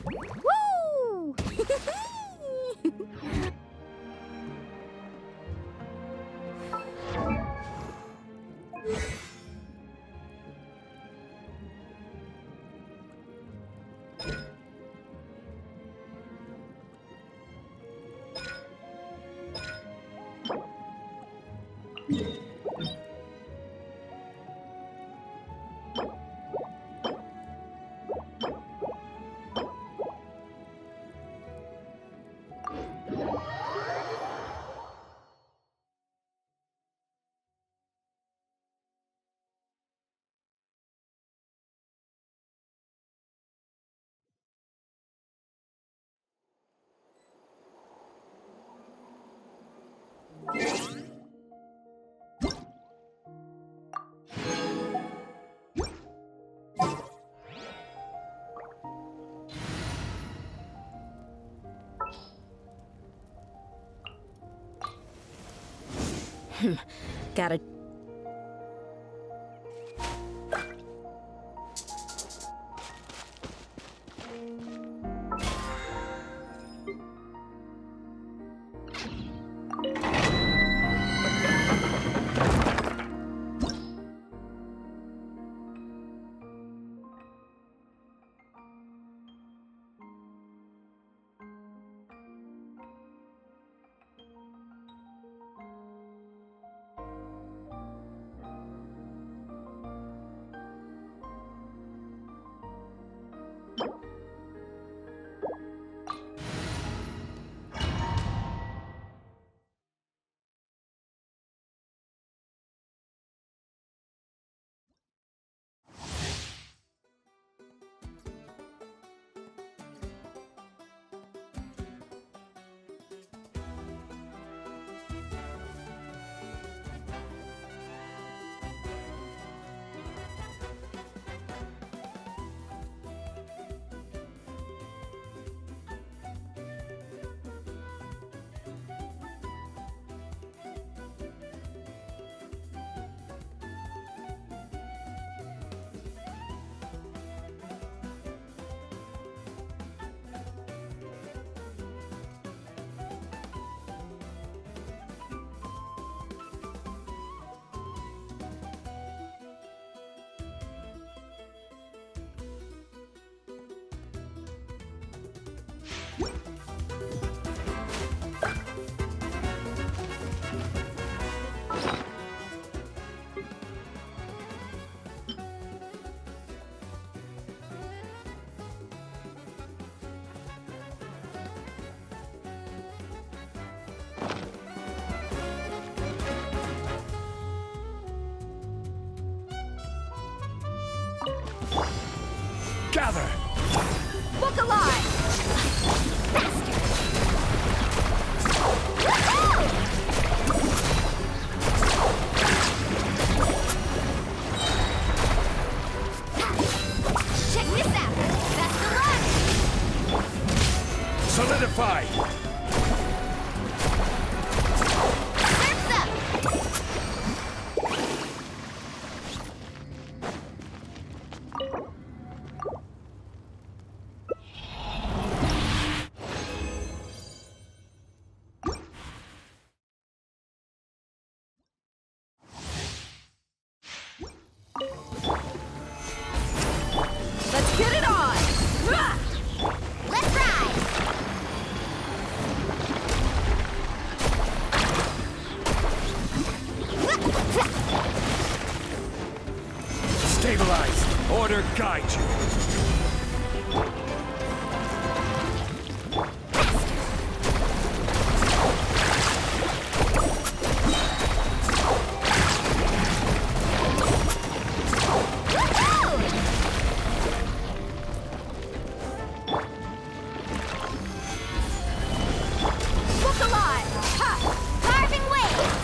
Woo! Gotta. Gather! Look alive! Faster! Woohoo! Check this out! Best of luck! Solidify! Surf's up! Let's get it on! Let's ride! Stabilize! Order guide you! Look alive! Ha! Carving waves!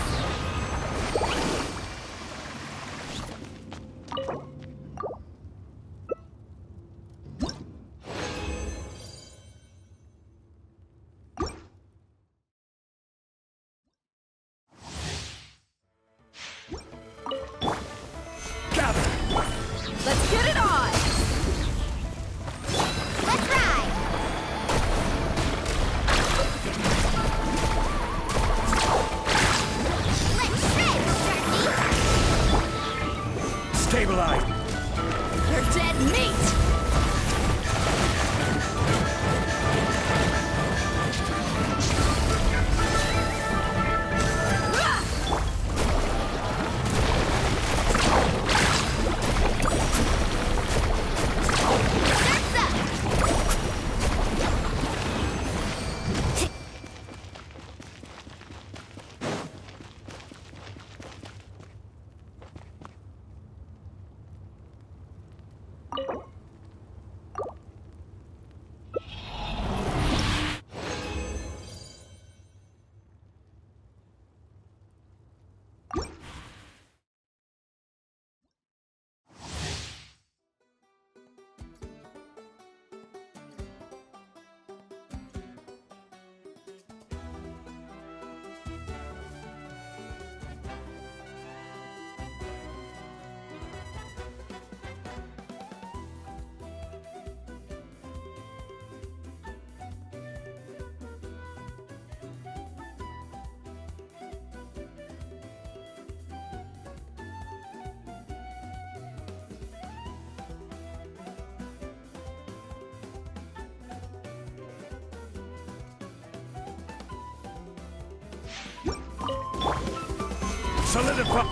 Solidify!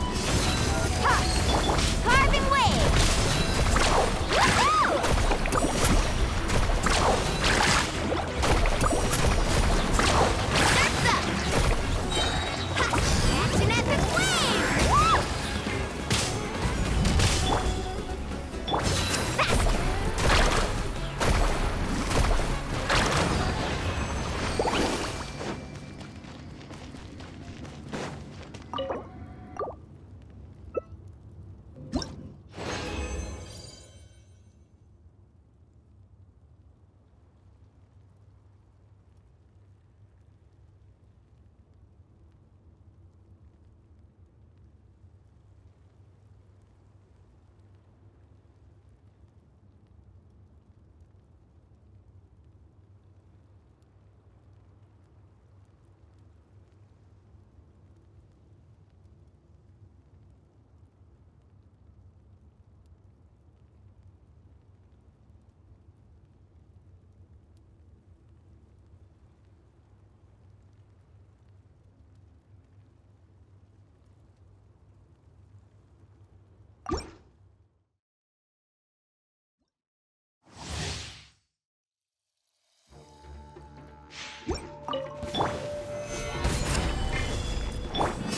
Ha! Carving waves! Woohoo! Surf's up! Ha! Catch an epic wave! Woo! Faster!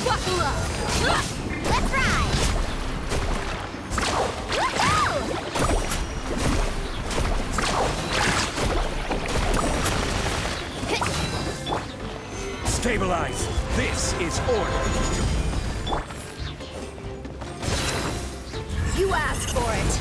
Buckle up! Let's ride! Woohoo! Stabilize! This is order! You asked for it!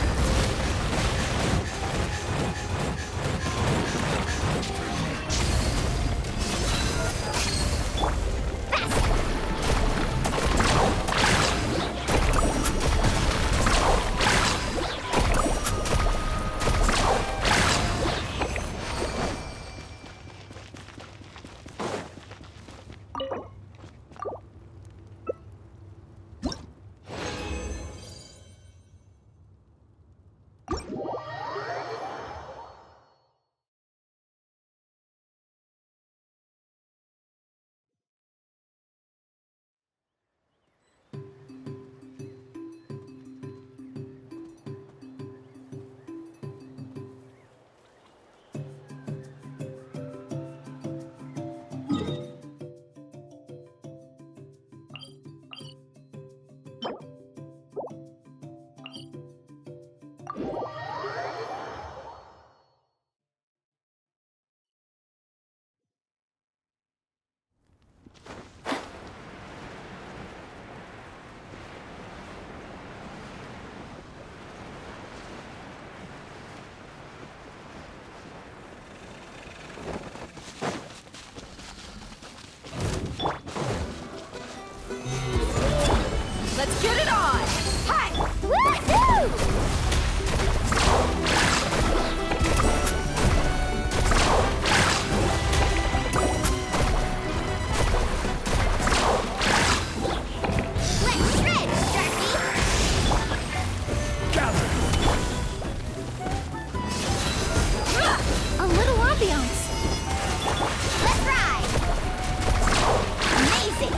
Let's get it on! Hi! Woohoo! Let's shred, Sharky! Gather! A little ambiance. Let's ride! Amazing!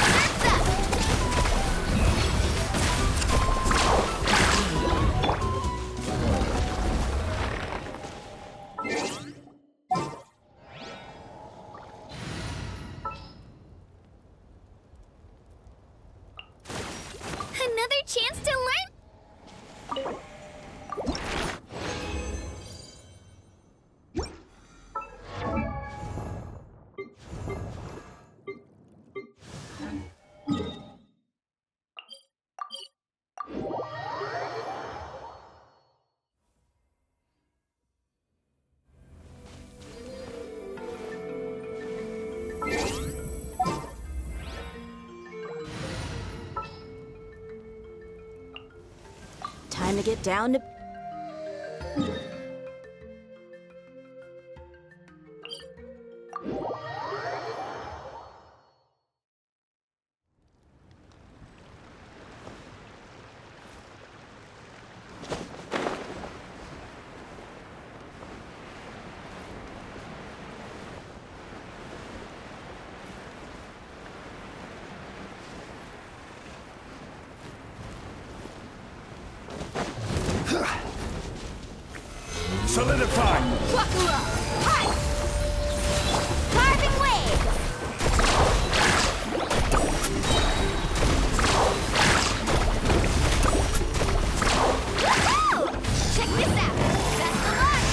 Surf's up! Another chance to learn. Time to get down to... Solidify! Wakula! Hi! Carving waves! Woohoo! Check this out! Best of luck!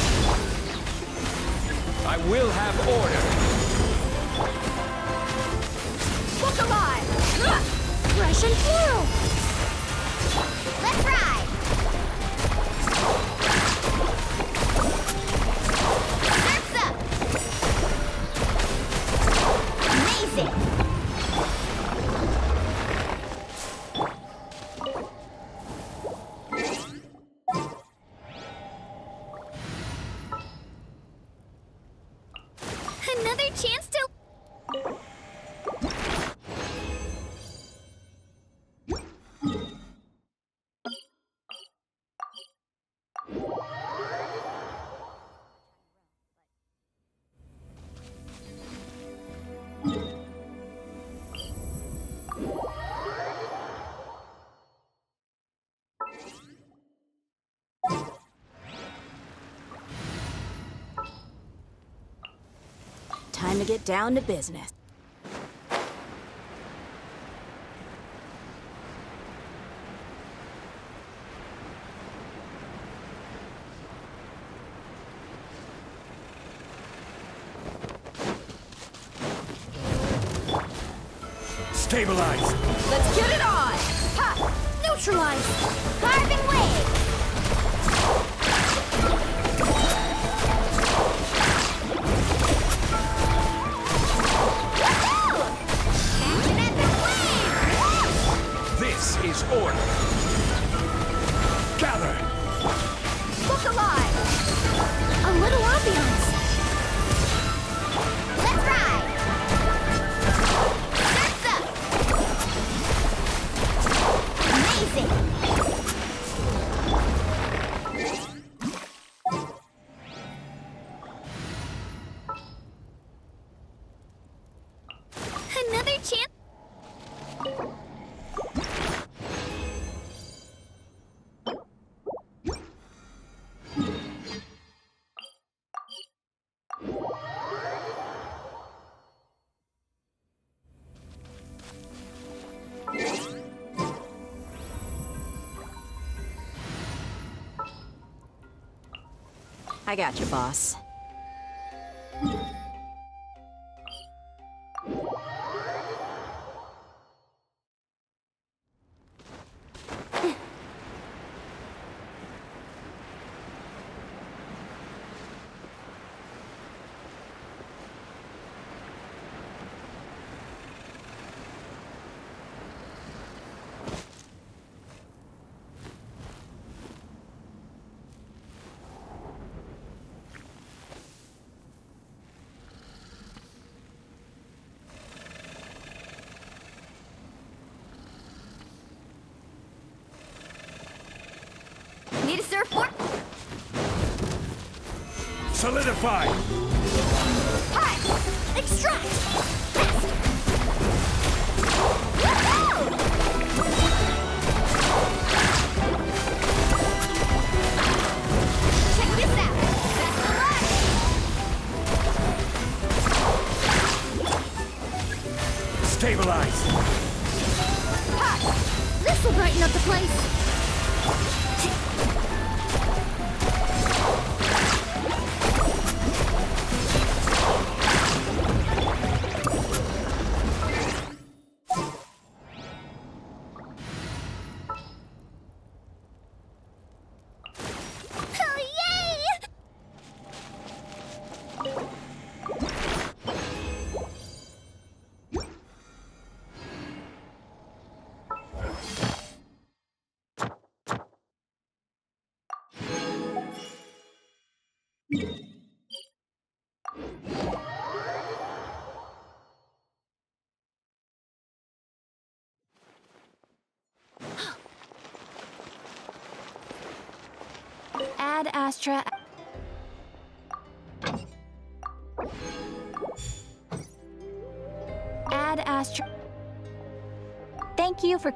I will have order. Look alive! Fresh and through! Let's ride! Surf's up! Amazing! Another chance to... Time to get down to business. Stabilize! Let's get it on! Ha! Neutralize! Carving wave! Woohoo! Action at the wave! This is order. Gather! Look alive! A little ambiance! Let's ride! Surf's up! Amazing! Another chance. I got you, boss. Need a surfboard? Solidify! Hi! Extract! Fast! Woohoo! Check this out! Best of luck! Stabilize! Ha! This'll brighten up the place! Oh, yay! Ad Astra. Ad Astra. Thank you for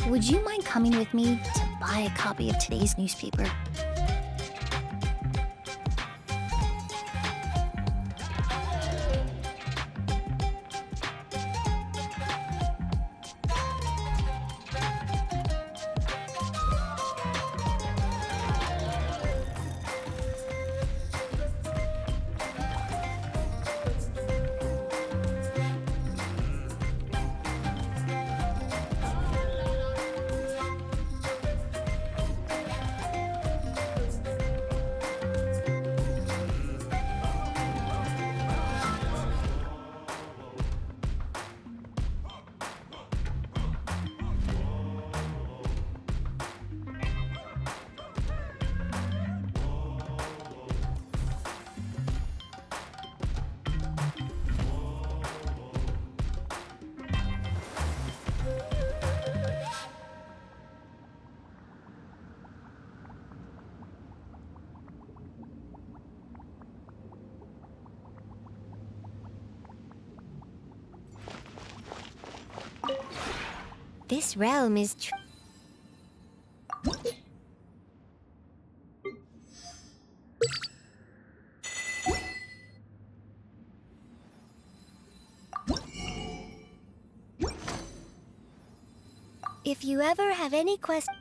Would you mind coming with me to buy a copy of today's newspaper? This realm is If you ever have any questions...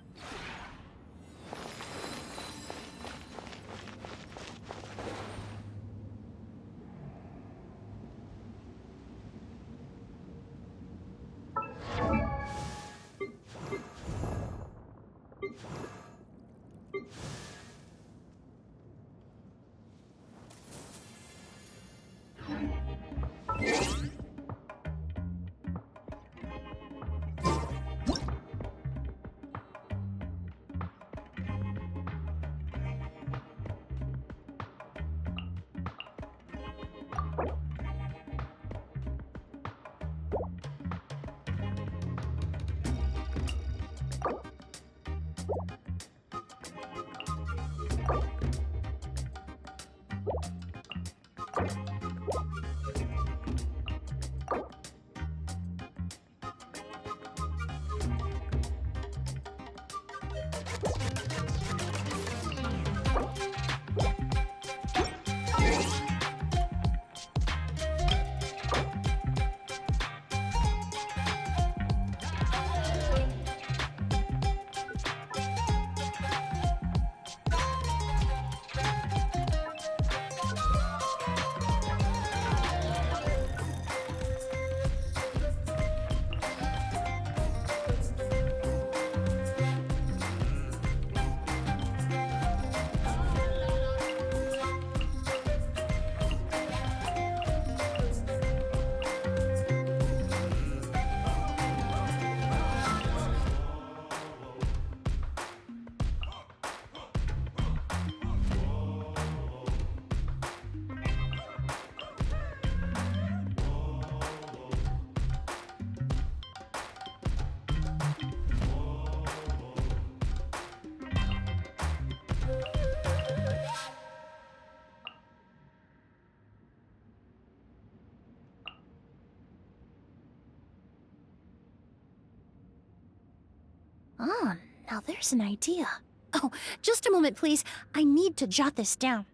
Oh, now there's an idea. Oh, just a moment, please. I need to jot this down.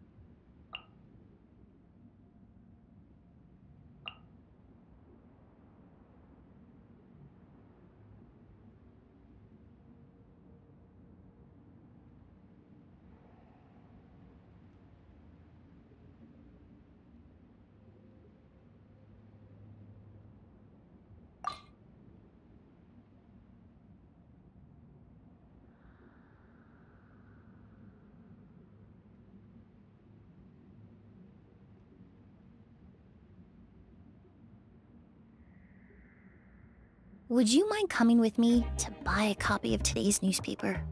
Would you mind coming with me to buy a copy of today's newspaper?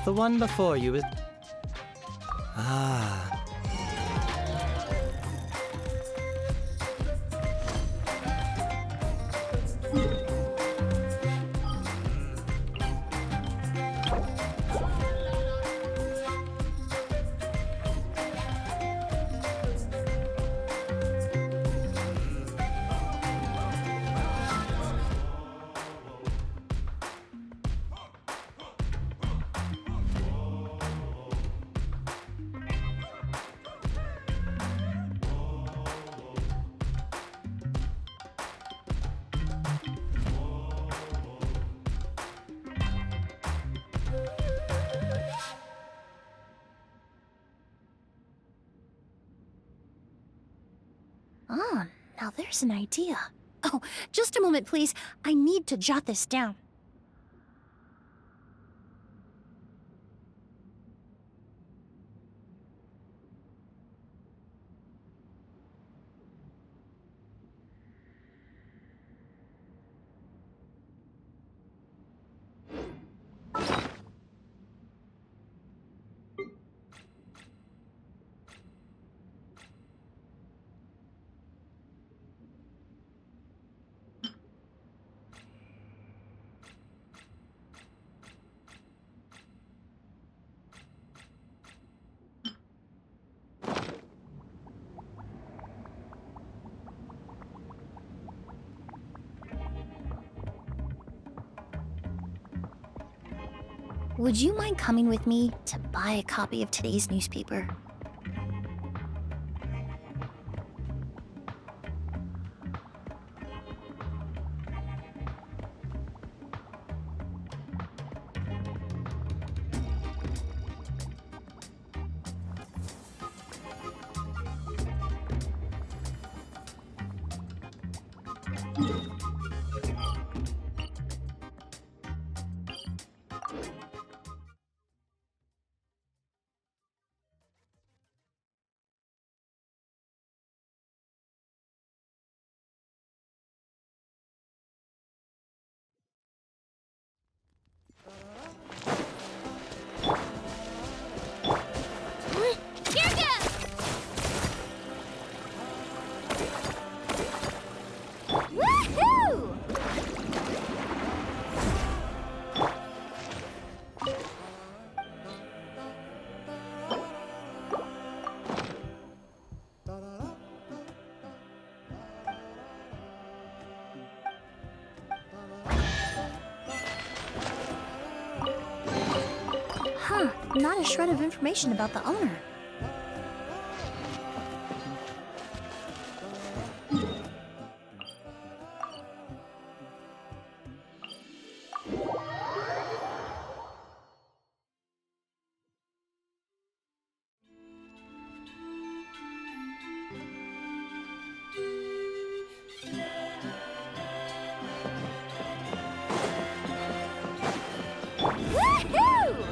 The one before you is... Ah. Ah, now there's an idea. Oh, just a moment, please. I need to jot this down. Would you mind coming with me to buy a copy of today's newspaper? Huh, not a shred of information about the owner. Woohoo!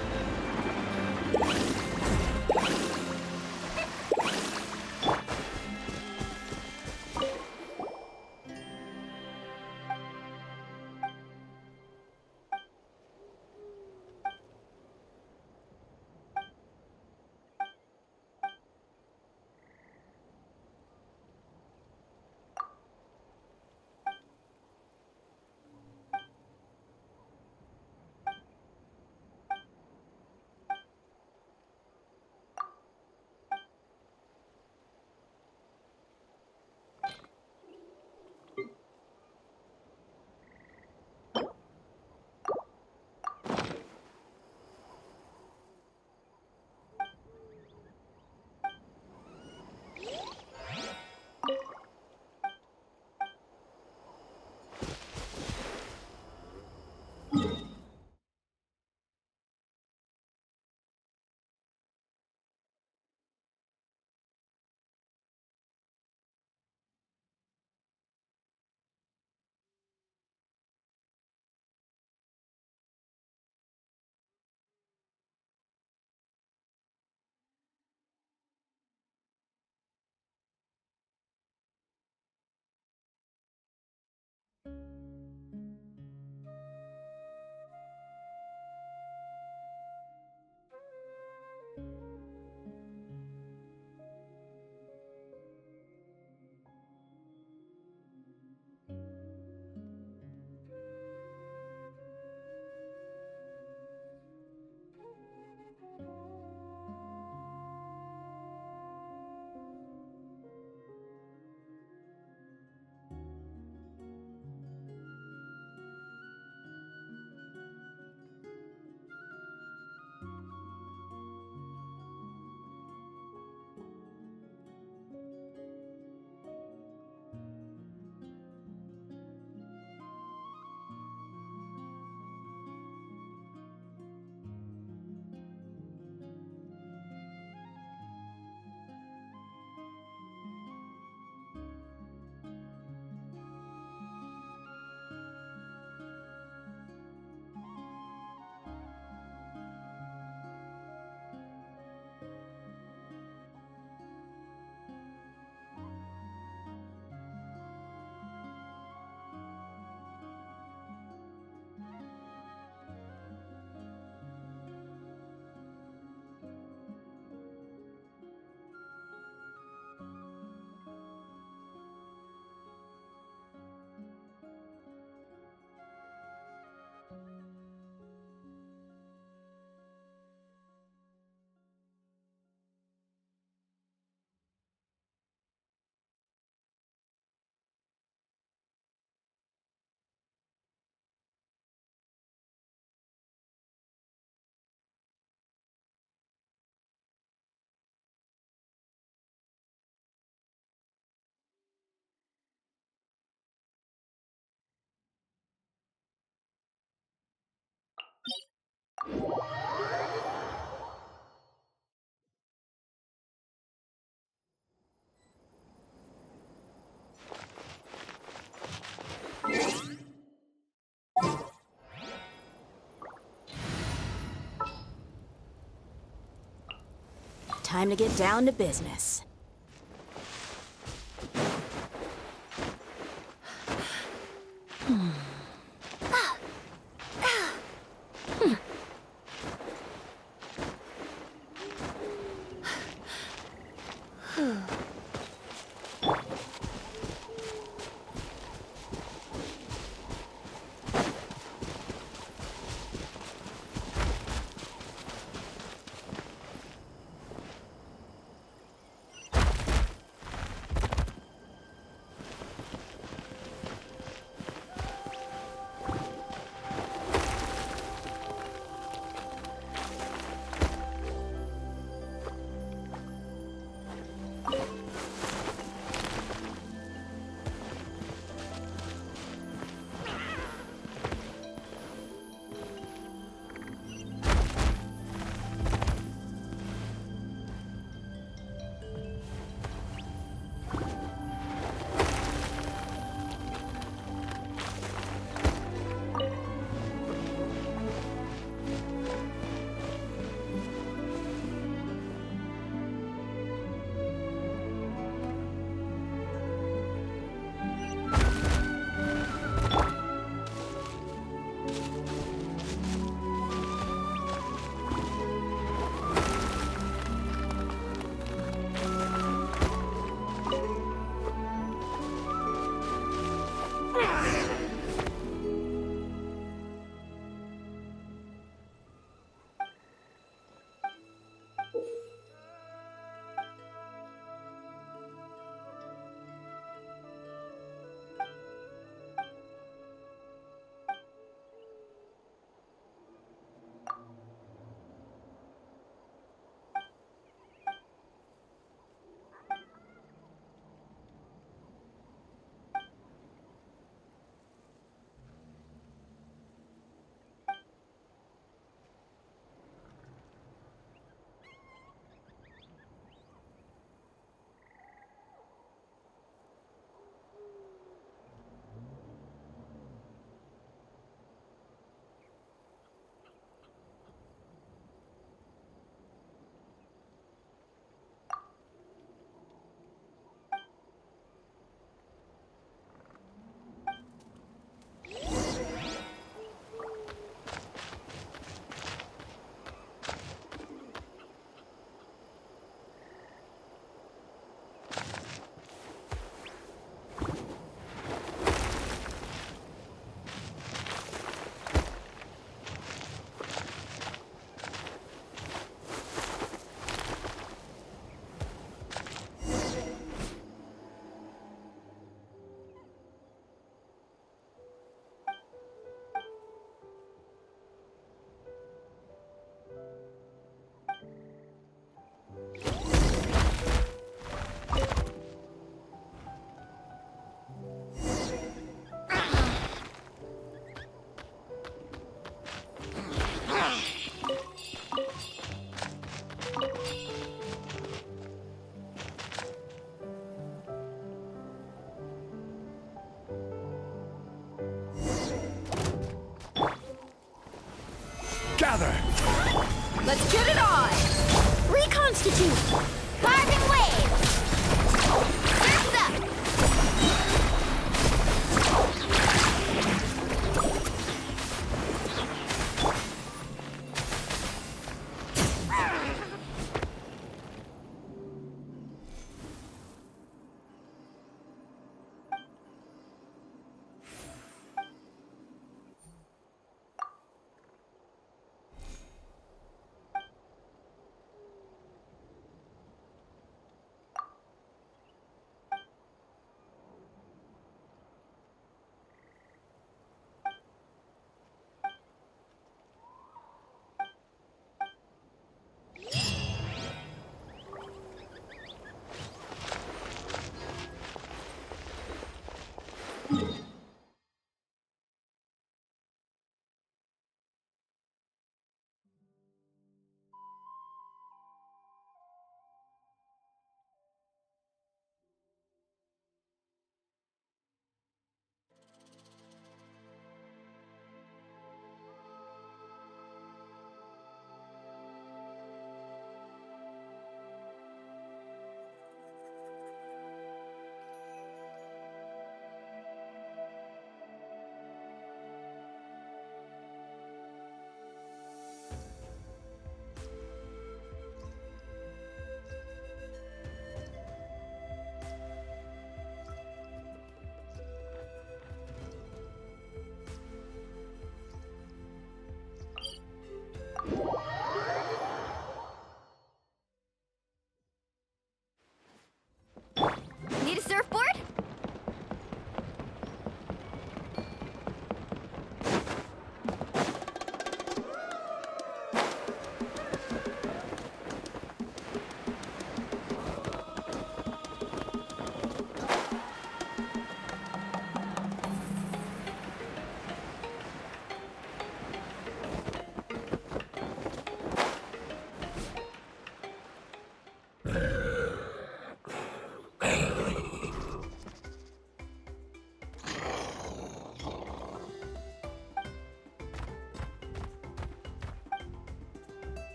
Time to get down to business. Gather! Let's get it on! Reconstitute! Carving wave! Surf's up!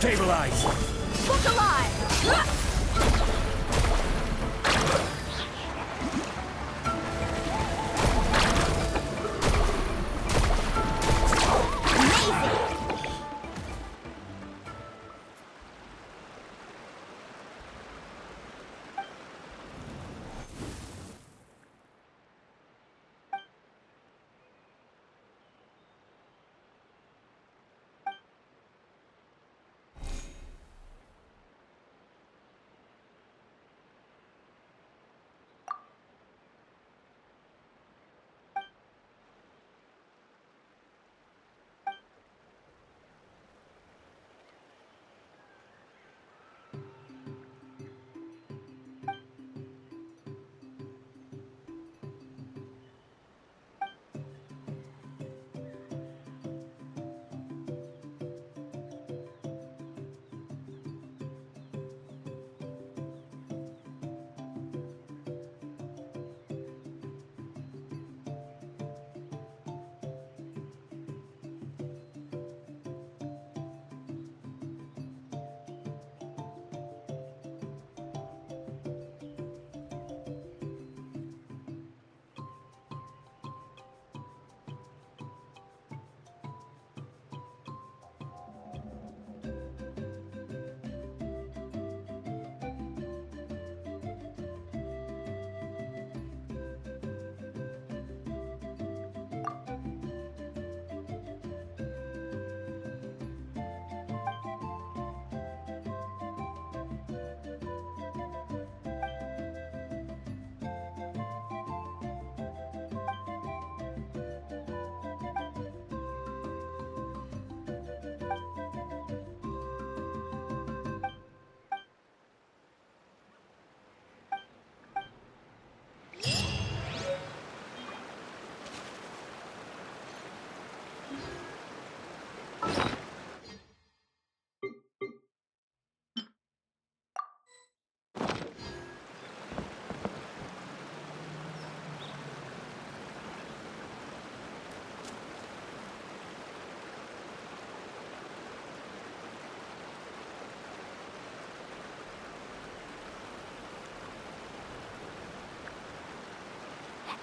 Stabilize! Look alive!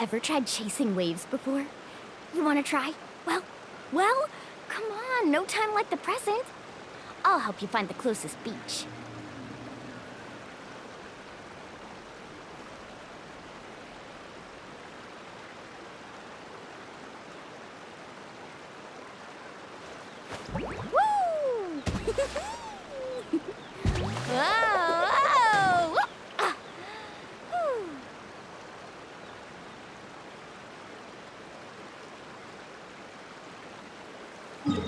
Ever tried chasing waves before? You wanna try? Well, come on, no time like the present. I'll help you find the closest beach. Woo! Whoa! Whoa! Ah! Whew.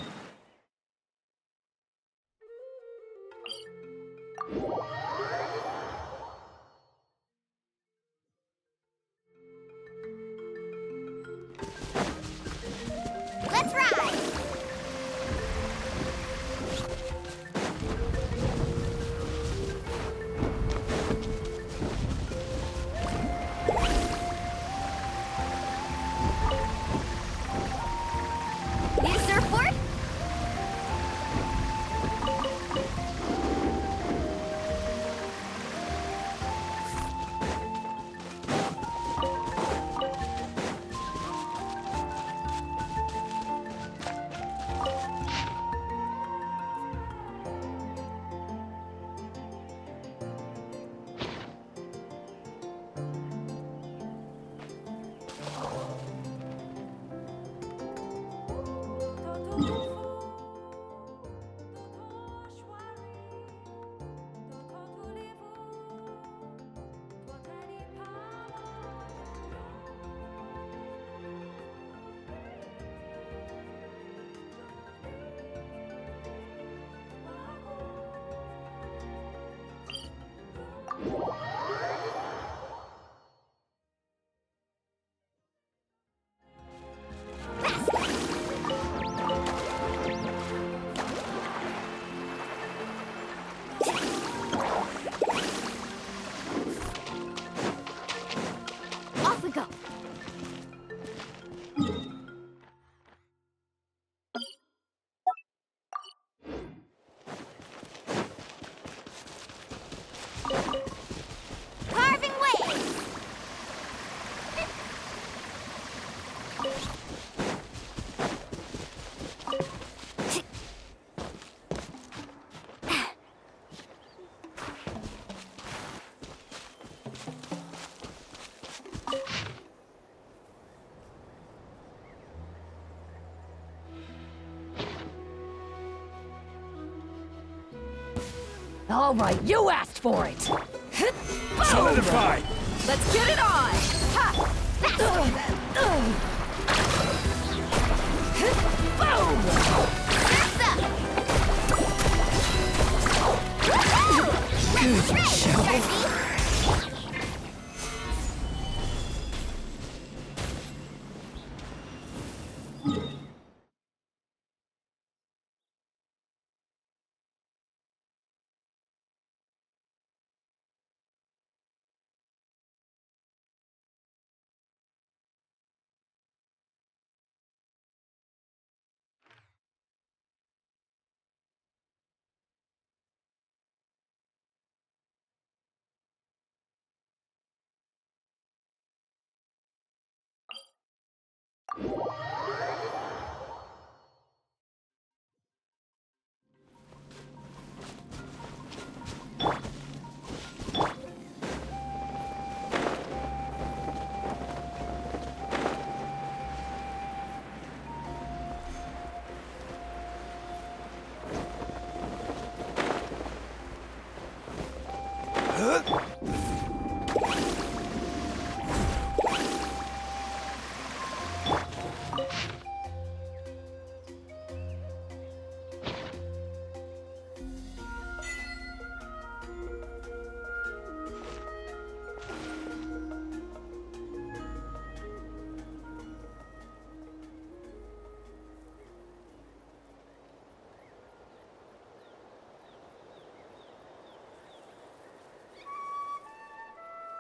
go. Carving waves! All right, you asked for it. Solidify! Let's get it on. Ha!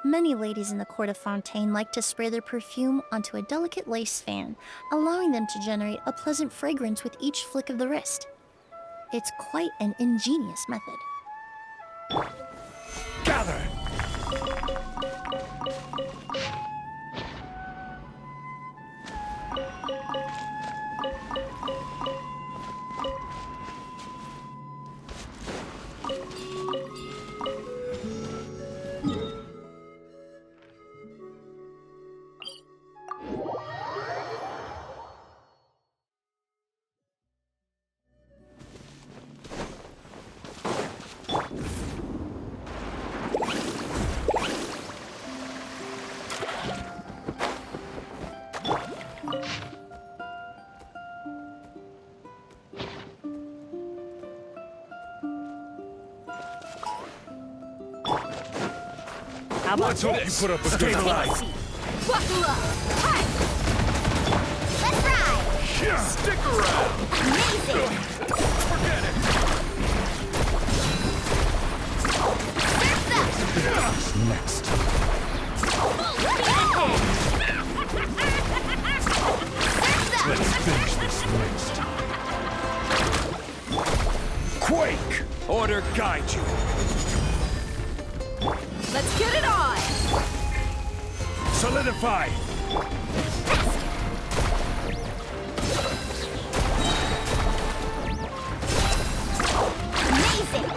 Many ladies in the court of Fontaine like to spray their perfume onto a delicate lace fan, allowing them to generate a pleasant fragrance with each flick of the wrist. It's quite an ingenious method. Gather! How about Let's hope you this? put up a good fight. Buckle up. Hi. Let's ride! Yeah. Stick around! Amazing! Forget it! Surf's up! Next. Let's finish this next. Quake! Order guide you. Let's get it on. Solidify! Amazing!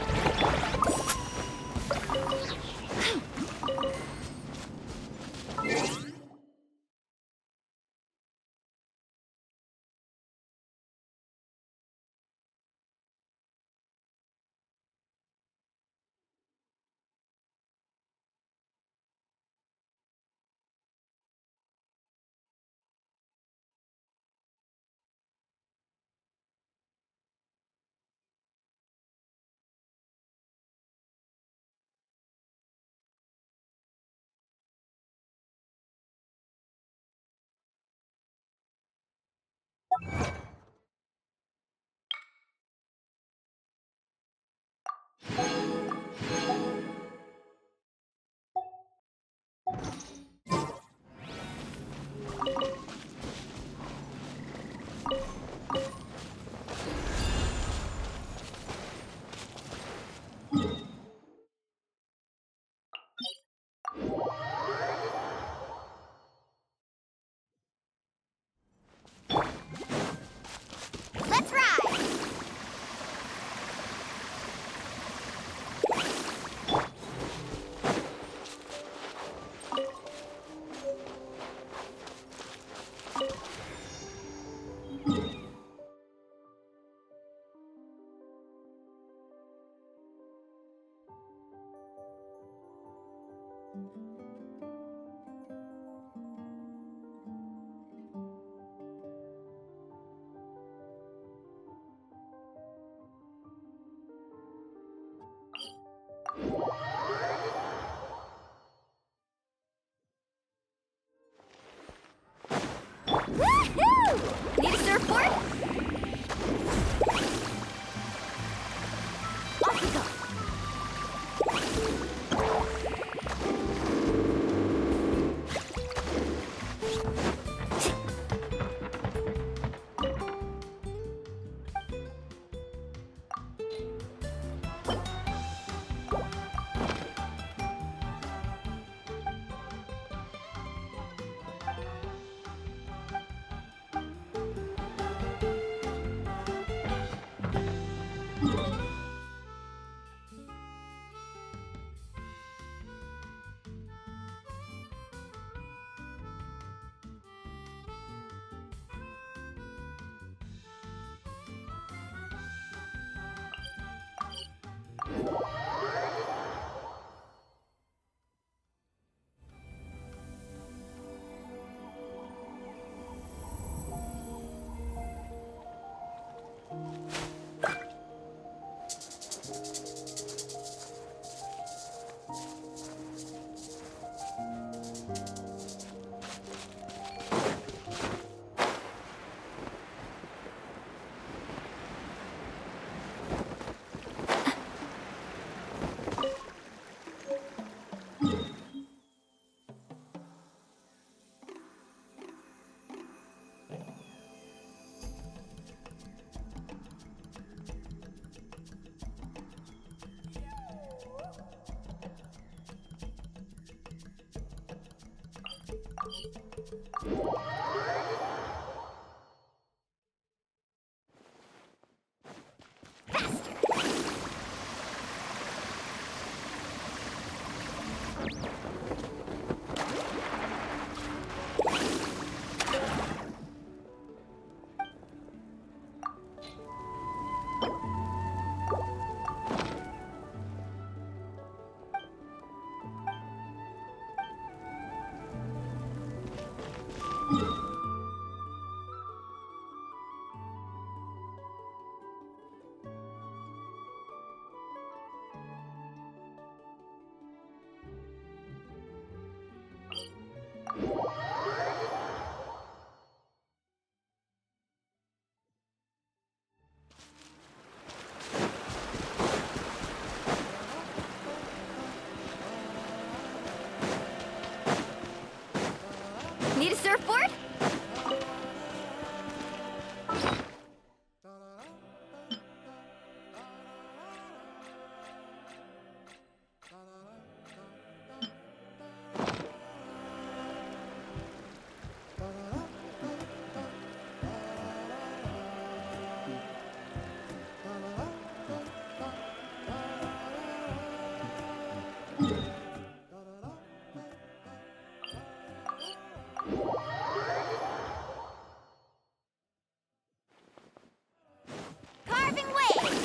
Need a surfboard? Carving waves!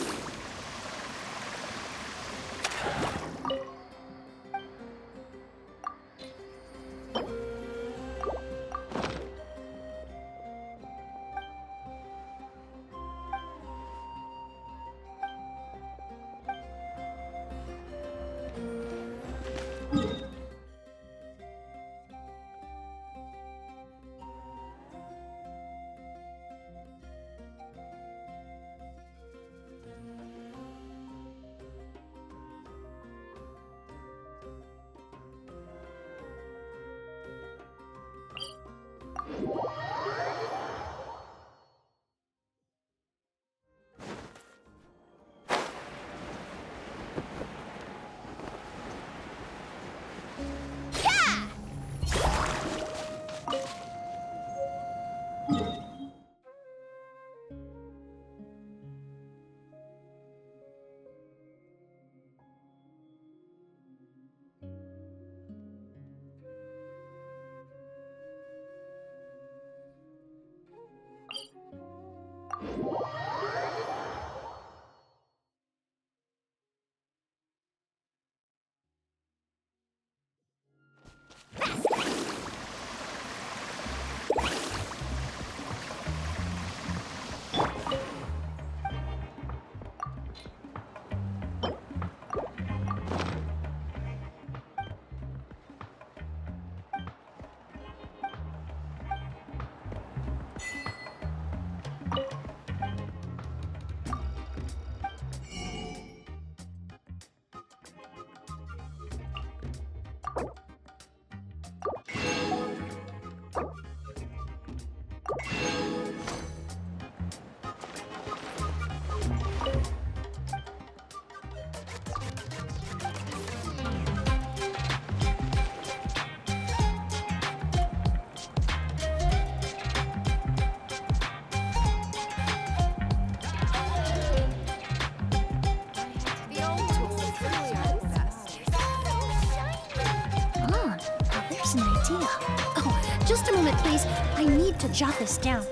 There's an idea. Oh, just a moment, please. I need to jot this down.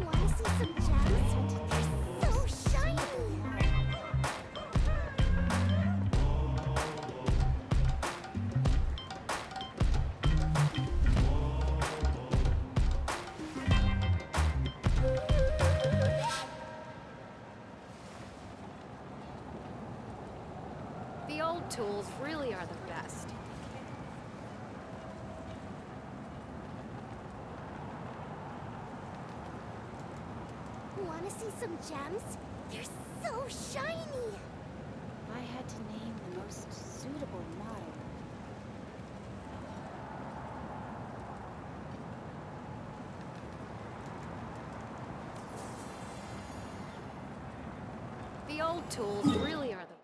Wanna see some gems? They're so shiny! The old tools really are the best. Wanna see some gems? They're so shiny! If I had to name the most suitable model, The old tools really are the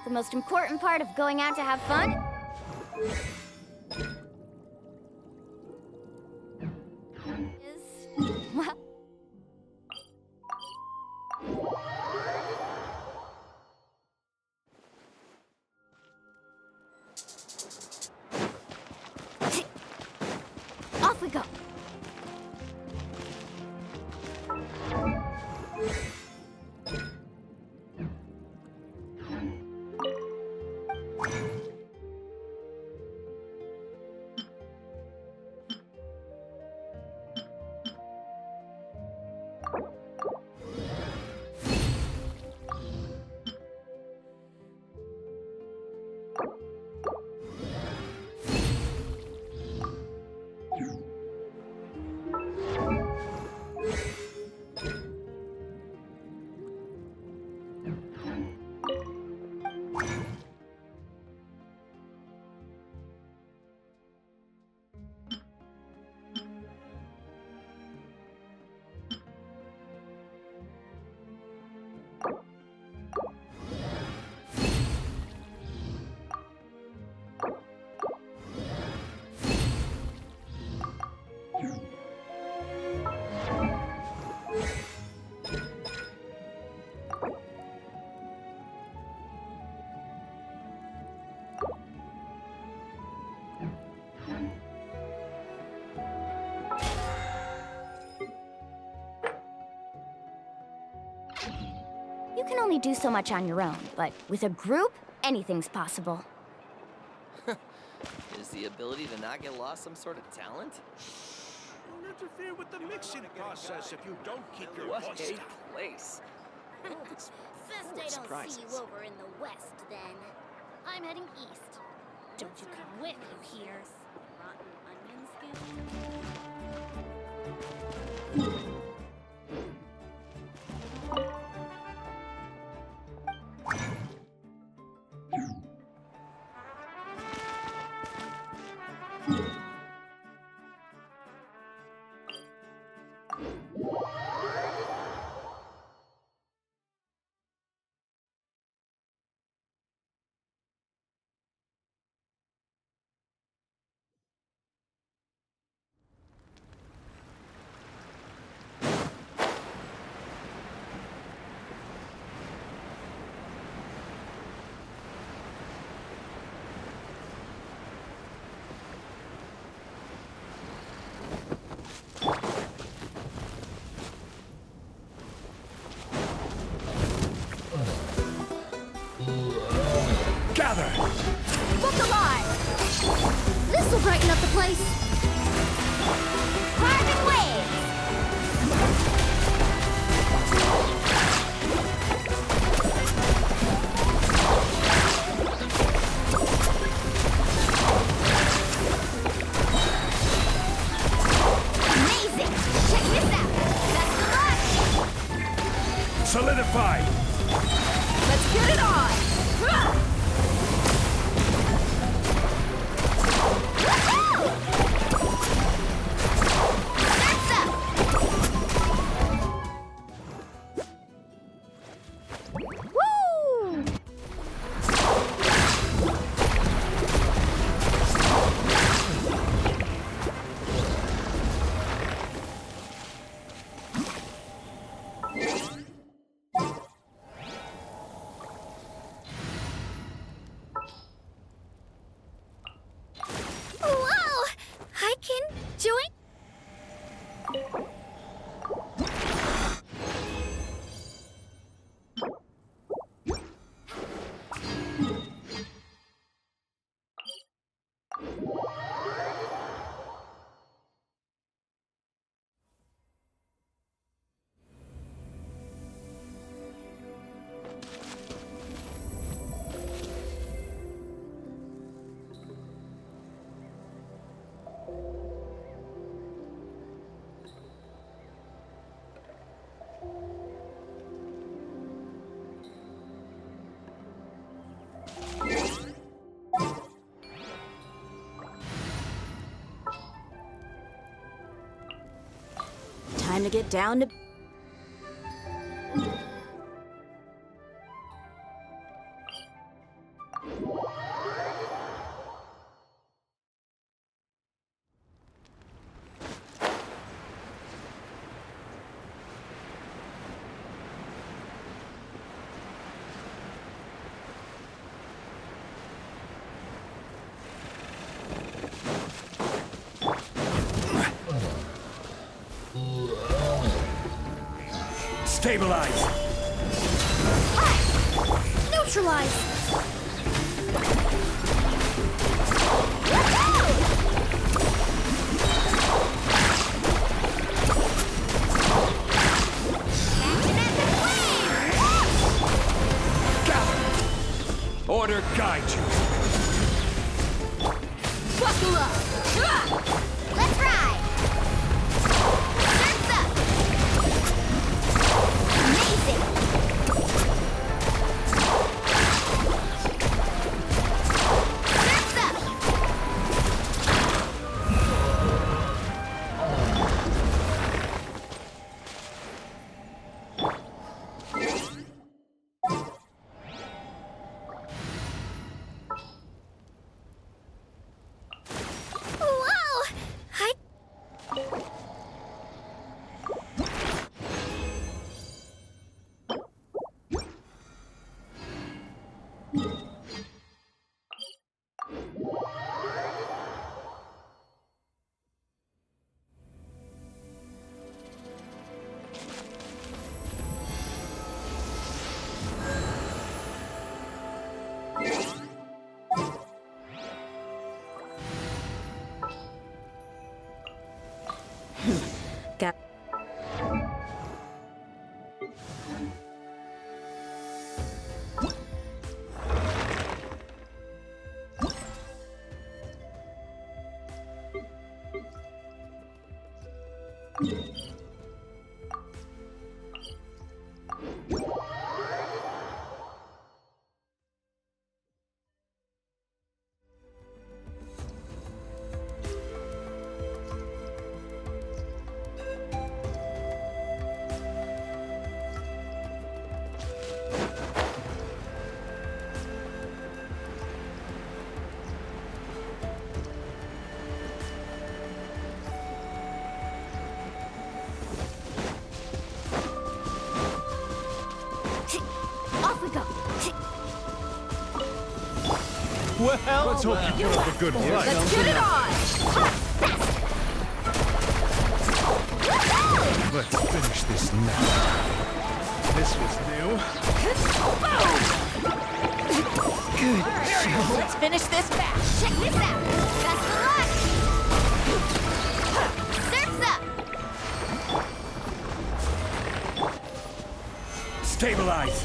The most important part of going out to have fun is, well, off we go. You can only do so much on your own, but with a group, anything's possible. Is the ability to not get lost some sort of talent? Don't interfere with the mixing process if you don't keep your What voice a down. place! Since they don't see you over in the west, then I'm heading east. Don't you come with, you hear? Rotten onion skin? Gather! Book alive! This'll brighten up the place. Carving waves! Amazing! Check this out! Best of luck! Solidify! Let's get it on! Woohoo! That's up! Woo! Wow! I can join. Time to get down to... Stabilize! Neutralize. Gather! Order guide you! Buckle up! Let's ride! Surf's up! Amazing! Surf's up! Wow! I... Got... Off we go. Well, let's hope you put up a good fight. Let's get it on. Let's finish this now. This was new. Good show. Let's finish this fast. Check this out. Best of luck. Surf's up. Stabilize!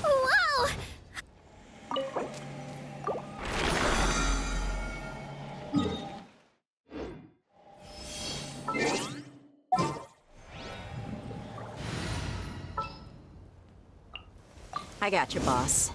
Whoa! I got you, boss.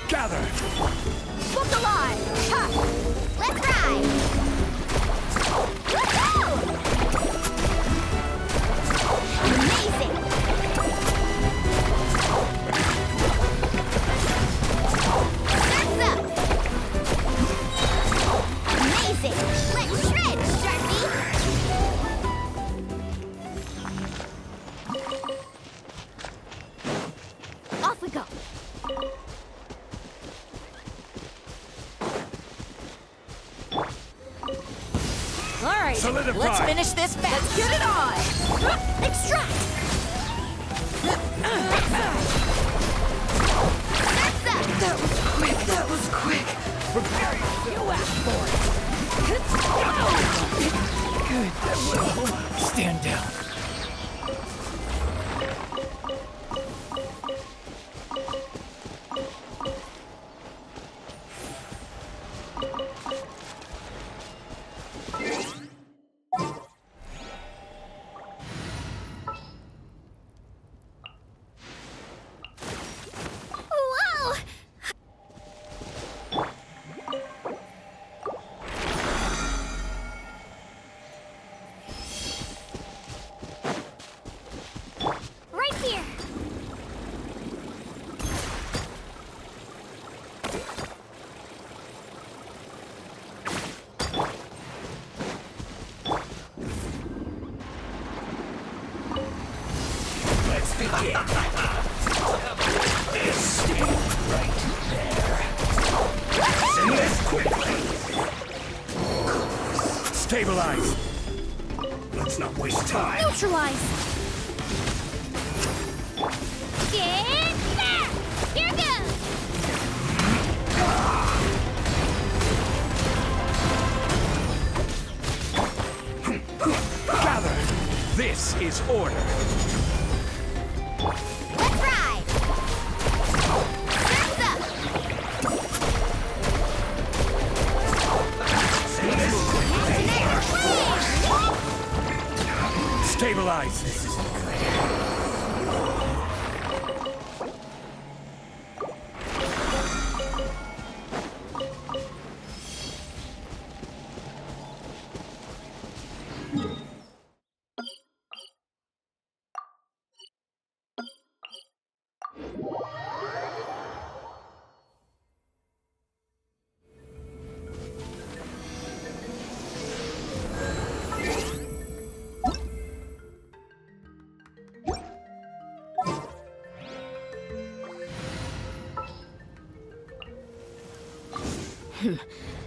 Gather! Book alive! Ha! Let's ride! Woohoo! Amazing! Surf's up! Amazing! Let's shred, Sharpie! Off we go! All right, Solidify. let's finish this fast. Let's get it on. Extract. That was quick. That was quick. Prepare You asked for it. Good. Stand down. Whoa! Right here. Let's begin. Stay right there. Send this quickly. Stabilize. Let's not waste time. Neutralize. Get back. Here goes. Gather. This is order. Let's ride. Surf's up. Send this quickly. Stabilize. This isn't good.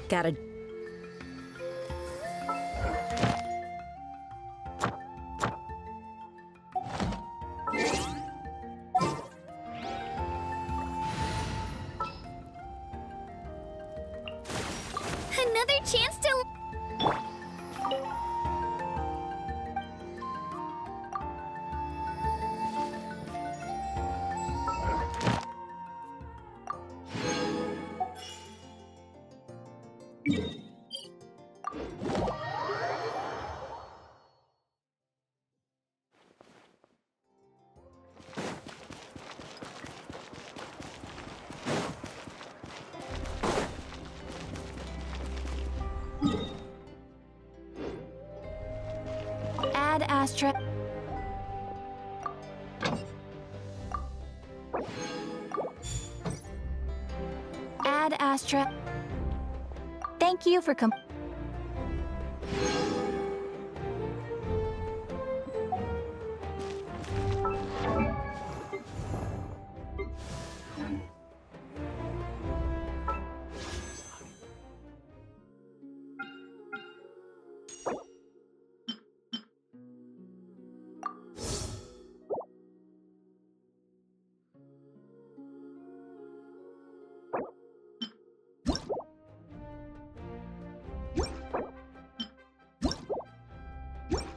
Gotta. Another chance to. Add Astra. Add Astra. Thank you for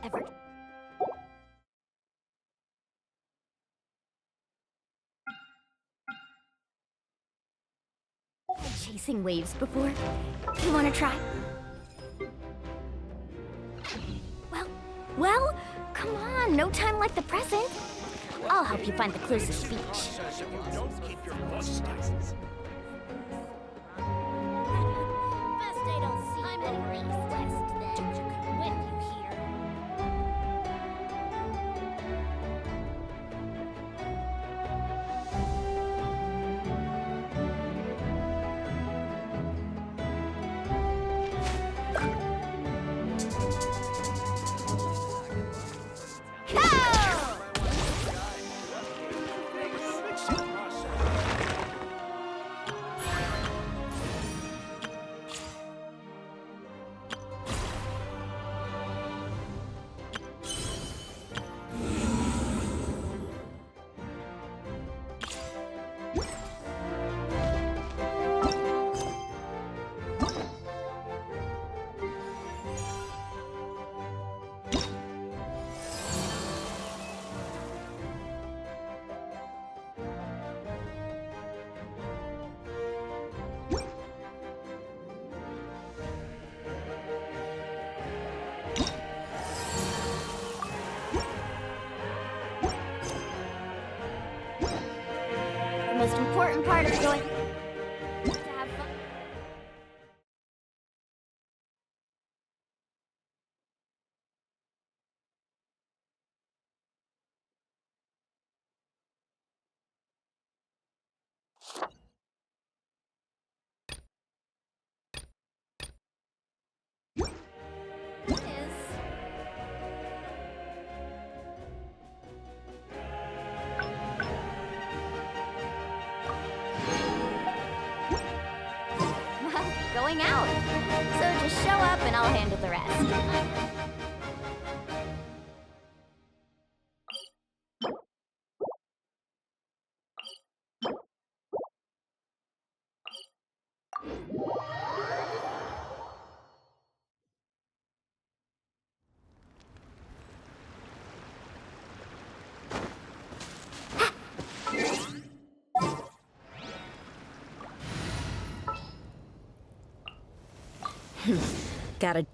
Ever. Chasing waves before? You wanna try? Well, come on, no time like the present. I'll help you find the closest beach. Process if you don't keep your distance. Best I don't see I'm at least west then. When you hear. The most important part of going to have fun. Is well, going out. So just show up and I'll handle the rest. Gotta.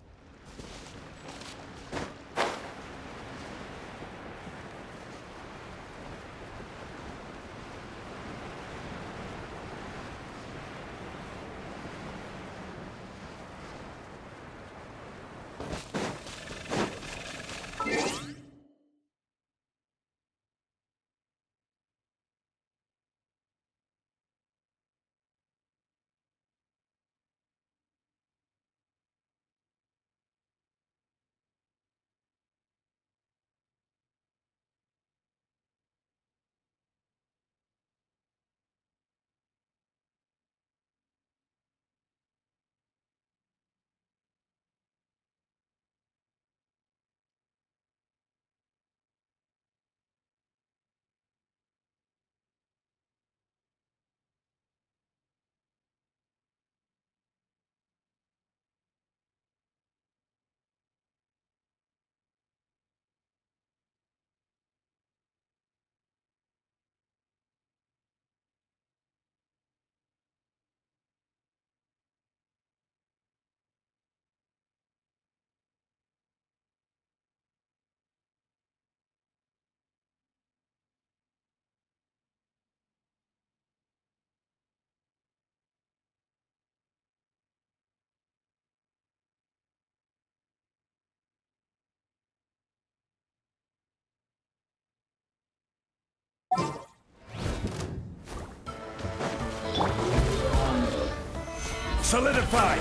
Solidify!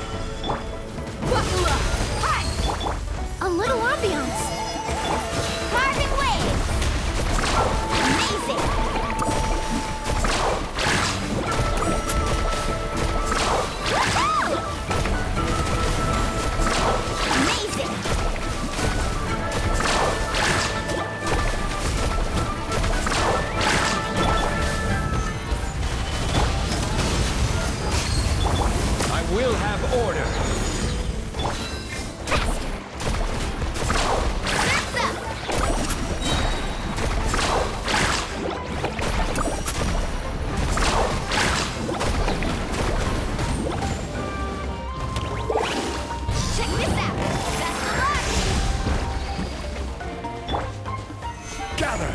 Buckle up! Hi! A little ambiance. Carving waves! Amazing! Woohoo! Amazing! I will have order. Surf's up! Check this out! Best of luck! Gather!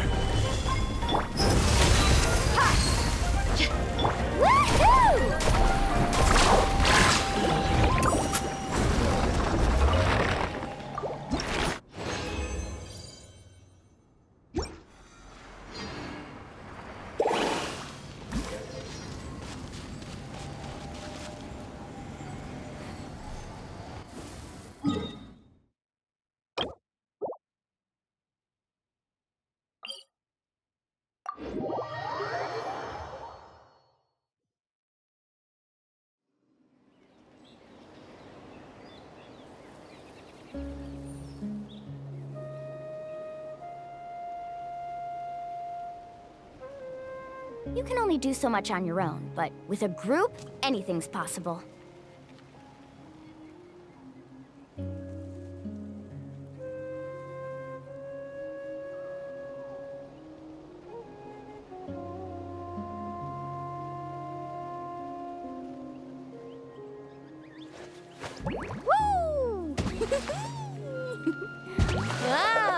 Woohoo! You can only do so much on your own, but with a group, anything's possible. Woo! Whoa!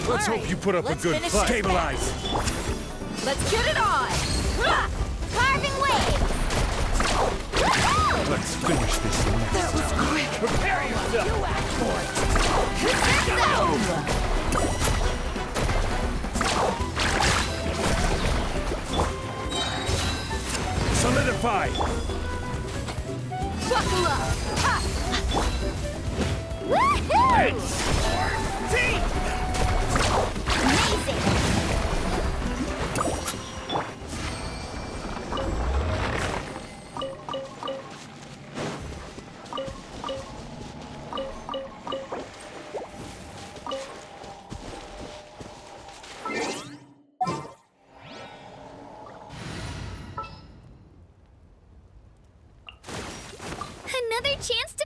Let's hope you put up a good fight. Stabilize! Let's get it on! Ha! Carving waves! Woohoo! Let's finish this next time. Prepare yourself. Solidify! Buckle up! Ha! Woohoo! Amazing! Another chance to...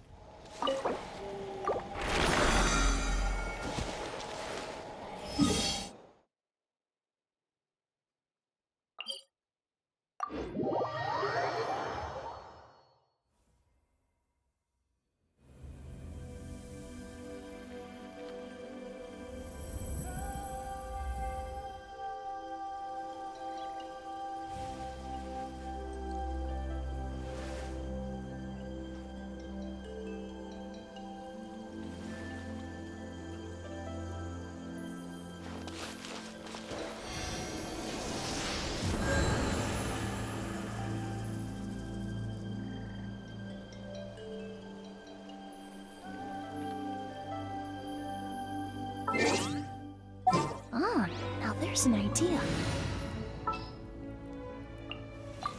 Ah, now there's an idea.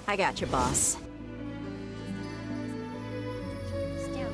I got your boss. Still.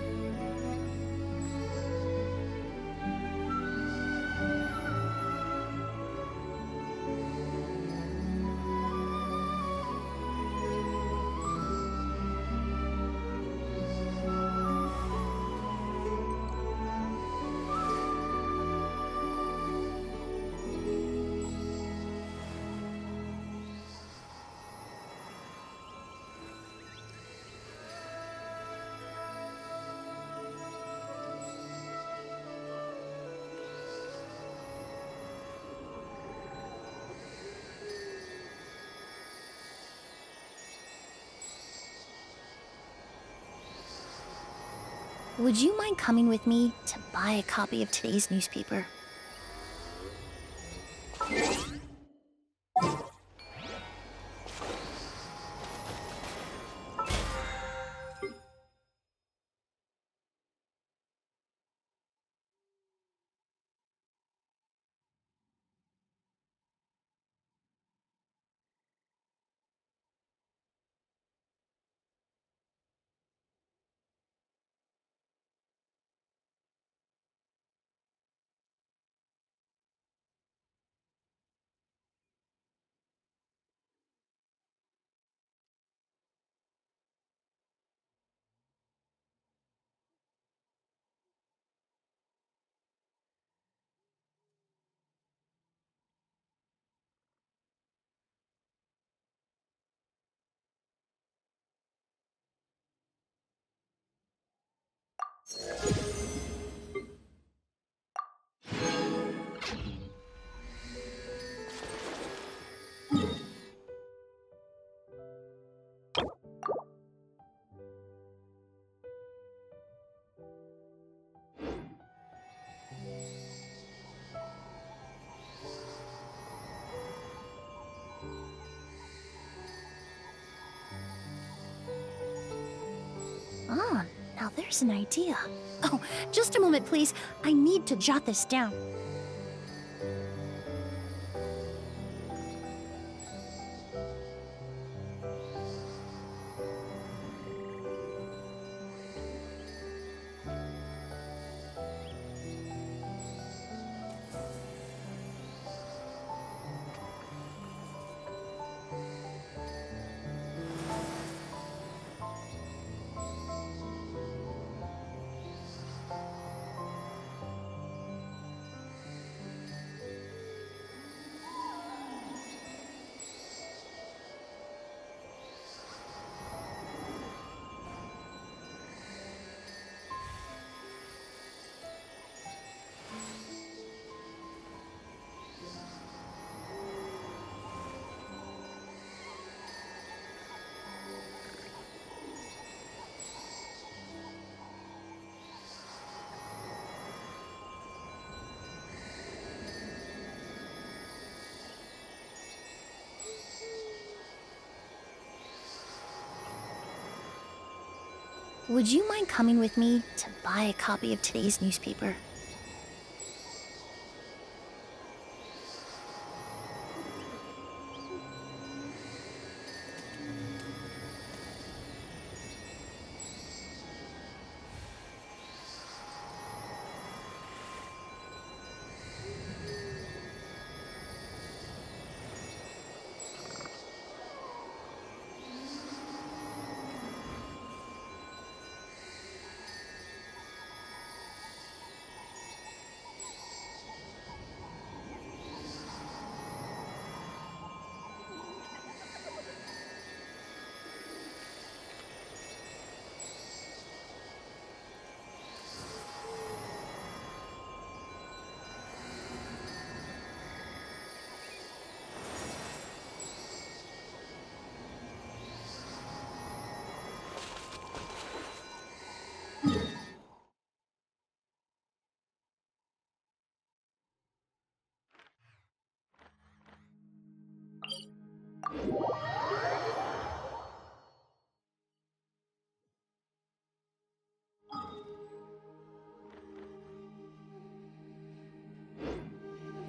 Would you mind coming with me to buy a copy of today's newspaper? Ah, now there's an idea. Oh, just a moment, please. I need to jot this down. Would you mind coming with me to buy a copy of today's newspaper?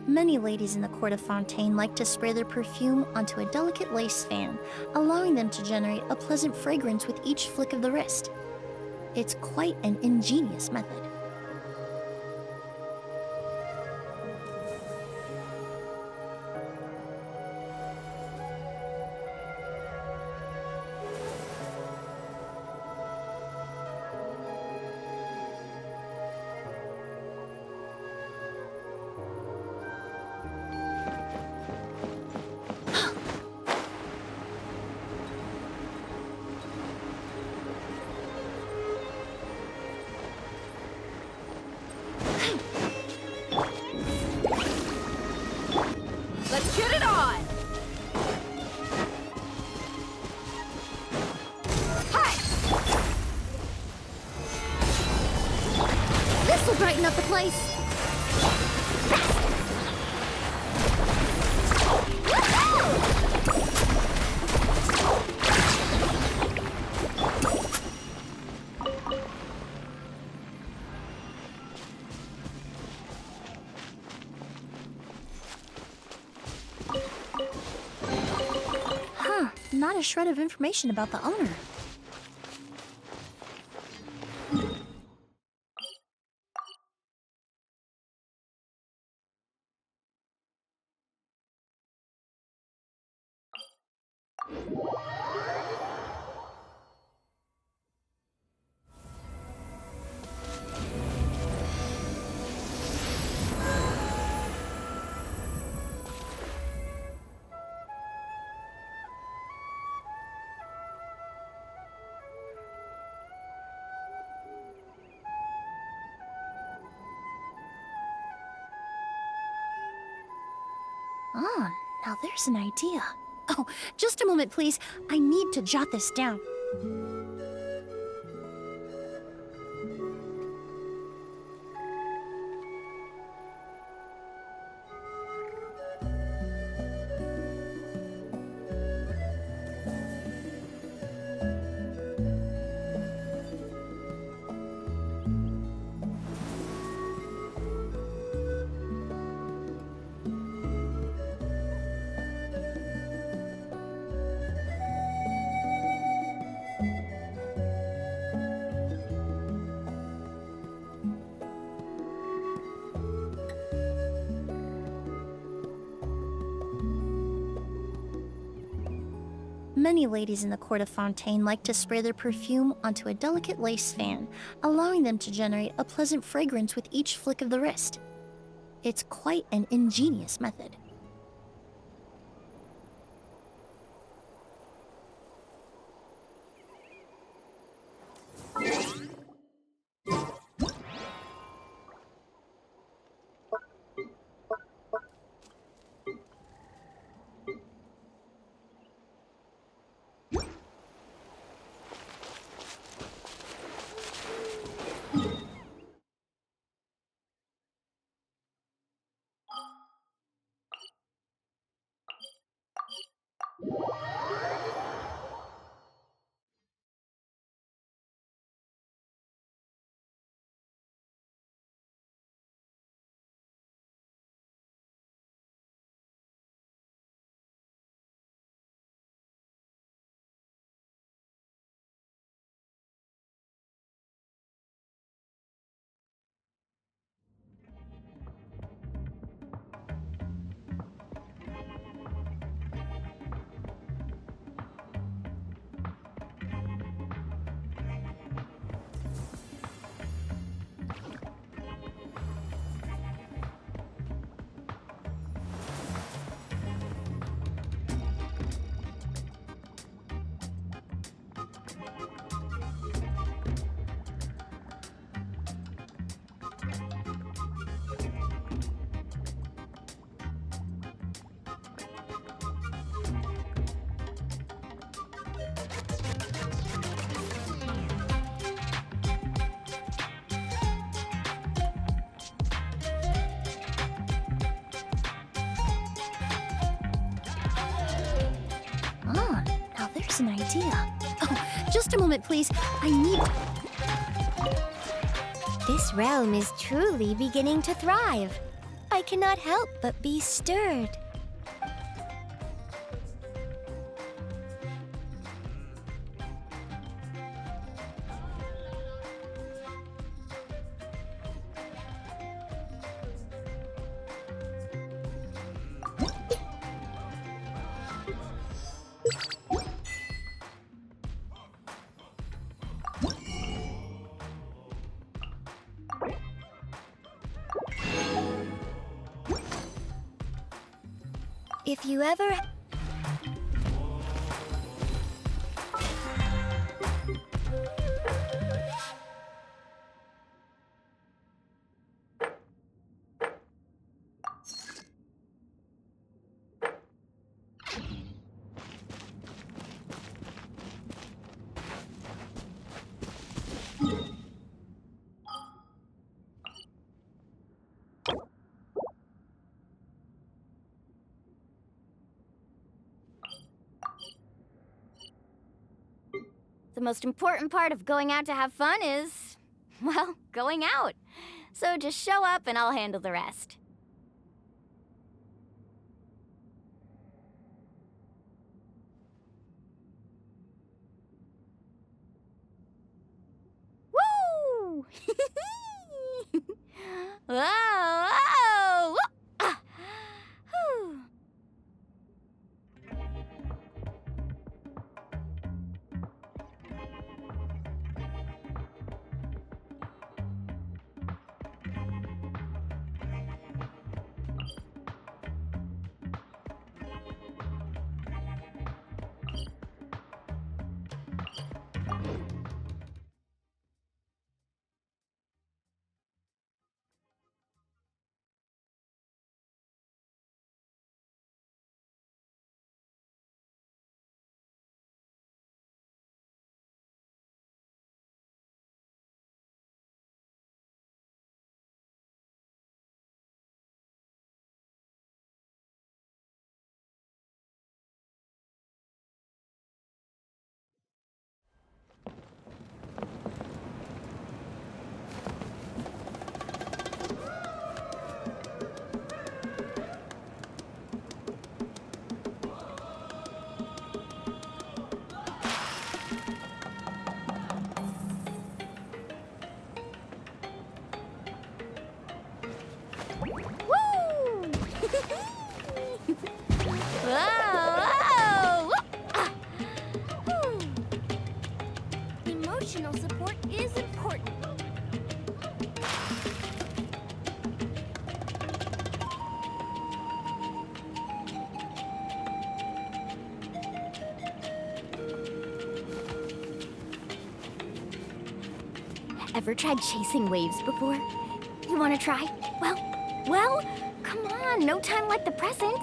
Many ladies in the court of Fontaine like to spray their perfume onto a delicate lace fan, allowing them to generate a pleasant fragrance with each flick of the wrist. It's quite an ingenious method. brighten up the place. Huh, not a shred of information about the owner. Ah, now there's an idea. Oh, just a moment, please. I need to jot this down. Many ladies in the court of Fontaine like to spray their perfume onto a delicate lace fan, allowing them to generate a pleasant fragrance with each flick of the wrist. It's quite an ingenious method. Ah, now there's an idea. Oh, just a moment, please. I need... This realm is truly beginning to thrive. I cannot help but be stirred. If you ever... The most important part of going out to have fun is, well, going out. So just show up and I'll handle the rest. Woo! Whoa! Whoa! Ah! Whew. Woo! Whoa! Ah! Whew. Emotional support is important. Ever tried chasing waves before? You want to try? Well, come on, no time like the present.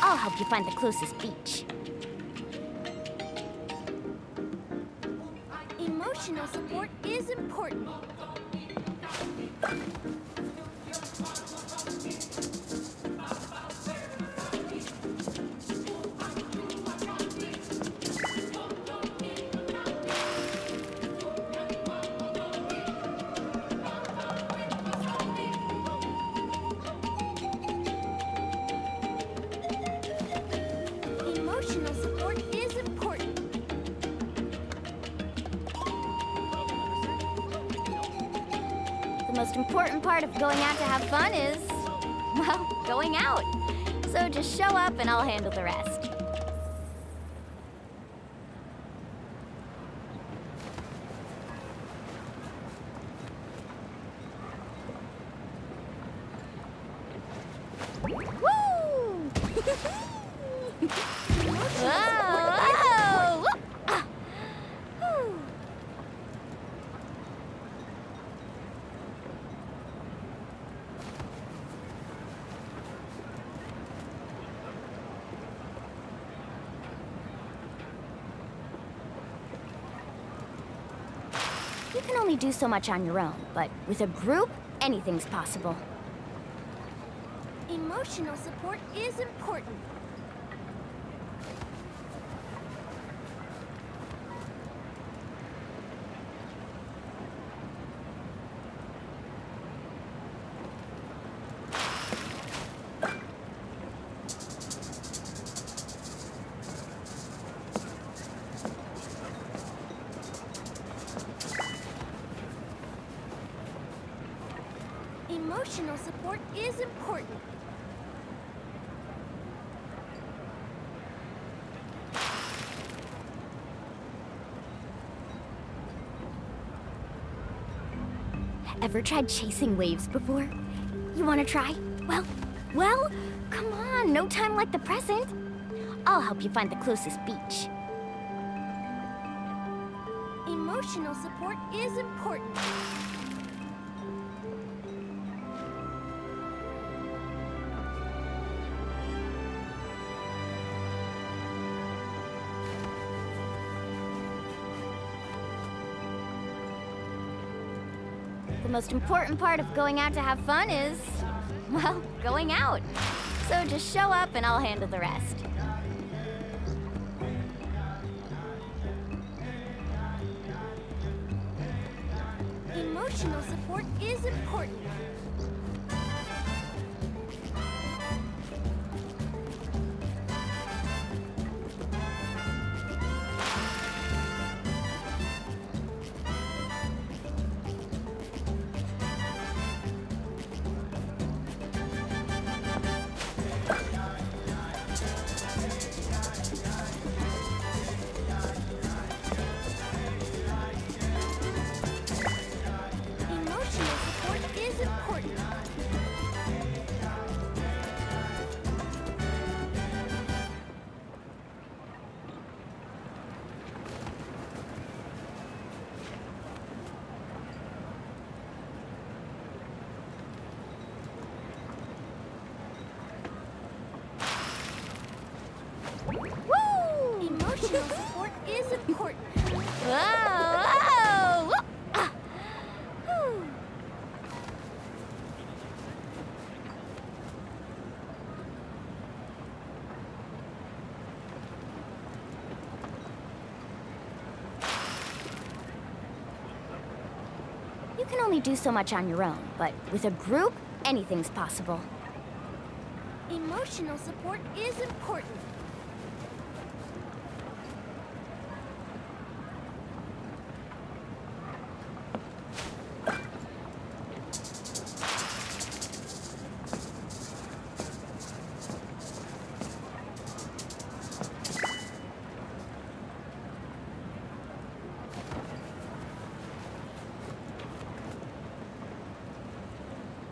I'll help you find the closest beach. Emotional support is important. Emotional support is important. The most important part of going out to have fun is, well, going out. So just show up and I'll handle the rest. Woo! Whoa! Ah! Whew. You can only do so much on your own, but with a group, anything's possible. Emotional support is important. Emotional support is important. Ever tried chasing waves before? You want to try? Well, come on, no time like the present. I'll help you find the closest beach. Emotional support is important. The most important part of going out to have fun is, well, going out. So just show up and I'll handle the rest. Emotional support is important. Emotional support is important. Woo! Emotional support is important. Whoa! Whoa! Ah. Whew. You can only do so much on your own, but with a group, anything's possible. Emotional support is important.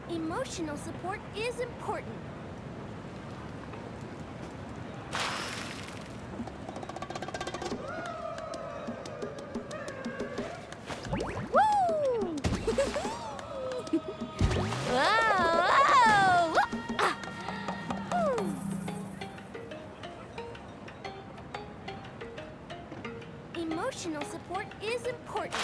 Emotional support is important. Woo! Whoa! Whoa! Ah. Whew. Emotional support is important.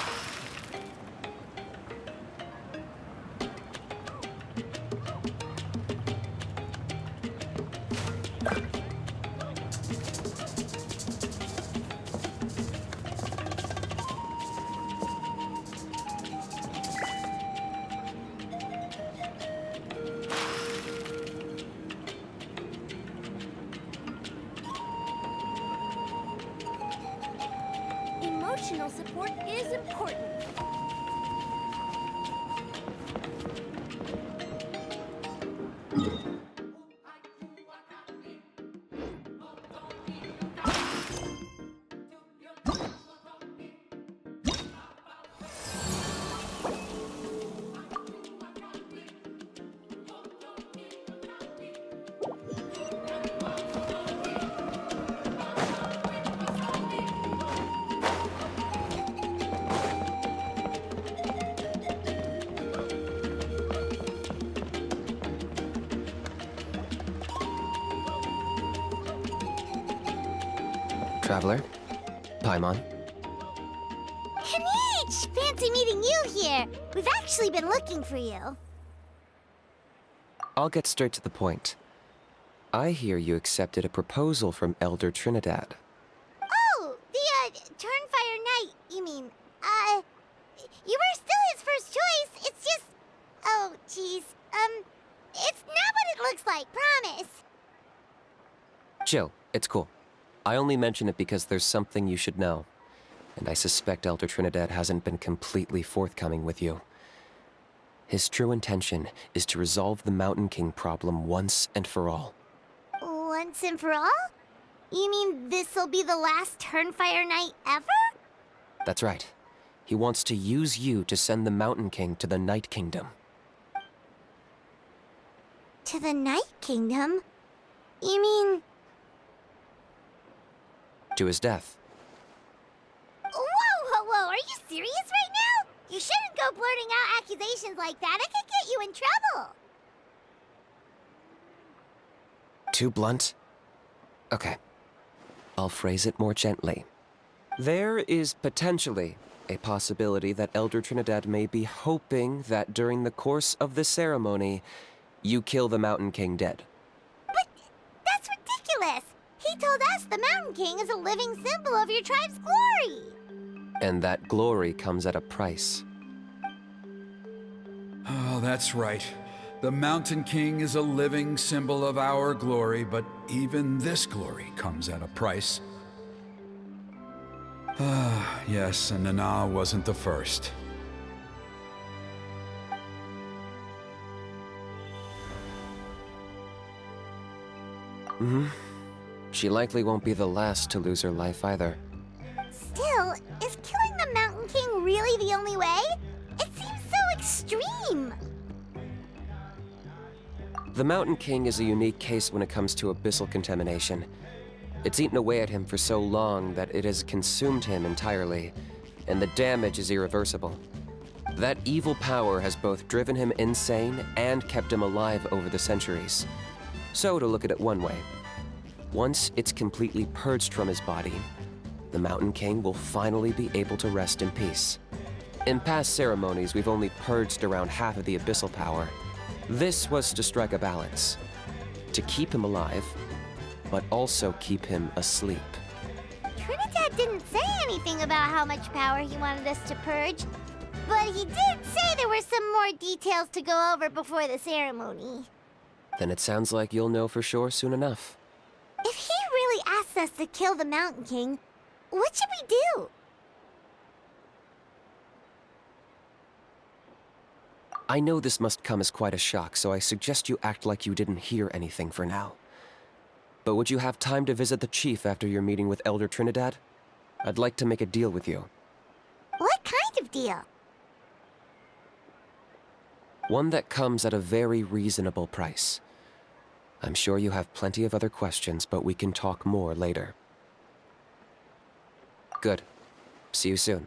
Emotional support is important. Traveler, Paimon. KINICH! Fancy meeting you here. We've actually been looking for you. I'll get straight to the point. I hear you accepted a proposal from Elder Trinidad. Oh, the, Turnfire Knight, you mean. You were still his first choice. It's just... Oh, jeez. It's not what it looks like, promise. Chill, it's cool. I only mention it because there's something you should know. And I suspect Elder Trinidad hasn't been completely forthcoming with you. His true intention is to resolve the Mountain King problem once and for all. Once and for all? You mean this'll be the last Turnfire Knight ever? That's right. He wants to use you to send the Mountain King to the Night Kingdom. To the Night Kingdom? You mean... To his death. Whoa! Are you serious right now? You shouldn't go blurting out accusations like that. It could get you in trouble. Too blunt? Okay. I'll phrase it more gently. There is potentially a possibility that Elder Trinidad may be hoping that during the course of the ceremony, you kill the Mountain King dead. But that's ridiculous. He told us the Mountain King is a living symbol of your tribe's glory. And that glory comes at a price. that's right. The Mountain King is a living symbol of our glory, but even this glory comes at a price. Ah, yes, and Nana wasn't the first. She likely won't be the last to lose her life either. Still, is killing the Mountain King really the only way? It seems so extreme. The Mountain King is a unique case when it comes to abyssal contamination. It's eaten away at him for so long that it has consumed him entirely, and the damage is irreversible. That evil power has both driven him insane and kept him alive over the centuries. So, to look at it one way, once it's completely purged from his body, the Mountain King will finally be able to rest in peace. In past ceremonies, we've only purged around half of the abyssal power. This was to strike a balance, to keep him alive, but also keep him asleep. Trinidad didn't say anything about how much power he wanted us to purge, but he did say there were some more details to go over before the ceremony. Then it sounds like you'll know for sure soon enough. If he really asks us to kill the Mountain King, what should we do? I know this must come as quite a shock, so I suggest you act like you didn't hear anything for now. But would you have time to visit the chief after your meeting with Elder Trinidad? I'd like to make a deal with you. What kind of deal? One that comes at a very reasonable price. I'm sure you have plenty of other questions, but we can talk more later. Good. See you soon.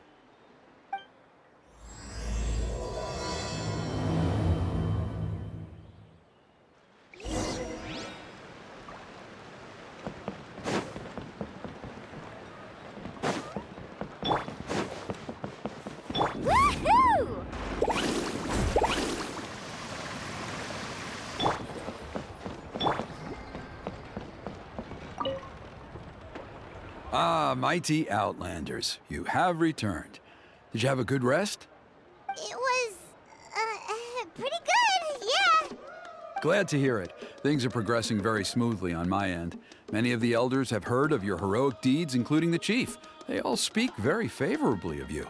Woohoo! Ah, mighty Outlanders, you have returned. Did you have a good rest? It was, pretty good, yeah. Glad to hear it. Things are progressing very smoothly on my end. Many of the elders have heard of your heroic deeds, including the chief. They all speak very favorably of you.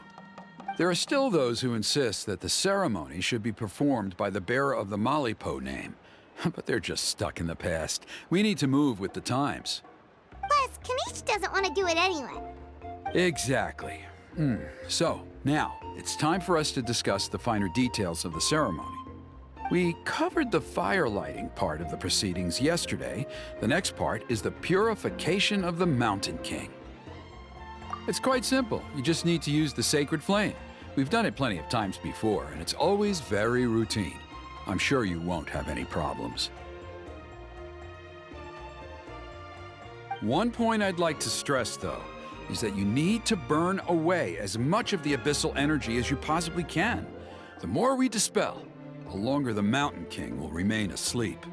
There are still those who insist that the ceremony should be performed by the bearer of the Malipo name. But they're just stuck in the past. We need to move with the times. Plus, KINICH doesn't want to do it anyway. Exactly. So, now, it's time for us to discuss the finer details of the ceremony. We covered the fire lighting part of the proceedings yesterday. The next part is the purification of the Mountain King. It's quite simple. You just need to use the sacred flame. We've done it plenty of times before, and it's always very routine. I'm sure you won't have any problems. One point I'd like to stress, though, is that you need to burn away as much of the abyssal energy as you possibly can. The more we dispel, the longer the Mountain King will remain asleep.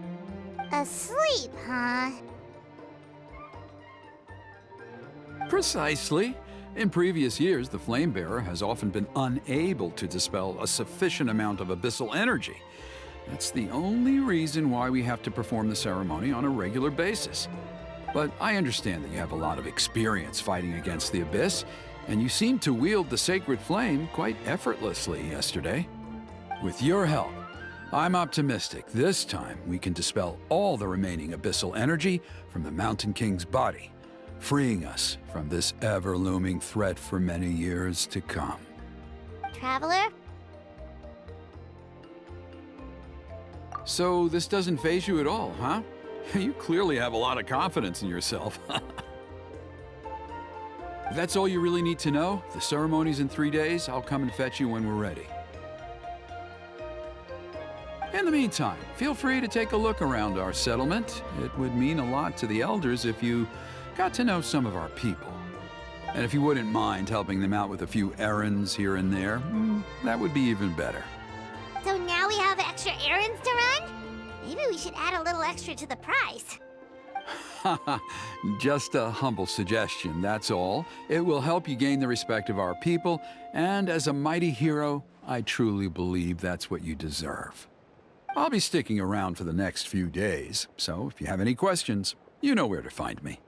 Asleep, huh? Precisely. In previous years, the Flamebearer has often been unable to dispel a sufficient amount of abyssal energy. That's the only reason why we have to perform the ceremony on a regular basis. But I understand that you have a lot of experience fighting against the Abyss, and you seem to wield the sacred flame quite effortlessly yesterday. With your help, I'm optimistic this time we can dispel all the remaining abyssal energy from the Mountain King's body, freeing us from this ever-looming threat for many years to come. Traveler? So this doesn't faze you at all, huh? You clearly have a lot of confidence in yourself. If that's all you really need to know, the ceremony's in 3 days. I'll come and fetch you when we're ready. In the meantime, feel free to take a look around our settlement. It would mean a lot to the elders if you got to know some of our people. And if you wouldn't mind helping them out with a few errands here and there, that would be even better. So now we have extra errands to run? Maybe we should add a little extra to the price. Just a humble suggestion, that's all. It will help you gain the respect of our people, and as a mighty hero, I truly believe that's what you deserve. I'll be sticking around for the next few days, so if you have any questions, you know where to find me.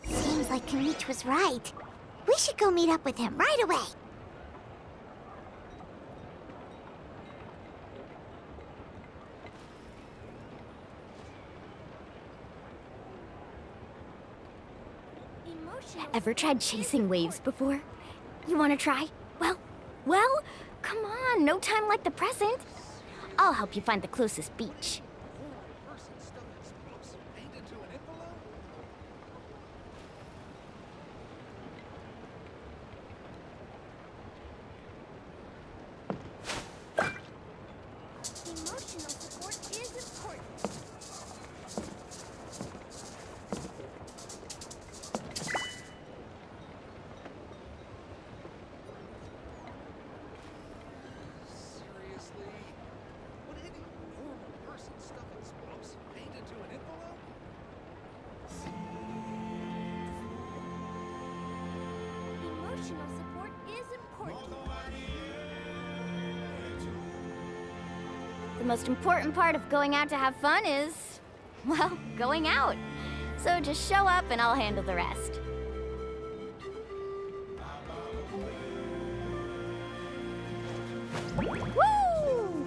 Seems like KINICH was right. We should go meet up with him right away. Ever tried chasing waves before? You want to try? Well, come on, no time like the present. I'll help you find the closest beach. Emotional support is important. Seriously? Would any normal person stuff explosive paint into an envelope? Emotional support is important. The most important part of going out to have fun is, well, going out. So just show up and I'll handle the rest. Woo! Whoa!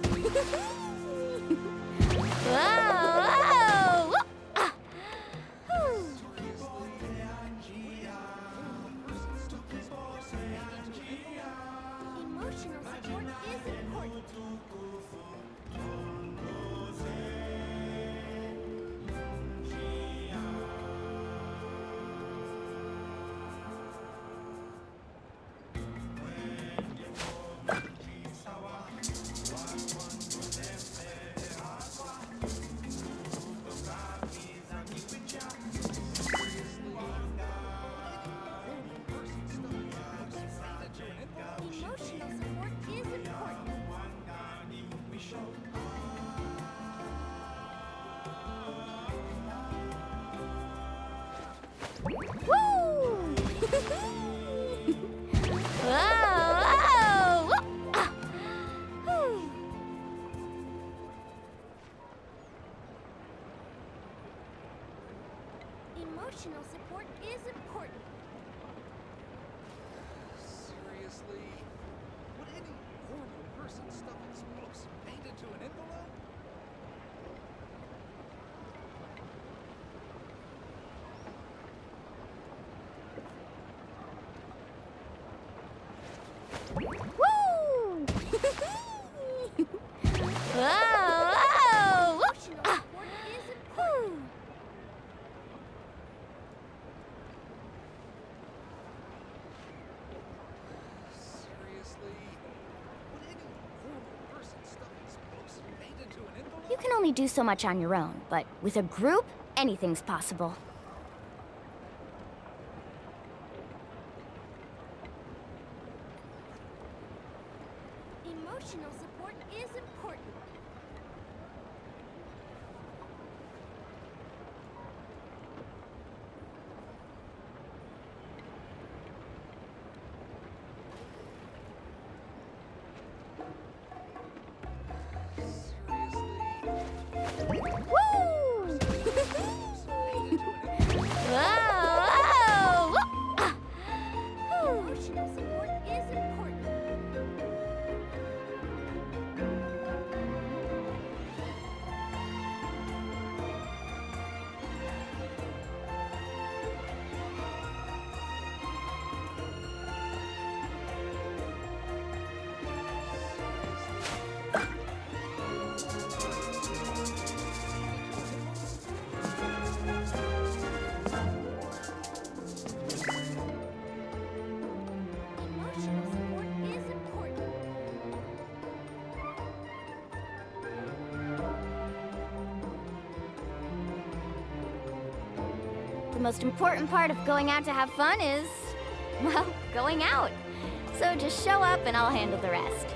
Ah! Whew. Emotional support is important. Emotional support is important. Woo! Whoa! Whoa! Ah! Whew. Emotional support is important. Seriously? Would any normal person stuff explosive paint into an envelope? Woo! Whoa! Whoa! Emotional Ah! support is important. Whew. Seriously? Would any normal person stuff explosive paint into an envelope? You can only do so much on your own, but with a group, anything's possible. Emotional support is important. Woo! Whoa! Ah! Whew. Emotional support is important. Emotional support is important. The most important part of going out to have fun is, well, going out. So just show up and I'll handle the rest.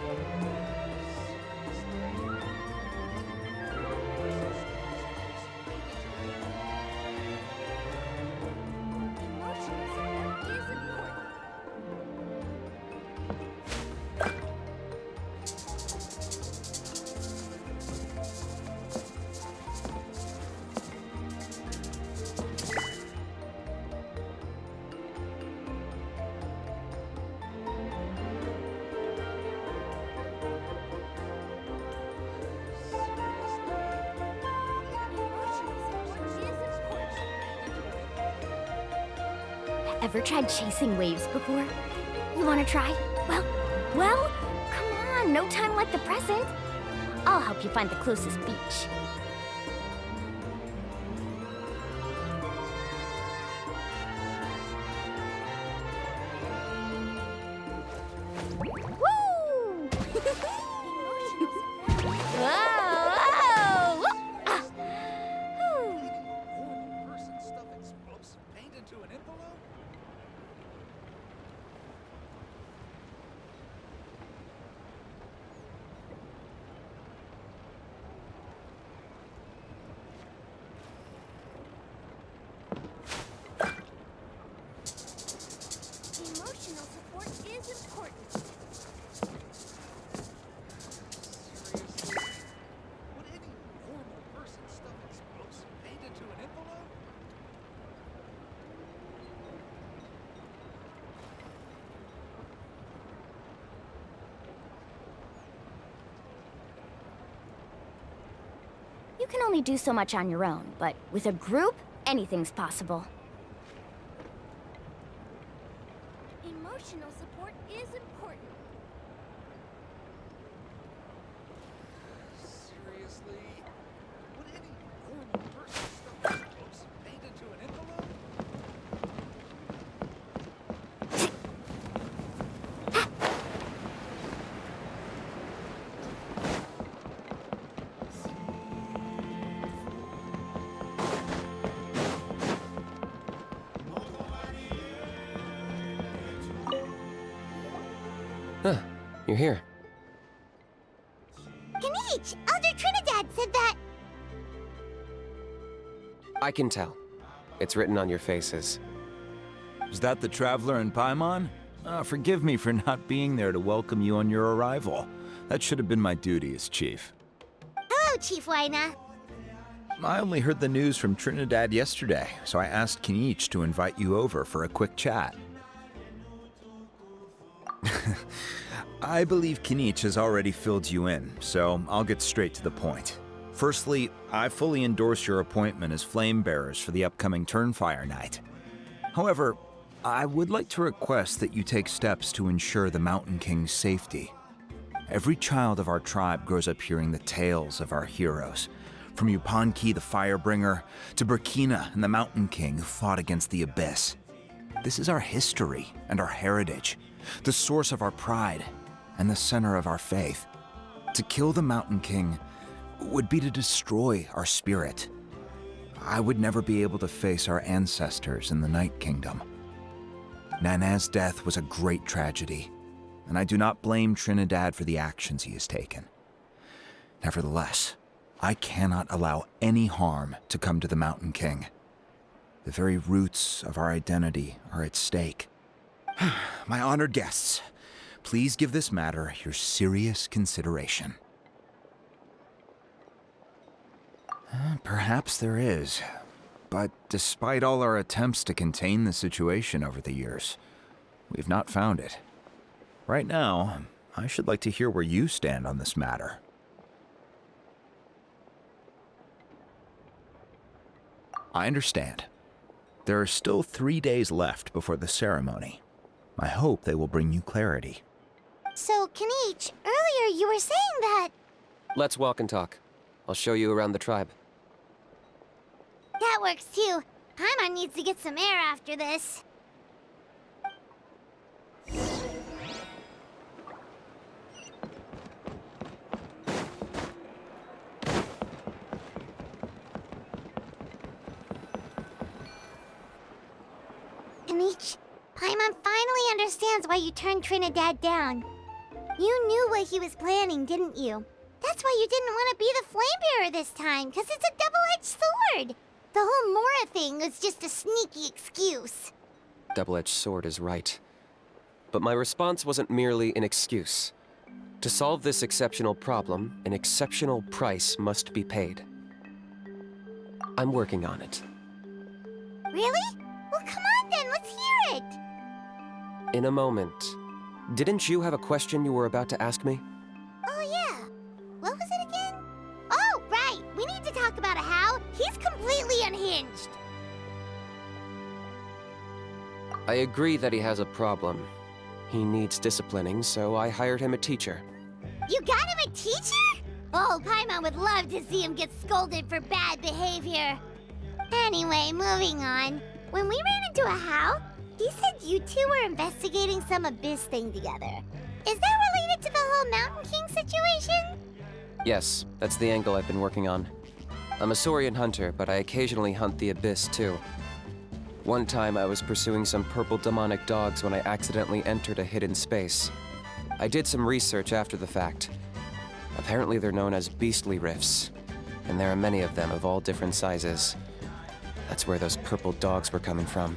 Ever tried chasing waves before? You wanna try? Well, come on, no time like the present. I'll help you find the closest beach. Woo! Whoa! Ah. Whew. Horrible person stuffing spokes of paint into an envelope? Emotional support is important. Seriously? Would any normal person stuffing spokes of paint into an envelope? You can only do so much on your own, but with a group, anything's possible. Emotional support is important. Seriously? Would any normal person stuffing spokes of paint into an envelope? Huh, you're here. KINICH! Elder Trinidad said that. I can tell. It's written on your faces. Is that the Traveler in Paimon? Forgive me for not being there to welcome you on your arrival. That should have been my duty as chief. Hello, Chief Waina. I only heard the news from Trinidad yesterday, so I asked KINICH to invite you over for a quick chat. I believe KINICH has already filled you in, so I'll get straight to the point. Firstly, I fully endorse your appointment as flame bearers for the upcoming Turnfire Night. However, I would like to request that you take steps to ensure the Mountain King's safety. Every child of our tribe grows up hearing the tales of our heroes, from Yupanqui the Firebringer to Burkina and the Mountain King who fought against the Abyss. This is our history and our heritage, the source of our pride and the center of our faith. To kill the Mountain King would be to destroy our spirit. I would never be able to face our ancestors in the Night Kingdom. Nana's death was a great tragedy, and I do not blame Trinidad for the actions he has taken. Nevertheless, I cannot allow any harm to come to the Mountain King. The very roots of our identity are at stake. My honored guests, please give this matter your serious consideration. Perhaps there is, but despite all our attempts to contain the situation over the years, we've not found it. Right now, I should like to hear where you stand on this matter. I understand. There are still 3 days left before the ceremony. I hope they will bring you clarity. So, KINICH, earlier you were saying that... Let's walk and talk. I'll show you around the tribe. That works too. Paimon needs to get some air after this. KINICH, Paimon finally understands why you turned Trinidad down. You knew what he was planning, didn't you? That's why you didn't want to be the flame bearer this time, because it's a double-edged sword. The whole Mora thing was just a sneaky excuse. Double-edged sword is right. But my response wasn't merely an excuse. To solve this exceptional problem, an exceptional price must be paid. I'm working on it. Really? Well, come on then, let's hear it. In a moment. Didn't you have a question you were about to ask me? Oh, yeah. What was it again? Oh, right. We need to talk about How. He's completely unhinged. I agree that he has a problem. He needs disciplining, so I hired him a teacher. You got him a teacher? Oh, Paimon would love to see him get scolded for bad behavior. Anyway, moving on. When we ran into Ahau, he said you two were investigating some abyss thing together. Is that related to the whole Mountain King situation? Yes, that's the angle I've been working on. I'm a Saurian hunter, but I occasionally hunt the abyss too. One time I was pursuing some purple demonic dogs when I accidentally entered a hidden space. I did some research after the fact. Apparently they're known as beastly rifts, and there are many of them of all different sizes. That's where those purple dogs were coming from.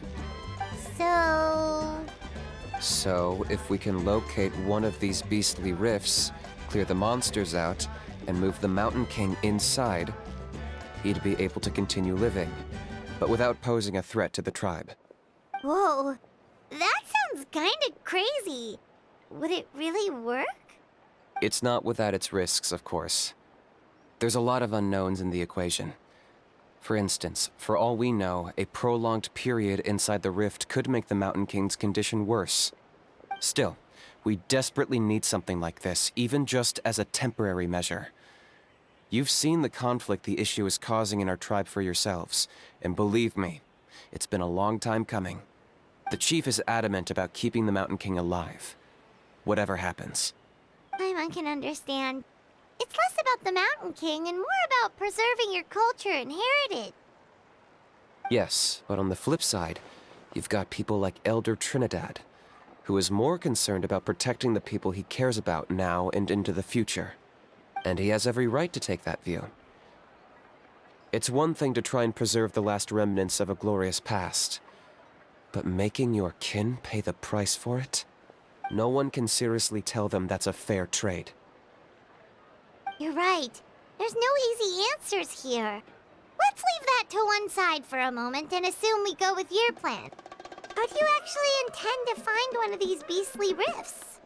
So, if we can locate one of these beastly rifts, clear the monsters out, and move the Mountain King inside, he'd be able to continue living, but without posing a threat to the tribe. whoa, that sounds kinda crazy. Would it really work? It's not without its risks, of course. There's a lot of unknowns in the equation. For instance, for all we know, a prolonged period inside the rift could make the Mountain King's condition worse. Still, we desperately need something like this, even just as a temporary measure. You've seen the conflict the issue is causing in our tribe for yourselves, and believe me, it's been a long time coming. The chief is adamant about keeping the Mountain King alive, whatever happens. Paimon can understand. It's less about the Mountain King and more about preserving your culture and heritage. Yes, but on the flip side, you've got people like Elder Trinidad, who is more concerned about protecting the people he cares about now and into the future. And he has every right to take that view. It's one thing to try and preserve the last remnants of a glorious past, but making your kin pay the price for it? No one can seriously tell them that's a fair trade. You're right. There's no easy answers here. Let's leave that to one side for a moment and assume we go with your plan. How do you actually intend to find one of these beastly rifts?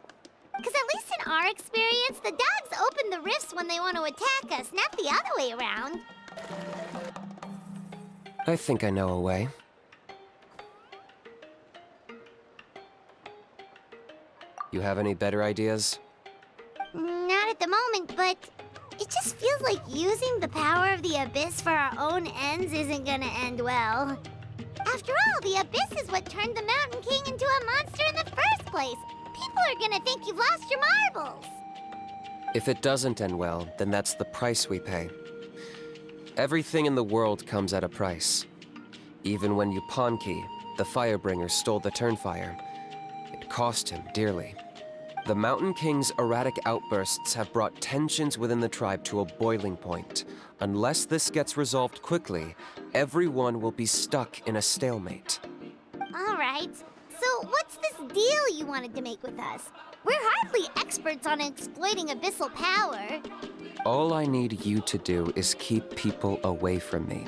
Because at least in our experience, the dogs open the rifts when they want to attack us, not the other way around. I think I know a way. You have any better ideas? Not at the moment, but it just feels like using the power of the Abyss for our own ends isn't gonna end well. After all, the Abyss is what turned the Mountain King into a monster in the first place. People are gonna think you've lost your marbles. If it doesn't end well, then that's the price we pay. Everything in the world comes at a price. Even when Yupanqui, the Firebringer, stole the Turnfire, it cost him dearly. The Mountain King's erratic outbursts have brought tensions within the tribe to a boiling point. Unless this gets resolved quickly, everyone will be stuck in a stalemate. All right. So what's this deal you wanted to make with us? We're hardly experts on exploiting abyssal power. All I need you to do is keep people away from me.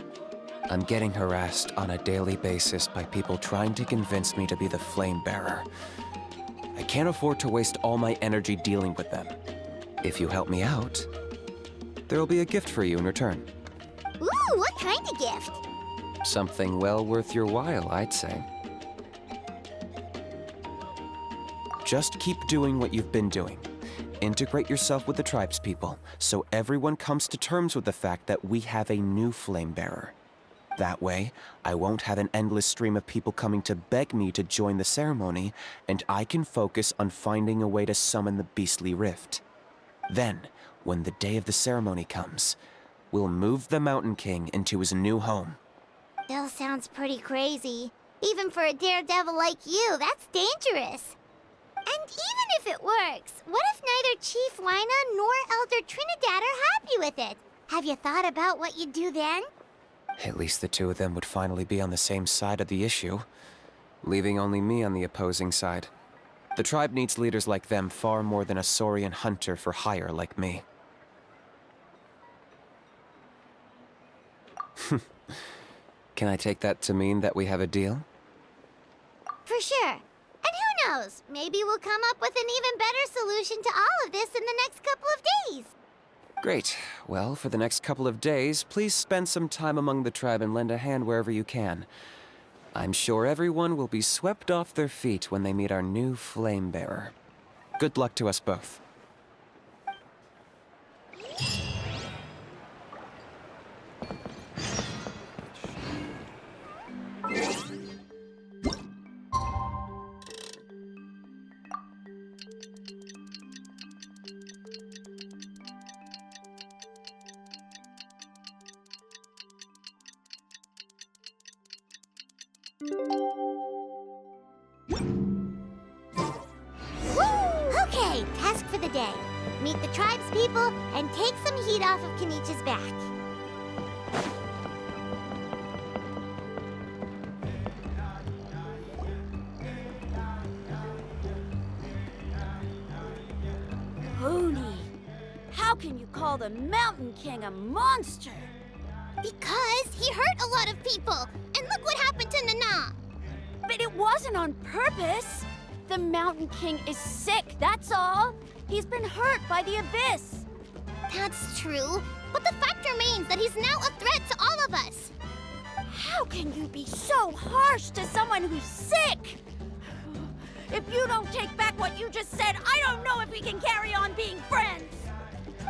I'm getting harassed on a daily basis by people trying to convince me to be the flame bearer. I can't afford to waste all my energy dealing with them. If you help me out, there'll be a gift for you in return. Ooh, what kind of gift? Something well worth your while, I'd say. Just keep doing what you've been doing. Integrate yourself with the tribespeople, so everyone comes to terms with the fact that we have a new flame bearer. That way, I won't have an endless stream of people coming to beg me to join the ceremony, and I can focus on finding a way to summon the beastly rift. Then, when the day of the ceremony comes, we'll move the Mountain King into his new home. Still sounds pretty crazy. Even for a daredevil like you, that's dangerous. And even if it works, what if neither Chief Wyna nor Elder Trinidad are happy with it? Have you thought about what you'd do then? At least the two of them would finally be on the same side of the issue, leaving only me on the opposing side. The tribe needs leaders like them far more than a Saurian hunter for hire like me. Can I take that to mean that we have a deal? For sure. And who knows, maybe we'll come up with an even better solution to all of this in the next couple of days. Great. Well, for the next couple of days, please spend some time among the tribe and lend a hand wherever you can. I'm sure everyone will be swept off their feet when they meet our new flame bearer. Good luck to us both. Okay, task for the day. Meet the tribespeople and take some heat off of KINICH's back. Hoonie, how can you call the Mountain King a monster? Because he hurt a lot of people. And look what happened to Nana. But it wasn't on purpose. The Mountain King is sick, that's all. He's been hurt by the abyss. That's true. But the fact remains that he's now a threat to all of us. How can you be so harsh to someone who's sick? If you don't take back what you just said, I don't know if we can carry on being friends.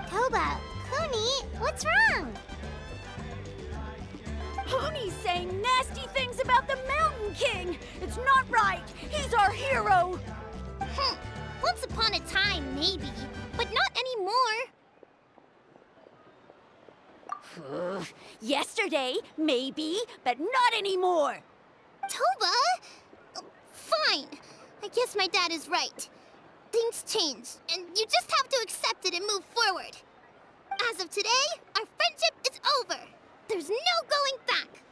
Toba, Kuni, what's wrong? Hoonie's saying nasty things about the Mountain King. It's not right. He's our hero. Once upon a time, maybe, but not anymore. Yesterday, maybe, but not anymore. Toba? Fine. I guess my dad is right. Things change, and you just have to accept it and move forward. As of today, our friendship is over. There's no going back.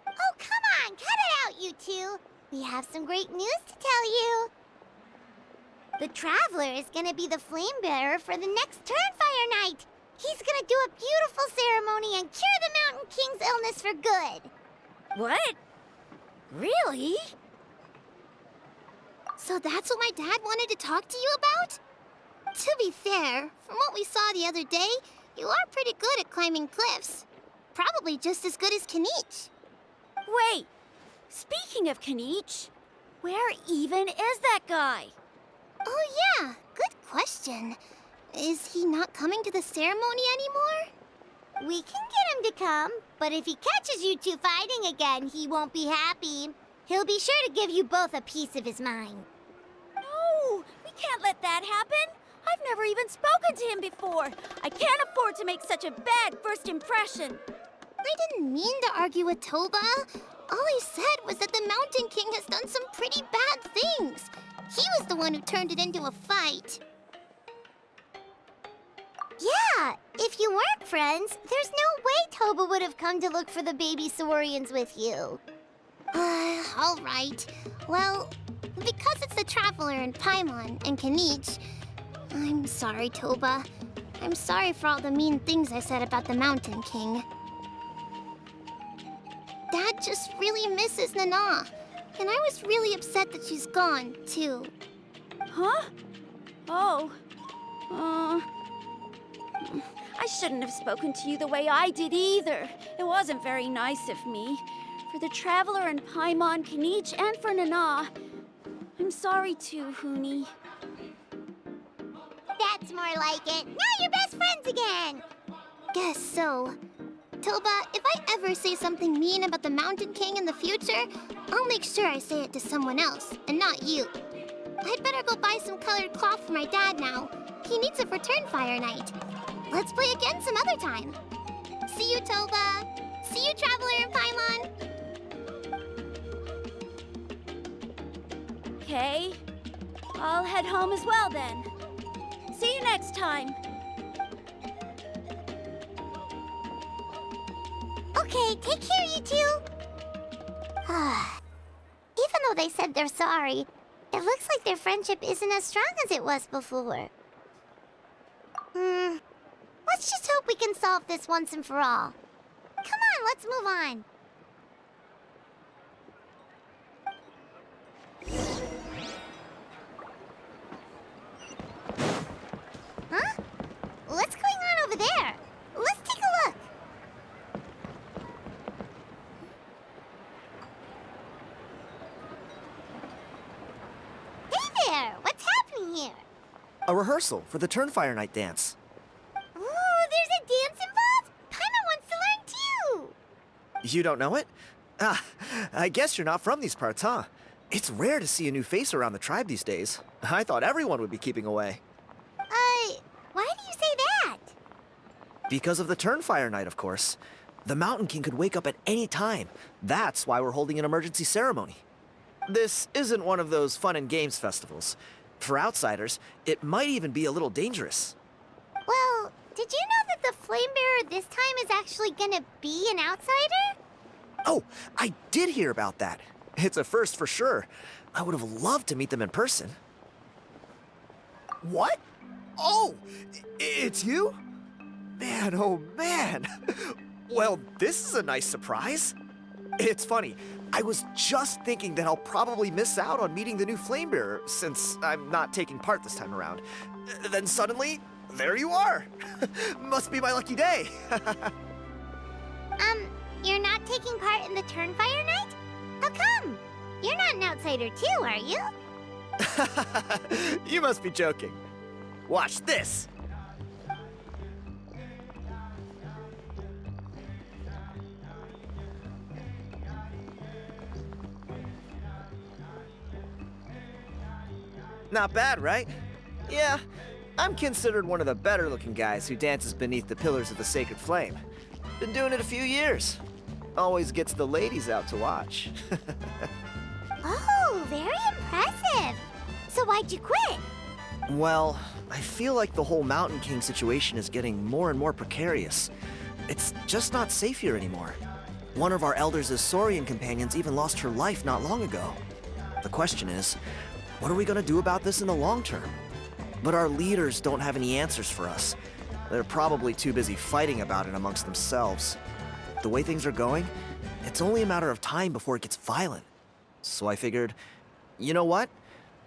Oh, come on, cut it out, you two. We have some great news to tell you. The Traveler is gonna be the flame bearer for the next Turnfire night. He's gonna do a beautiful ceremony and cure the Mountain King's illness for good. What? Really? So that's what my dad wanted to talk to you about? To be fair, from what we saw the other day, you are pretty good at climbing cliffs. Probably just as good as KINICH. Wait, speaking of KINICH, where even is that guy? Oh yeah, good question. Is he not coming to the ceremony anymore? We can get him to come, but if he catches you two fighting again, he won't be happy. He'll be sure to give you both a piece of his mind. No, we can't let that happen. I've never even spoken to him before. I can't afford to make such a bad first impression. I didn't mean to argue with Toba. All he said was that the Mountain King has done some pretty bad things. He was the one who turned it into a fight. Yeah, if you weren't friends, there's no way Toba would have come to look for the baby Saurians with you. All right. Well, because it's the Traveler and Paimon and KINICH, I'm sorry, Toba. I'm sorry for all the mean things I said about the Mountain King. Dad just really misses Nana, and I was really upset that she's gone, too. Huh? Oh. I shouldn't have spoken to you the way I did either. It wasn't very nice of me. For the Traveler and Paimon, KINICH, and for Nana. I'm sorry too, Hoonie. That's more like it. Now you're best friends again! Guess so. Toba, if I ever say something mean about the Mountain King in the future, I'll make sure I say it to someone else, and not you. I'd better go buy some colored cloth for my dad now. He needs it for Turnfire night. Let's play again some other time. See you, Toba. See you, Traveler and Paimon. Okay. I'll head home as well then. See you next time. Okay, take care, you two. Even though they said they're sorry, it looks like their friendship isn't as strong as it was before. Let's just hope we can solve this once and for all. Come on, let's move on. Huh? What's going on over there? Let's take a look. rehearsal for the Turnfire Night dance. Ooh, there's a dance involved? Paimon wants to learn too! You don't know it? Ah, I guess you're not from these parts, huh? It's rare to see a new face around the tribe these days. I thought everyone would be keeping away. Why do you say that? Because of the Turnfire Night, of course. The Mountain King could wake up at any time. That's why we're holding an emergency ceremony. This isn't one of those fun and games festivals. For outsiders, it might even be a little dangerous. Well, did you know that the Flame Bearer this time is actually gonna be an outsider? Oh, I did hear about that. It's a first for sure. I would have loved to meet them in person. What? Oh, it's you? Man, oh man. Well, this is a nice surprise. It's funny, I was just thinking that I'll probably miss out on meeting the new Flamebearer since I'm not taking part this time around. Then suddenly, there you are. Must be my lucky day. You're not taking part in the Turnfire Night? How come? You're not an outsider too, are you? You must be joking. Watch this. Not bad, right? Yeah, I'm considered one of the better-looking guys who dances beneath the pillars of the Sacred Flame. Been doing it a few years. Always gets the ladies out to watch. Oh, very impressive. So why'd you quit? Well, I feel like the whole Mountain King situation is getting more and more precarious. It's just not safe here anymore. One of our elders' Saurian companions even lost her life not long ago. The question is, what are we gonna do about this in the long term? But our leaders don't have any answers for us. They're probably too busy fighting about it amongst themselves. The way things are going, it's only a matter of time before it gets violent. So I figured, you know what?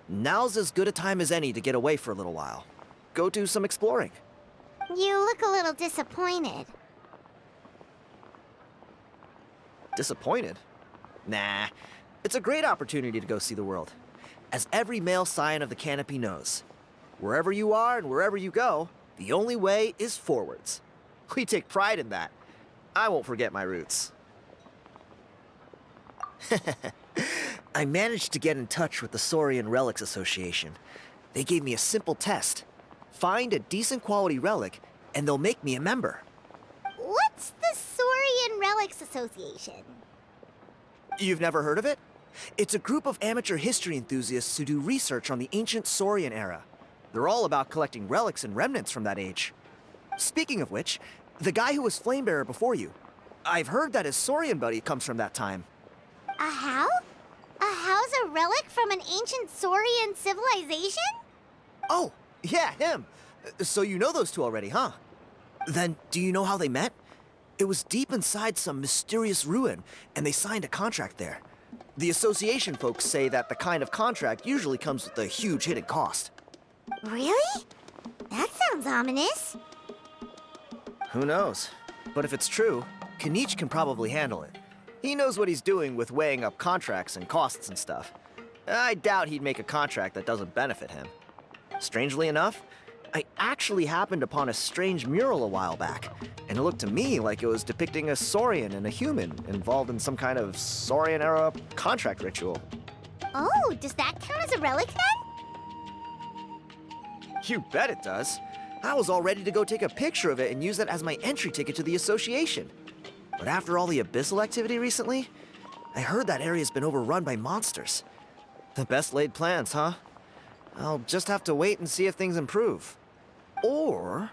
Now's as good a time as any to get away for a little while. Go do some exploring. You look a little disappointed. Disappointed? Nah, it's a great opportunity to go see the world. As every male scion of the canopy knows, wherever you are and wherever you go, the only way is forwards. We take pride in that. I won't forget my roots. I managed to get in touch with the Saurian Relics Association. They gave me a simple test. Find a decent quality relic, and they'll make me a member. What's the Saurian Relics Association? You've never heard of it? It's a group of amateur history enthusiasts who do research on the ancient Saurian era. They're all about collecting relics and remnants from that age. Speaking of which, the guy who was Flamebearer before you, I've heard that his Saurian buddy comes from that time. A how? A how's a relic from an ancient Saurian civilization? Oh, yeah, him. So you know those two already, huh? Then, do you know how they met? It was deep inside some mysterious ruin, and they signed a contract there. The association folks say that the kind of contract usually comes with a huge hidden cost. Really? That sounds ominous. Who knows? But if it's true, KINICH can probably handle it. He knows what he's doing with weighing up contracts and costs and stuff. I doubt he'd make a contract that doesn't benefit him. Strangely enough, I actually happened upon a strange mural a while back, and it looked to me like it was depicting a Saurian and a human involved in some kind of Saurian-era contract ritual. Oh, does that count as a relic then? You bet it does. I was all ready to go take a picture of it and use it as my entry ticket to the association. But after all the abyssal activity recently, I heard that area's been overrun by monsters. The best laid plans, huh? I'll just have to wait and see if things improve. Or,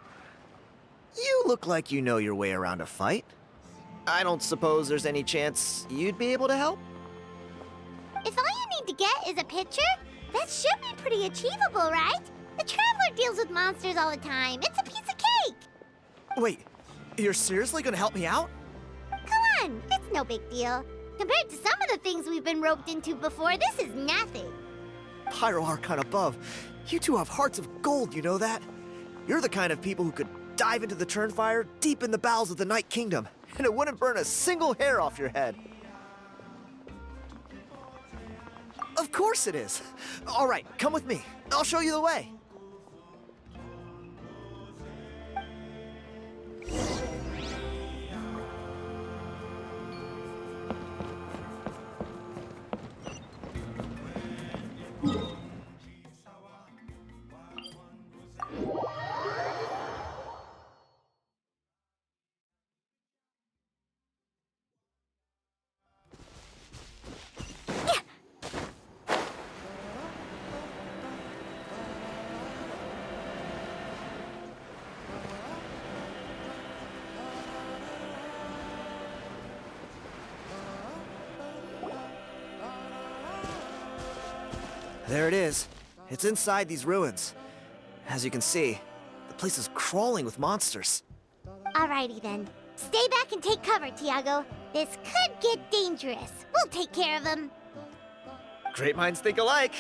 you look like you know your way around a fight. I don't suppose there's any chance you'd be able to help? If all you need to get is a picture, that should be pretty achievable, right? The Traveler deals with monsters all the time. It's a piece of cake. Wait, you're seriously gonna help me out? Come on, it's no big deal. Compared to some of the things we've been roped into before, this is nothing. Pyro Archon above, you two have hearts of gold, you know that? You're the kind of people who could dive into the Turnfire deep in the bowels of the Night Kingdom, and it wouldn't burn a single hair off your head. Of course it is. All right, come with me. I'll show you the way. There it is. It's inside these ruins. As you can see, the place is crawling with monsters. Alrighty then. Stay back and take cover, Tiago. This could get dangerous. We'll take care of him. Great minds think alike.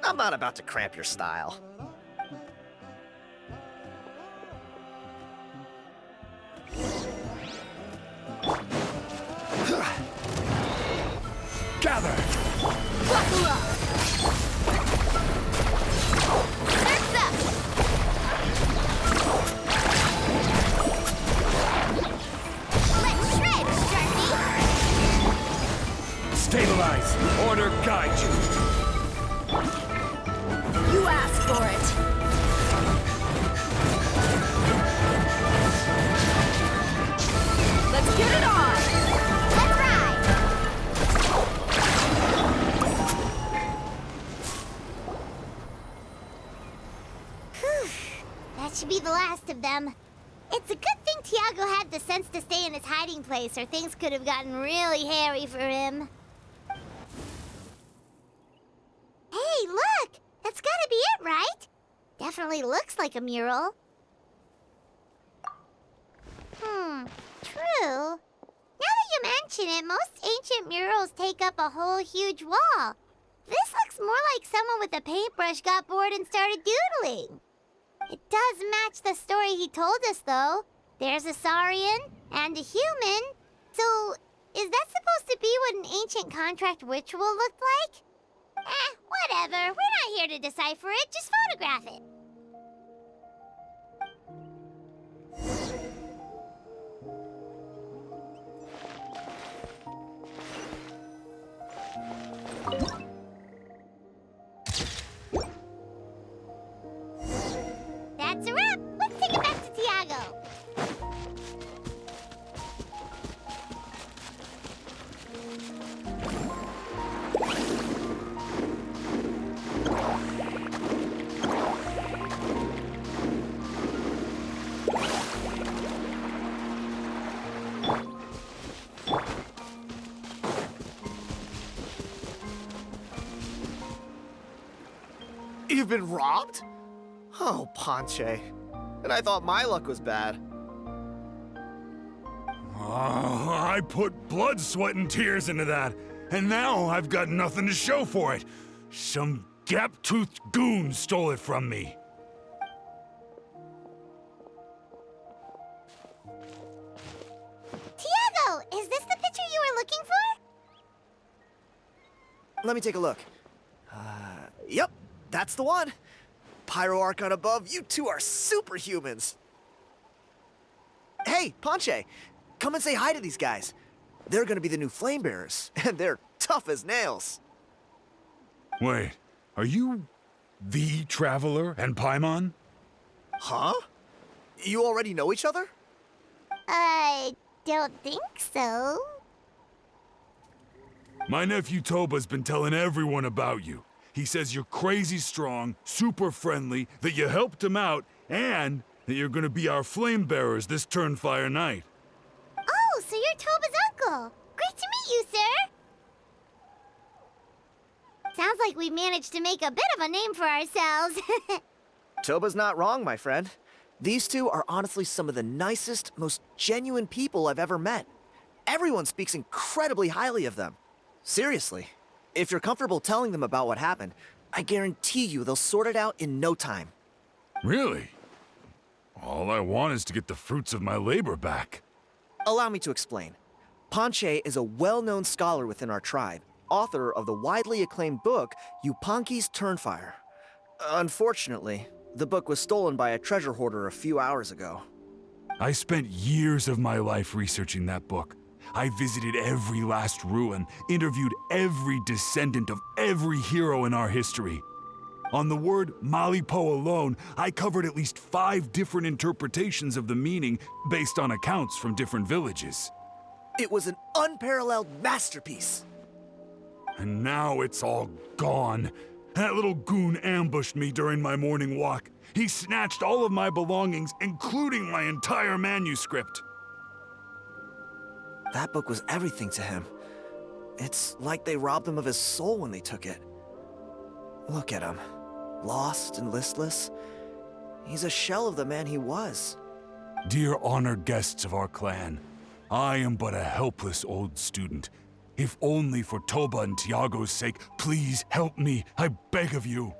I'm not about to cramp your style. Gather! Buckle up! That's up! Let's shred, Sharky! Stabilize! Order guide you! You asked for it. Let's get it on! Let's ride! Whew. That should be the last of them. It's a good thing Tiago had the sense to stay in his hiding place, or things could have gotten really hairy for him. Hey, look! That's gotta be it, right? Definitely looks like a mural. True. Now that you mention it, most ancient murals take up a whole huge wall. This looks more like someone with a paintbrush got bored and started doodling. It does match the story he told us, though. There's a Saurian and a human. So, is that supposed to be what an ancient contract ritual looked like? Whatever. We're not here to decipher it. Just photograph it. That's a wrap. Let's take it back to Tiago. You've been robbed? Oh, Ponche. And I thought my luck was bad. Oh, I put blood, sweat, and tears into that, and now I've got nothing to show for it. Some gap-toothed goon stole it from me. Tiago, is this the picture you were looking for? Let me take a look. Yep, that's the one. Pyro Archon above, you two are superhumans. Hey, Ponche, come and say hi to these guys. They're gonna be the new flame bearers, and they're tough as nails. Wait, are you the Traveler and Paimon? Huh? You already know each other? I don't think so. My nephew Toba's been telling everyone about you. He says you're crazy strong, super friendly, that you helped him out, and that you're gonna be our flame bearers this Turnfire night. Oh, so you're Toba's uncle. Great to meet you, sir. Sounds like we managed to make a bit of a name for ourselves. Toba's not wrong, my friend. These two are honestly some of the nicest, most genuine people I've ever met. Everyone speaks incredibly highly of them. Seriously. If you're comfortable telling them about what happened, I guarantee you they'll sort it out in no time. Really? All I want is to get the fruits of my labor back. Allow me to explain. Ponche is a well-known scholar within our tribe, author of the widely acclaimed book, Yupanqui's Turnfire. Unfortunately, the book was stolen by a treasure hoarder a few hours ago. I spent years of my life researching that book. I visited every last ruin, interviewed every descendant of every hero in our history. On the word Malipo alone, I covered at least 5 different interpretations of the meaning based on accounts from different villages. It was an unparalleled masterpiece. And now it's all gone. That little goon ambushed me during my morning walk. He snatched all of my belongings, including my entire manuscript. That book was everything to him. It's like they robbed him of his soul when they took it. Look at him. Lost and listless. He's a shell of the man he was. Dear honored guests of our clan, I am but a helpless old student. If only for Toba and Tiago's sake, please help me, I beg of you.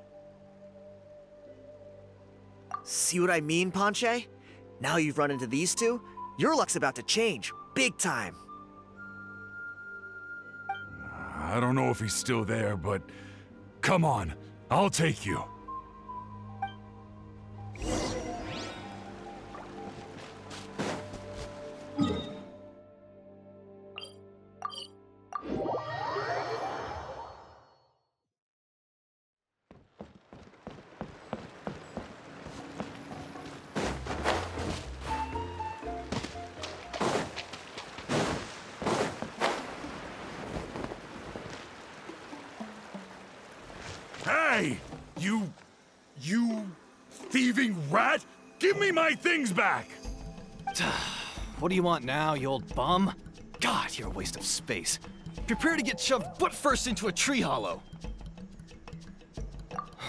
See what I mean, Ponche? Now you've run into these two, your luck's about to change, big time. I don't know if he's still there, but come on, I'll take you. Hey! You thieving rat! Give me my things back! What do you want now, you old bum? God, you're a waste of space. Prepare to get shoved butt first into a tree hollow.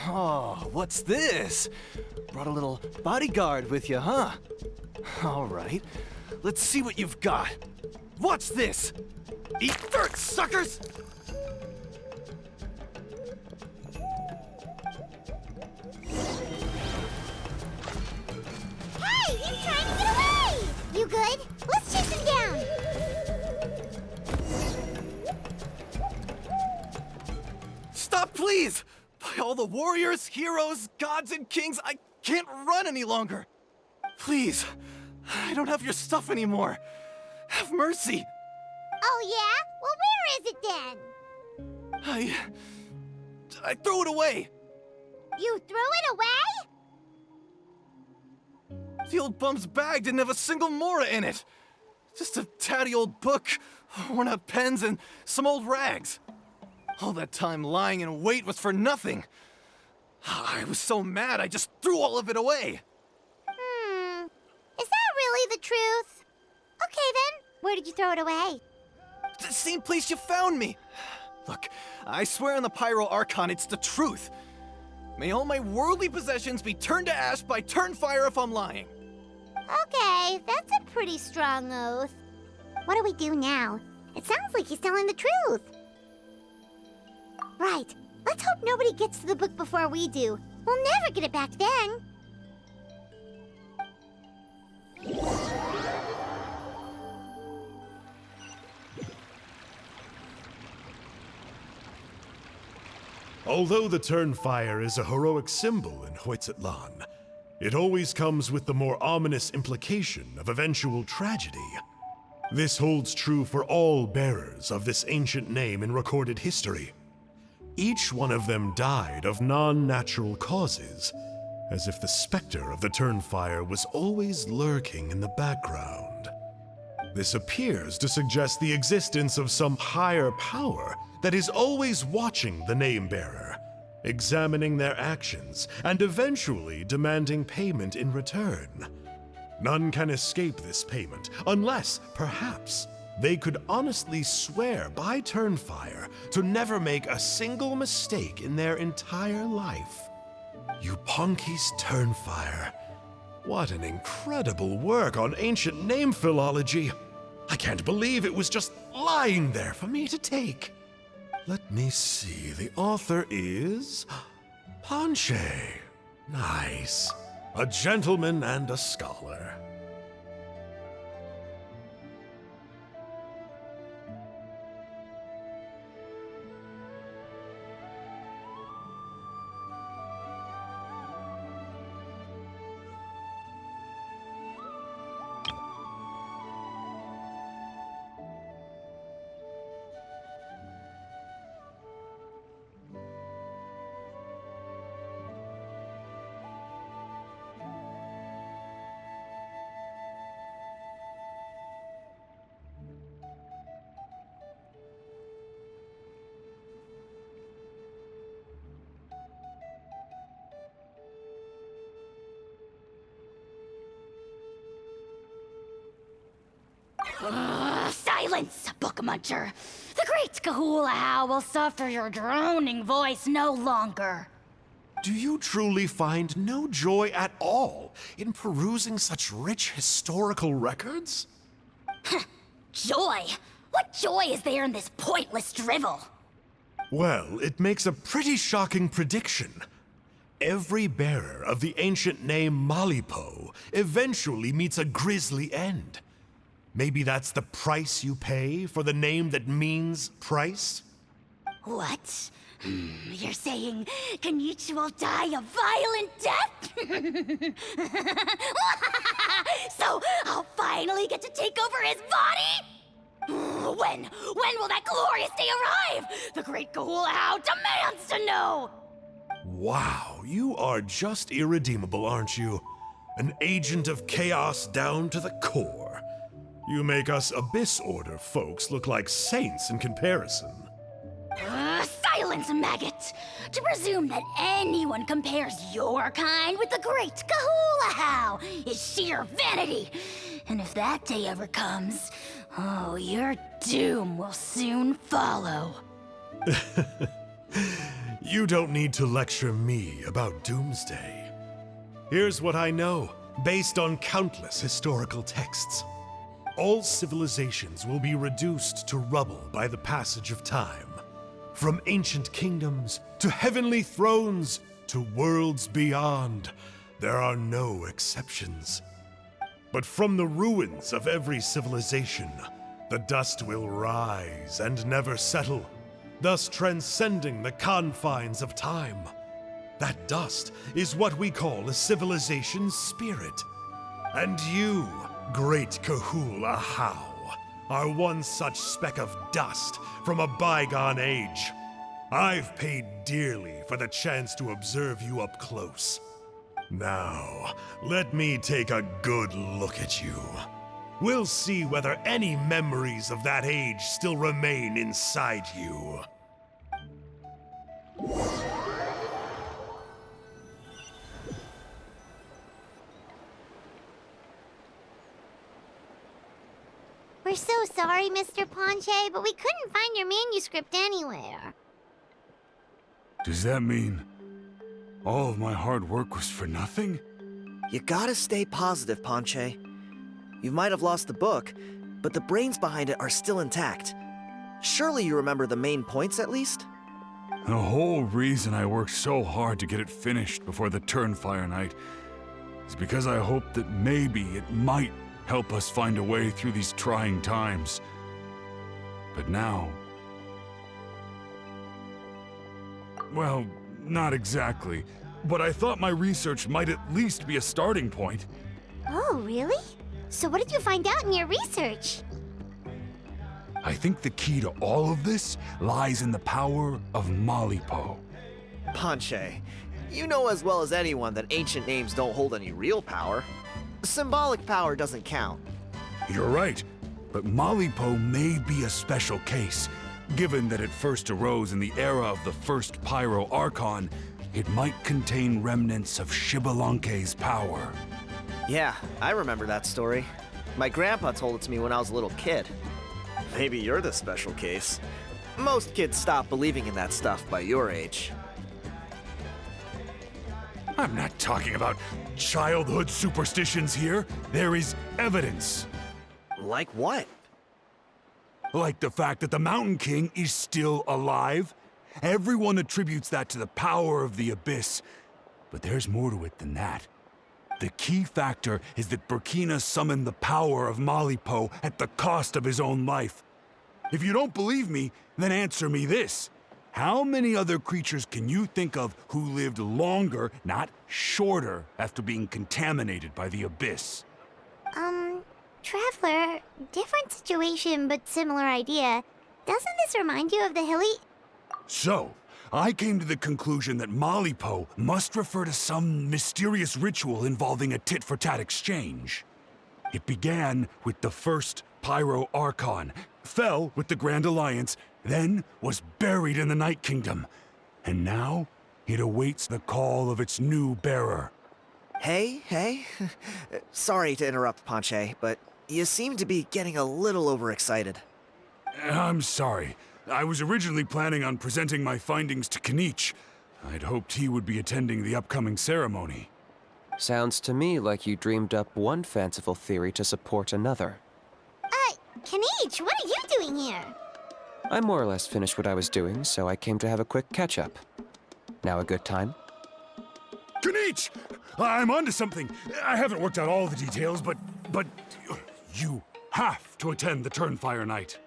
Oh, what's this? Brought a little bodyguard with you, huh? All right, let's see what you've got. What's this? Eat dirt, suckers! Hey, he's trying to get away! You good? Let's chase him down! Stop, please! By all the warriors, heroes, gods, and kings, I can't run any longer! Please, I don't have your stuff anymore. Have mercy! Oh yeah? Well, where is it then? I threw it away! You threw it away? The old bum's bag didn't have a single mora in it. Just a tatty old book, worn out pens, and some old rags. All that time lying in wait was for nothing. I was so mad I just threw all of it away. Is that really the truth? Okay then, where did you throw it away? The same place you found me. Look, I swear on the Pyro Archon it's the truth. May all my worldly possessions be turned to ash by Turnfire if I'm lying. Okay, that's a pretty strong oath. What do we do now? It sounds like he's telling the truth. Right. Let's hope nobody gets to the book before we do. We'll never get it back then. Although the Turnfire is a heroic symbol in Hoytzatlan, it always comes with the more ominous implication of eventual tragedy. This holds true for all bearers of this ancient name in recorded history. Each one of them died of non-natural causes, as if the specter of the Turnfire was always lurking in the background. This appears to suggest the existence of some higher power that is always watching the name-bearer, examining their actions, and eventually demanding payment in return. None can escape this payment, unless, perhaps, they could honestly swear by Turnfire to never make a single mistake in their entire life. Yupanqui's Turnfire. What an incredible work on ancient name philology. I can't believe it was just lying there for me to take. Let me see, the author is Ponche. Nice. A gentleman and a scholar. Silence, book muncher! The great Kahulahow will suffer your droning voice no longer. Do you truly find no joy at all in perusing such rich historical records? Joy? What joy is there in this pointless drivel? Well, it makes a pretty shocking prediction. Every bearer of the ancient name Malipo eventually meets a grisly end. Maybe that's the price you pay for the name that means price? What? You're saying KINICH will die a violent death? So I'll finally get to take over his body? When? When will that glorious day arrive? The great Kahulahow demands to know! Wow, you are just irredeemable, aren't you? An agent of chaos down to the core. You make us Abyss Order folks look like saints in comparison. Silence, maggot! To presume that anyone compares your kind with the great Kahulahow is sheer vanity. And if that day ever comes, oh, your doom will soon follow. You don't need to lecture me about Doomsday. Here's what I know, based on countless historical texts. All civilizations will be reduced to rubble by the passage of time. From ancient kingdoms to heavenly thrones to worlds beyond, there are no exceptions. But from the ruins of every civilization, the dust will rise and never settle, thus transcending the confines of time. That dust is what we call a civilization's spirit. And you, great Kahulahow, are one such speck of dust from a bygone age. I've paid dearly for the chance to observe you up close. Now, let me take a good look at you. We'll see whether any memories of that age still remain inside you. We're so sorry, Mr. Ponche, but we couldn't find your manuscript anywhere. Does that mean all of my hard work was for nothing? You gotta stay positive, Ponche. You might have lost the book, but the brains behind it are still intact. Surely you remember the main points at least? The whole reason I worked so hard to get it finished before the Turnfire Night is because I hoped that maybe it might help us find a way through these trying times. But now... well, not exactly. But I thought my research might at least be a starting point. Oh, really? So what did you find out in your research? I think the key to all of this lies in the power of Malipo. Ponche, you know as well as anyone that ancient names don't hold any real power. Symbolic power doesn't count. You're right, but Malipo may be a special case. Given that it first arose in the era of the first Pyro Archon, it might contain remnants of Shibalanke's power. Yeah, I remember that story. My grandpa told it to me when I was a little kid. Maybe you're the special case. Most kids stop believing in that stuff by your age. I'm not talking about childhood superstitions here. There is evidence. Like what? Like the fact that the Mountain King is still alive. Everyone attributes that to the power of the Abyss. But there's more to it than that. The key factor is that Burkina summoned the power of Malipo at the cost of his own life. If you don't believe me, then answer me this. How many other creatures can you think of who lived longer, not shorter, after being contaminated by the Abyss? Traveler, different situation but similar idea. Doesn't this remind you of the hilly... So, I came to the conclusion that Malipo must refer to some mysterious ritual involving a tit-for-tat exchange. It began with the first Pyro Archon, fell with the Grand Alliance, then was buried in the Night Kingdom. And now, it awaits the call of its new bearer. Hey. Sorry to interrupt, Ponche, but you seem to be getting a little overexcited. I'm sorry. I was originally planning on presenting my findings to KINICH. I'd hoped he would be attending the upcoming ceremony. Sounds to me like you dreamed up one fanciful theory to support another. KINICH, what are you doing here? I more or less finished what I was doing, so I came to have a quick catch-up. Now a good time? KINICH! I'm onto something. I haven't worked out all the details, but you have to attend the Turnfire Night.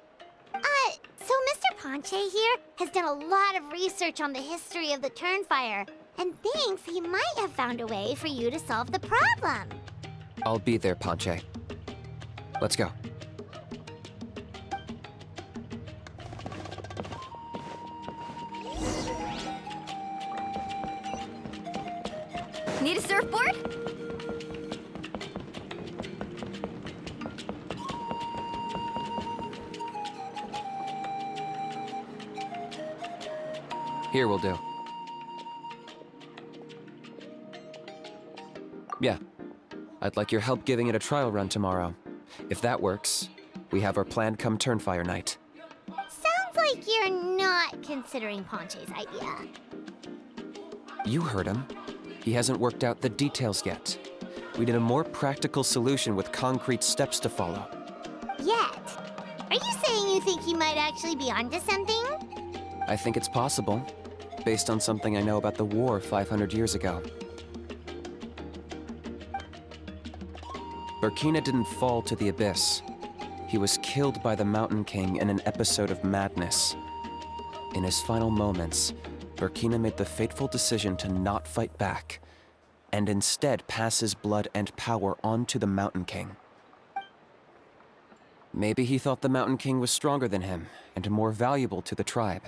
So Mr. Ponche here has done a lot of research on the history of the Turnfire, and thinks he might have found a way for you to solve the problem. I'll be there, Ponche. Let's go. Need a surfboard? Here will do. Yeah. I'd like your help giving it a trial run tomorrow. If that works, we have our plan come Turnfire Night. Sounds like you're not considering Ponche's idea. You heard him. He hasn't worked out the details yet. We need a more practical solution with concrete steps to follow. Yet? Are you saying you think he might actually be onto something? I think it's possible, based on something I know about the war 500 years ago. Burkina didn't fall to the abyss. He was killed by the Mountain King in an episode of madness. In his final moments, Burkina made the fateful decision to not fight back, and instead pass his blood and power on to the Mountain King. Maybe he thought the Mountain King was stronger than him, and more valuable to the tribe.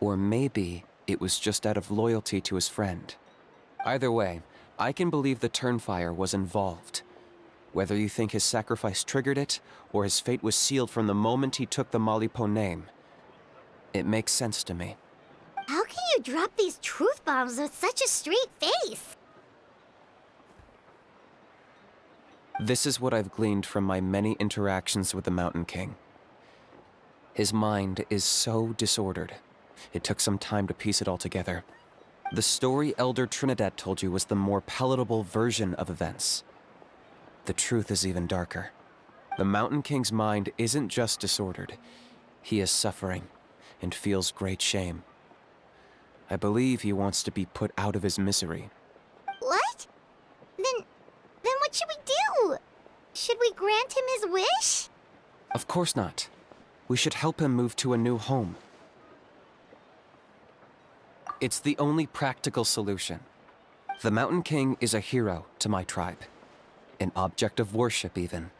Or maybe it was just out of loyalty to his friend. Either way, I can believe the Turnfire was involved. Whether you think his sacrifice triggered it, or his fate was sealed from the moment he took the Malipo name, it makes sense to me. How can you drop these truth bombs with such a straight face? This is what I've gleaned from my many interactions with the Mountain King. His mind is so disordered. It took some time to piece it all together. The story Elder Trinidad told you was the more palatable version of events. The truth is even darker. The Mountain King's mind isn't just disordered. He is suffering and feels great shame. I believe he wants to be put out of his misery. What? Then what should we do? Should we grant him his wish? Of course not. We should help him move to a new home. It's the only practical solution. The Mountain King is a hero to my tribe. An object of worship, even.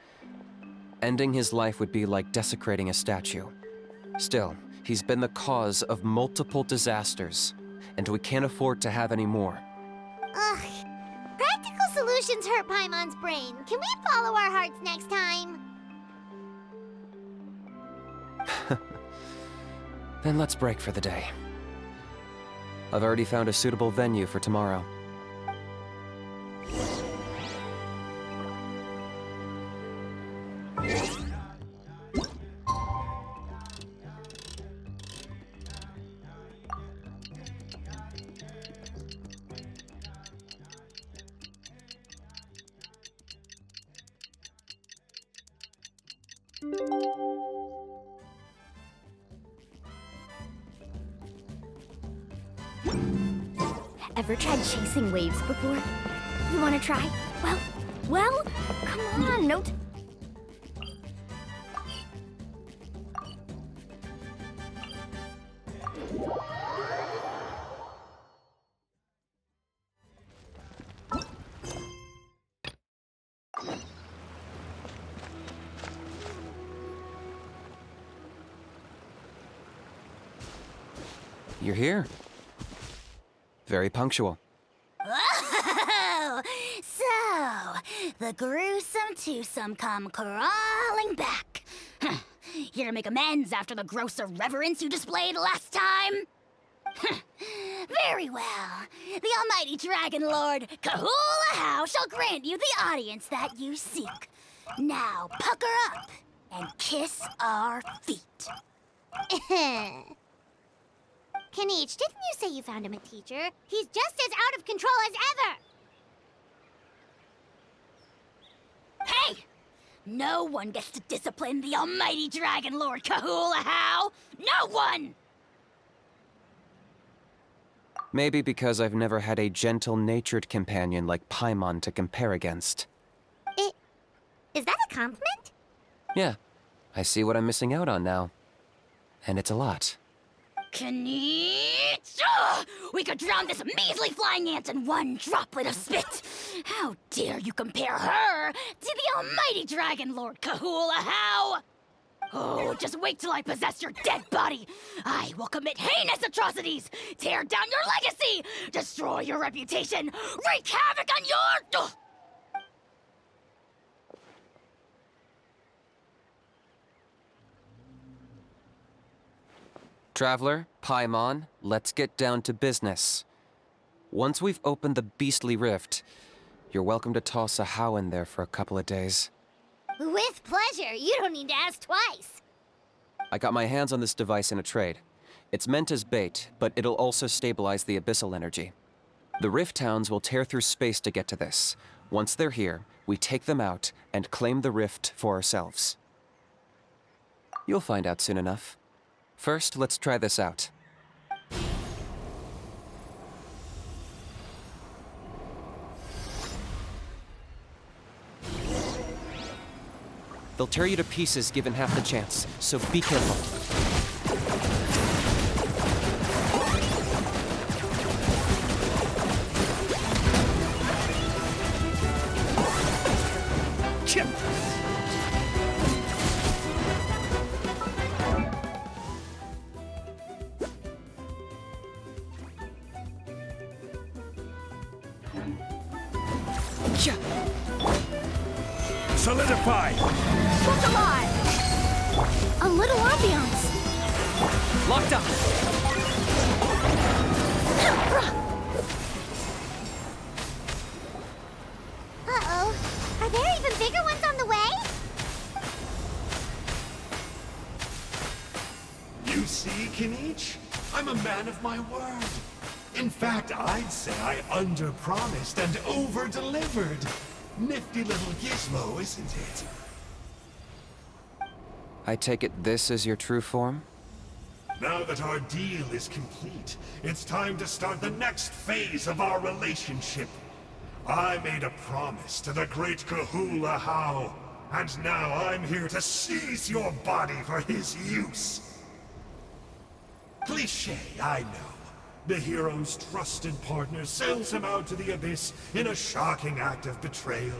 Ending his life would be like desecrating a statue. Still, he's been the cause of multiple disasters, and we can't afford to have any more. Ugh. Practical solutions hurt Paimon's brain. Can we follow our hearts next time? Then let's break for the day. I've already found a suitable venue for tomorrow. Ever tried chasing waves before? You wanna try? Well, come on, no You're here. Very punctual. Oh, so the gruesome twosome come crawling back. Here to make amends after the gross irreverence you displayed last time? Very well. The almighty Dragon Lord Kahula shall grant you the audience that you seek. Now pucker up and kiss our feet. KINICH, didn't you say you found him a teacher? He's just as out of control as ever! Hey! No one gets to discipline the almighty Dragon Lord Kahula-How! No one! Maybe because I've never had a gentle-natured companion like Paimon to compare against. Is that a compliment? Yeah, I see what I'm missing out on now. And it's a lot. KINICH! Ugh! We could drown this measly flying ant in one droplet of spit! How dare you compare her to the almighty Dragon Lord Kahula-How! Oh, just wait till I possess your dead body! I will commit heinous atrocities! Tear down your legacy! Destroy your reputation! Wreak havoc on your... Ugh! Traveler, Paimon, let's get down to business. Once we've opened the beastly rift, you're welcome to toss a How in there for a couple of days. With pleasure. You don't need to ask twice. I got my hands on this device in a trade. It's meant as bait, but it'll also stabilize the abyssal energy. The rift towns will tear through space to get to this. Once they're here, we take them out and claim the rift for ourselves. You'll find out soon enough. First, let's try this out. They'll tear you to pieces given half the chance, so be careful. Solidify! Look alive! A little ambiance. Locked up! Uh-oh. Are there even bigger ones on the way? You see, KINICH? I'm a man of my word. In fact, I'd say I under-promised and over-delivered. Nifty little gizmo, isn't it? I take it this is your true form? Now that our deal is complete, it's time to start the next phase of our relationship. I made a promise to the great Kahula-How, and now I'm here to seize your body for his use. Cliché, I know. The hero's trusted partner sells him out to the abyss in a shocking act of betrayal.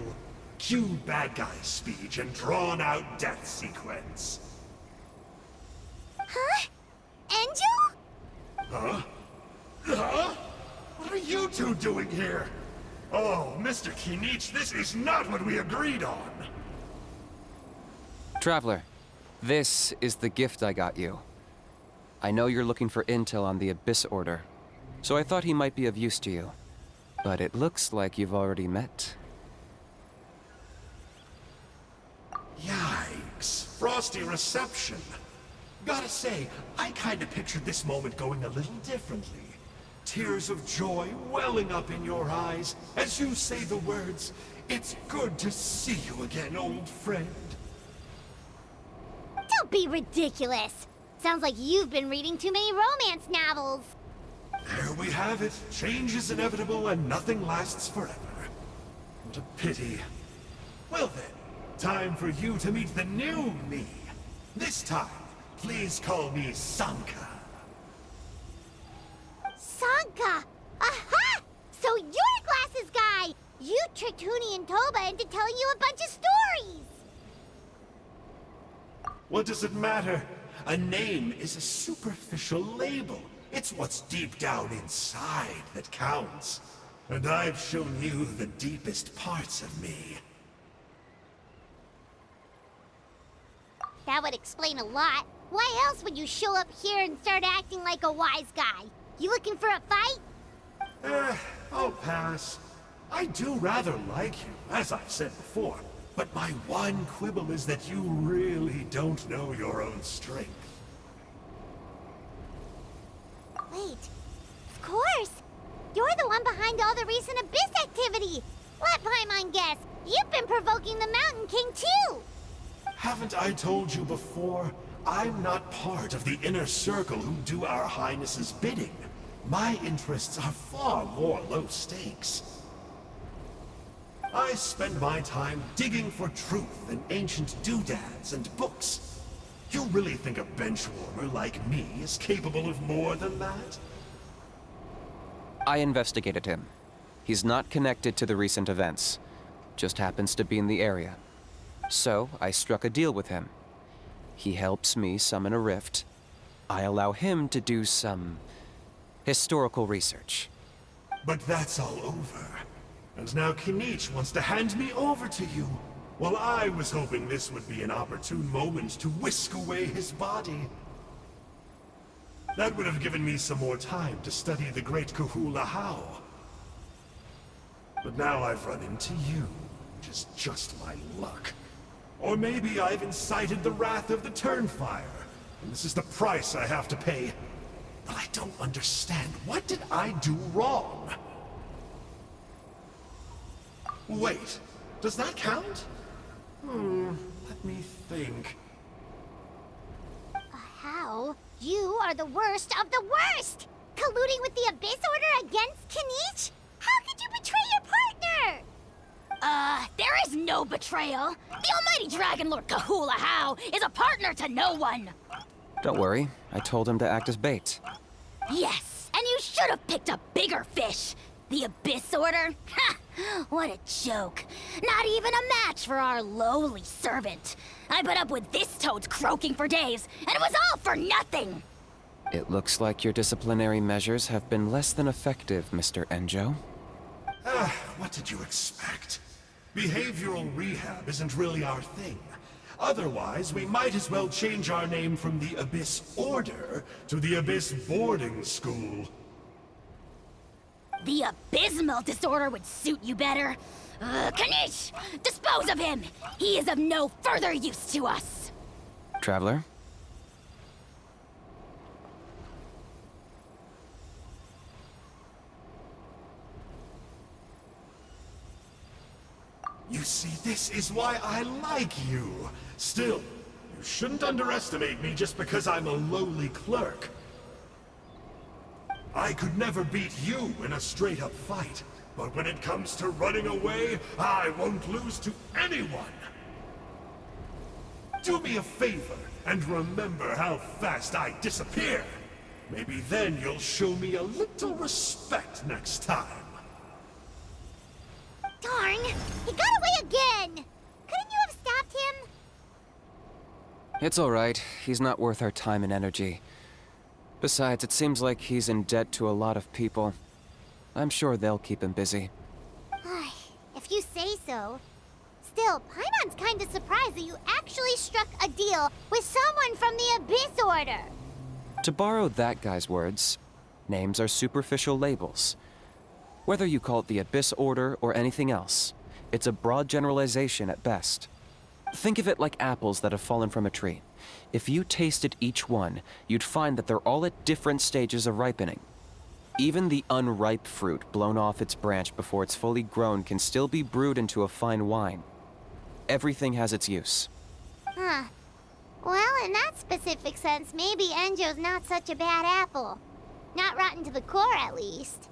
Cue bad guy speech and drawn-out death sequence. Huh? Angel? Huh? Huh? What are you two doing here? Oh, Mr. KINICH, this is not what we agreed on. Traveler, this is the gift I got you. I know you're looking for intel on the Abyss Order, so I thought he might be of use to you. But it looks like you've already met. Yikes. Frosty reception. Gotta say, I kinda pictured this moment going a little differently. Tears of joy welling up in your eyes as you say the words, "It's good to see you again, old friend." Don't be ridiculous. Sounds like you've been reading too many romance novels. There we have it. Change is inevitable and nothing lasts forever. What a pity. Well then, time for you to meet the new me. This time, please call me Sanka. Sanka! Aha! So you're Glasses Guy! You tricked Huni and Toba into telling you a bunch of stories! What does it matter? A name is a superficial label. It's what's deep down inside that counts. And I've shown you the deepest parts of me. That would explain a lot. Why else would you show up here and start acting like a wise guy? You looking for a fight? I'll pass. I do rather like you, as I've said before. But my one quibble is that you really don't know your own strength. an Abyss activity. Let Paimon guess. You've been provoking the Mountain King too. Haven't I told you before? I'm not part of the inner circle who do our Highness's bidding. My interests are far more low stakes. I spend my time digging for truth in ancient doodads and books. You really think a benchwarmer like me is capable of more than that? I investigated him. He's not connected to the recent events. Just happens to be in the area. So, I struck a deal with him. He helps me summon a rift. I allow him to do some historical research. But that's all over. And now KINICH wants to hand me over to you. Well, I was hoping this would be an opportune moment to whisk away his body. That would have given me some more time to study the great Kahula How. But now I've run into you, which is just my luck. Or maybe I've incited the wrath of the Turnfire, and this is the price I have to pay. But I don't understand. What did I do wrong? Wait, does that count? Let me think. How? You are the worst of the worst! Colluding with the Abyss Order against KINICH? How could you betray your partner? There is no betrayal. The almighty Dragon Lord Kahula How is a partner to no one. Don't worry, I told him to act as bait. Yes, and you should have picked a bigger fish. The Abyss Order? Ha! What a joke. Not even a match for our lowly servant. I put up with this toad's croaking for days, and it was all for nothing. It looks like your disciplinary measures have been less than effective, Mr. Enjo. What did you expect? Behavioral rehab isn't really our thing. Otherwise, we might as well change our name from the Abyss Order to the Abyss Boarding School. The abysmal disorder would suit you better. KINICH! Dispose of him! He is of no further use to us! Traveler? You see, this is why I like you. Still, you shouldn't underestimate me just because I'm a lowly clerk. I could never beat you in a straight-up fight, but when it comes to running away, I won't lose to anyone! Do me a favor, and remember how fast I disappear! Maybe then you'll show me a little respect next time. Darn! He got away again! Couldn't you have stopped him? It's alright. He's not worth our time and energy. Besides, it seems like he's in debt to a lot of people. I'm sure they'll keep him busy. If you say so. Still, Paimon's kinda surprised that you actually struck a deal with someone from the Abyss Order. To borrow that guy's words, names are superficial labels. Whether you call it the Abyss Order or anything else, it's a broad generalization at best. Think of it like apples that have fallen from a tree. If you tasted each one, you'd find that they're all at different stages of ripening. Even the unripe fruit blown off its branch before it's fully grown can still be brewed into a fine wine. Everything has its use. Huh. Well, in that specific sense, maybe Enjo's not such a bad apple. Not rotten to the core, at least.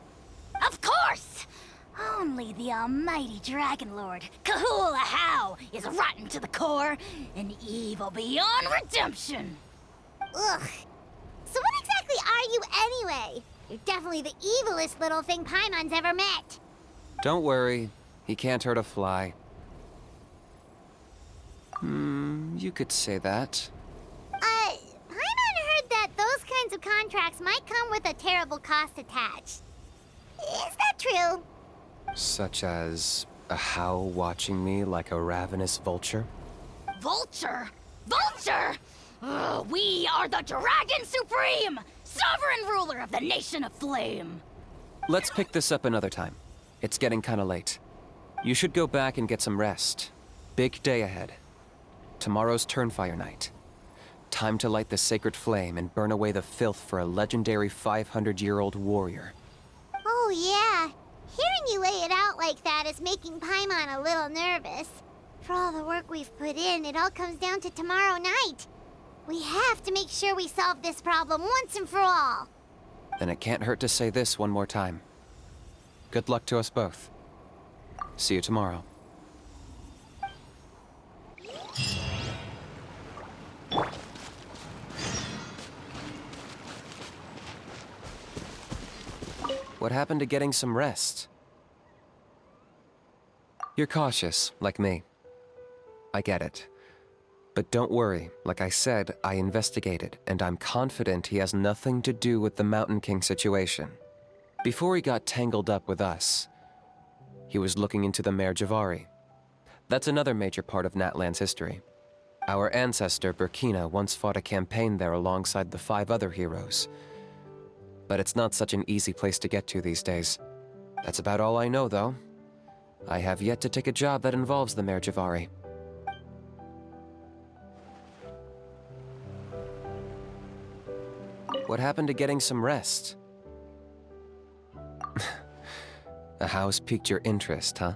Of course! Only the almighty Dragon Lord, Kahula How, is rotten to the core and evil beyond redemption. Ugh. So what exactly are you anyway? You're definitely the evilest little thing Paimon's ever met. Don't worry, he can't hurt a fly. You could say that. Paimon heard that those kinds of contracts might come with a terrible cost attached. Is that true? Such as a How watching me like a ravenous vulture? Vulture? Vulture! We are the Dragon Supreme! Sovereign ruler of the Nation of Flame! Let's pick this up another time. It's getting kinda late. You should go back and get some rest. Big day ahead. Tomorrow's Turnfire night. Time to light the sacred flame and burn away the filth for a legendary 500-year-old warrior. Oh yeah. Hearing you lay like that is making Paimon a little nervous. For all the work we've put in, it all comes down to tomorrow night. We have to make sure we solve this problem once and for all. Then it can't hurt to say this one more time. Good luck to us both. See you tomorrow. What happened to getting some rest? You're cautious, like me. I get it. But don't worry, like I said, I investigated, and I'm confident he has nothing to do with the Mountain King situation. Before he got tangled up with us, he was looking into the Mare Javari. That's another major part of Natlan's history. Our ancestor, Burkina, once fought a campaign there alongside the 5 other heroes. But it's not such an easy place to get to these days. That's about all I know, though. I have yet to take a job that involves the Mare Javari. What happened to getting some rest? A house piqued your interest, huh?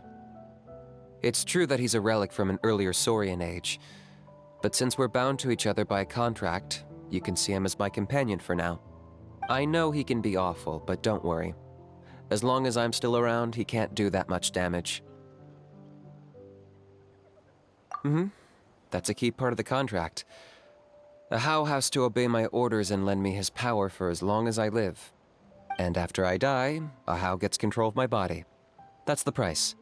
It's true that he's a relic from an earlier Saurian age, but since we're bound to each other by a contract, you can see him as my companion for now. I know he can be awful, but don't worry. As long as I'm still around, he can't do that much damage. That's a key part of the contract. The How has to obey my orders and lend me his power for as long as I live. And after I die, a How gets control of my body. That's the price.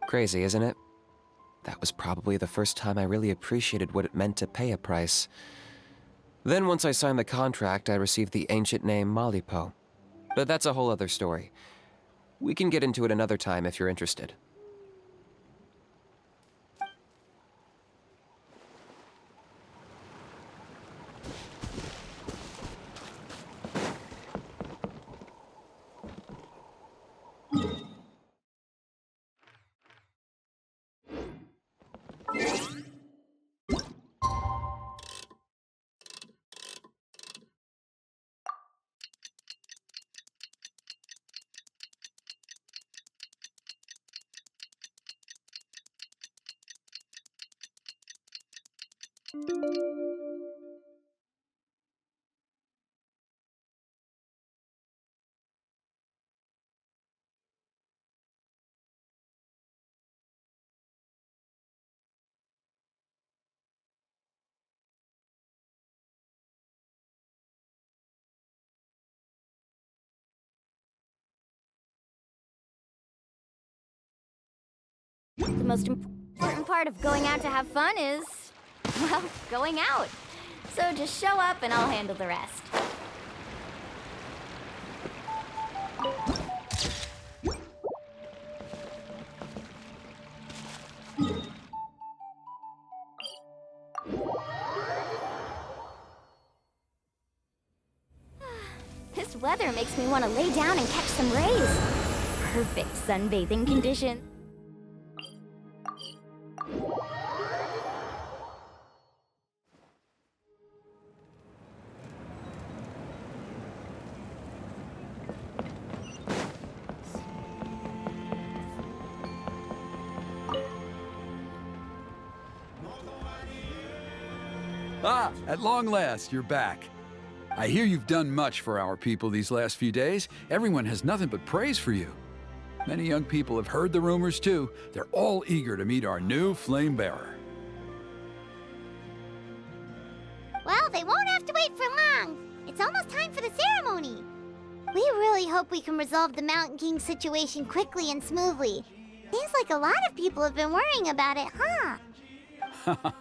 Crazy, isn't it? That was probably the first time I really appreciated what it meant to pay a price. Then once I signed the contract, I received the ancient name Malipo. But that's a whole other story. We can get into it another time if you're interested. The most important part of going out to have fun is, well, going out. So just show up and I'll handle the rest. This weather makes me want to lay down and catch some rays. Perfect sunbathing conditions. Ah, at long last, you're back. I hear you've done much for our people these last few days. Everyone has nothing but praise for you. Many young people have heard the rumors too. They're all eager to meet our new flame bearer. Well, they won't have to wait for long. It's almost time for the ceremony. We really hope we can resolve the Mountain King situation quickly and smoothly. Seems like a lot of people have been worrying about it, huh?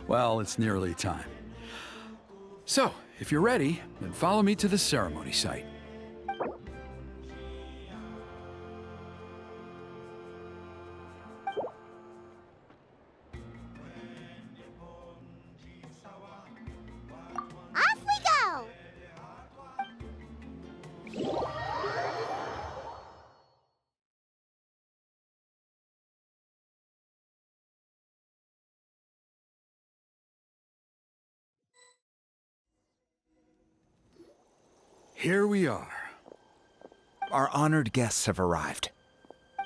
Well, it's nearly time. So, if you're ready, then follow me to the ceremony site. Off we go! Here we are. Our honored guests have arrived.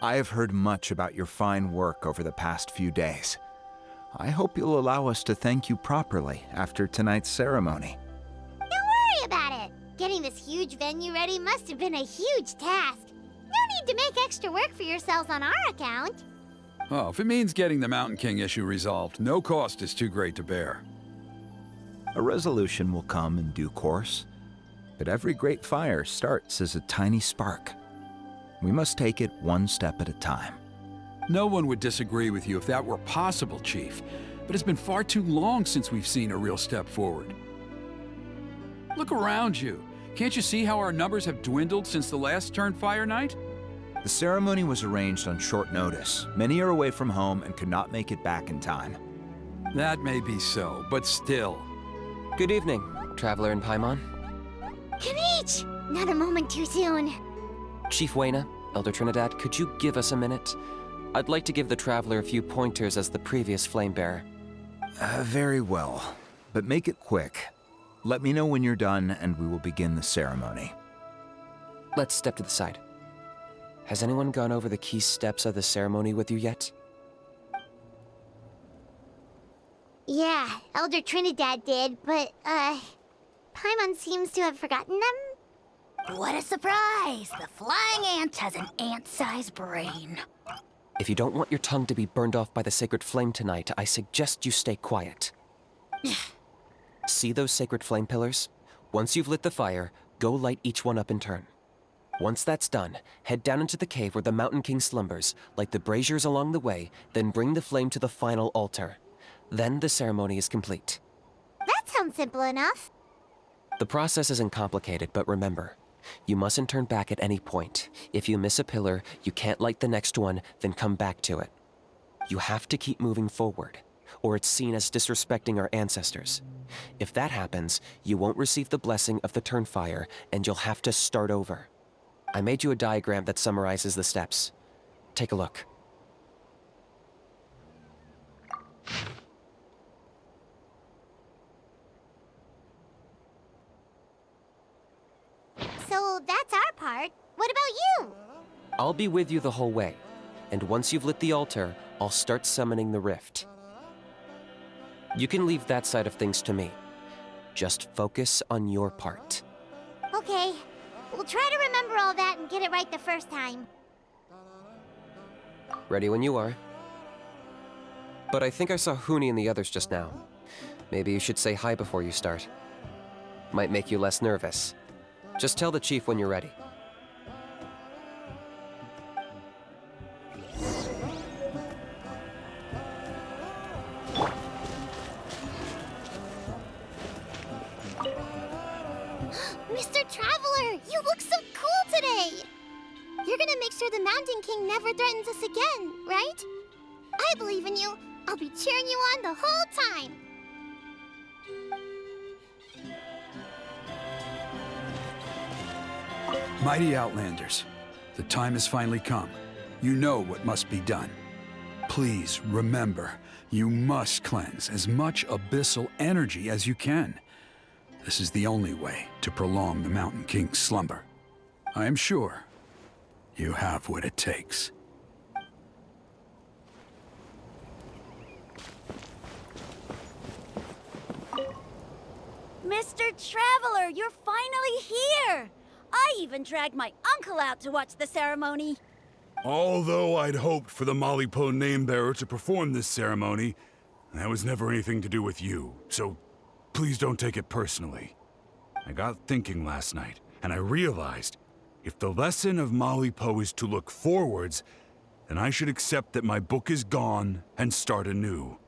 I have heard much about your fine work over the past few days. I hope you'll allow us to thank you properly after tonight's ceremony. Don't worry about it. Getting this huge venue ready must have been a huge task. No need to make extra work for yourselves on our account. Oh, if it means getting the Mountain King issue resolved, no cost is too great to bear. A resolution will come in due course, but every great fire starts as a tiny spark. We must take it one step at a time. No one would disagree with you if that were possible, Chief, but it's been far too long since we've seen a real step forward. Look around you. Can't you see how our numbers have dwindled since the last Turnfire night? The ceremony was arranged on short notice. Many are away from home and could not make it back in time. That may be so, but still. Good evening, Traveler in Paimon. KINICH! Not a moment too soon. Chief Wayna, Elder Trinidad, could you give us a minute? I'd like to give the Traveler a few pointers as the previous Flamebearer. Very well, but make it quick. Let me know when you're done and we will begin the ceremony. Let's step to the side. Has anyone gone over the key steps of the ceremony with you yet? Yeah, Elder Trinidad did, but, Paimon seems to have forgotten them? What a surprise! The flying ant has an ant-sized brain. If you don't want your tongue to be burned off by the sacred flame tonight, I suggest you stay quiet. See those sacred flame pillars? Once you've lit the fire, go light each one up in turn. Once that's done, head down into the cave where the Mountain King slumbers, light the braziers along the way, then bring the flame to the final altar. Then the ceremony is complete. That sounds simple enough. The process isn't complicated, but remember, you mustn't turn back at any point. If you miss a pillar, you can't light the next one, then come back to it. You have to keep moving forward, or it's seen as disrespecting our ancestors. If that happens, you won't receive the blessing of the Turnfire, and you'll have to start over. I made you a diagram that summarizes the steps. Take a look. So that's our part. What about you? I'll be with you the whole way, and once you've lit the altar, I'll start summoning the rift. You can leave that side of things to me. Just focus on your part. Okay. We'll try to remember all that and get it right the first time. Ready when you are. But I think I saw Huni and the others just now. Maybe you should say hi before you start. Might make you less nervous. Just tell the chief when you're ready. Mr. Traveler, you look so cool today! You're gonna make sure the Mountain King never threatens us again, right? I believe in you. I'll be cheering you on the whole time. Mighty Outlanders, the time has finally come. You know what must be done. Please remember, you must cleanse as much abyssal energy as you can. This is the only way to prolong the Mountain King's slumber. I am sure you have what it takes. Mr. Traveler, you're finally here! I even dragged my uncle out to watch the ceremony. Although I'd hoped for the Malipo name-bearer to perform this ceremony, that was never anything to do with you, so please don't take it personally. I got thinking last night, and I realized if the lesson of Malipo is to look forwards, then I should accept that my book is gone and start anew.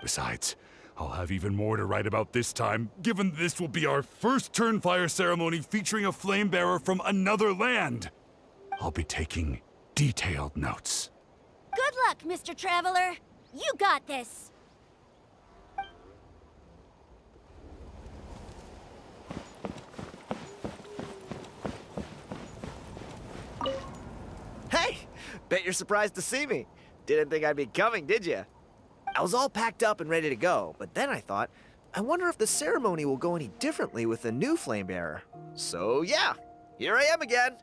Besides, I'll have even more to write about this time, given this will be our first Turnfire ceremony featuring a flame-bearer from another land. I'll be taking detailed notes. Good luck, Mr. Traveler. You got this. Hey! Bet you're surprised to see me. Didn't think I'd be coming, did you? I was all packed up and ready to go, but then I thought, I wonder if the ceremony will go any differently with the new flamebearer. So yeah, here I am again.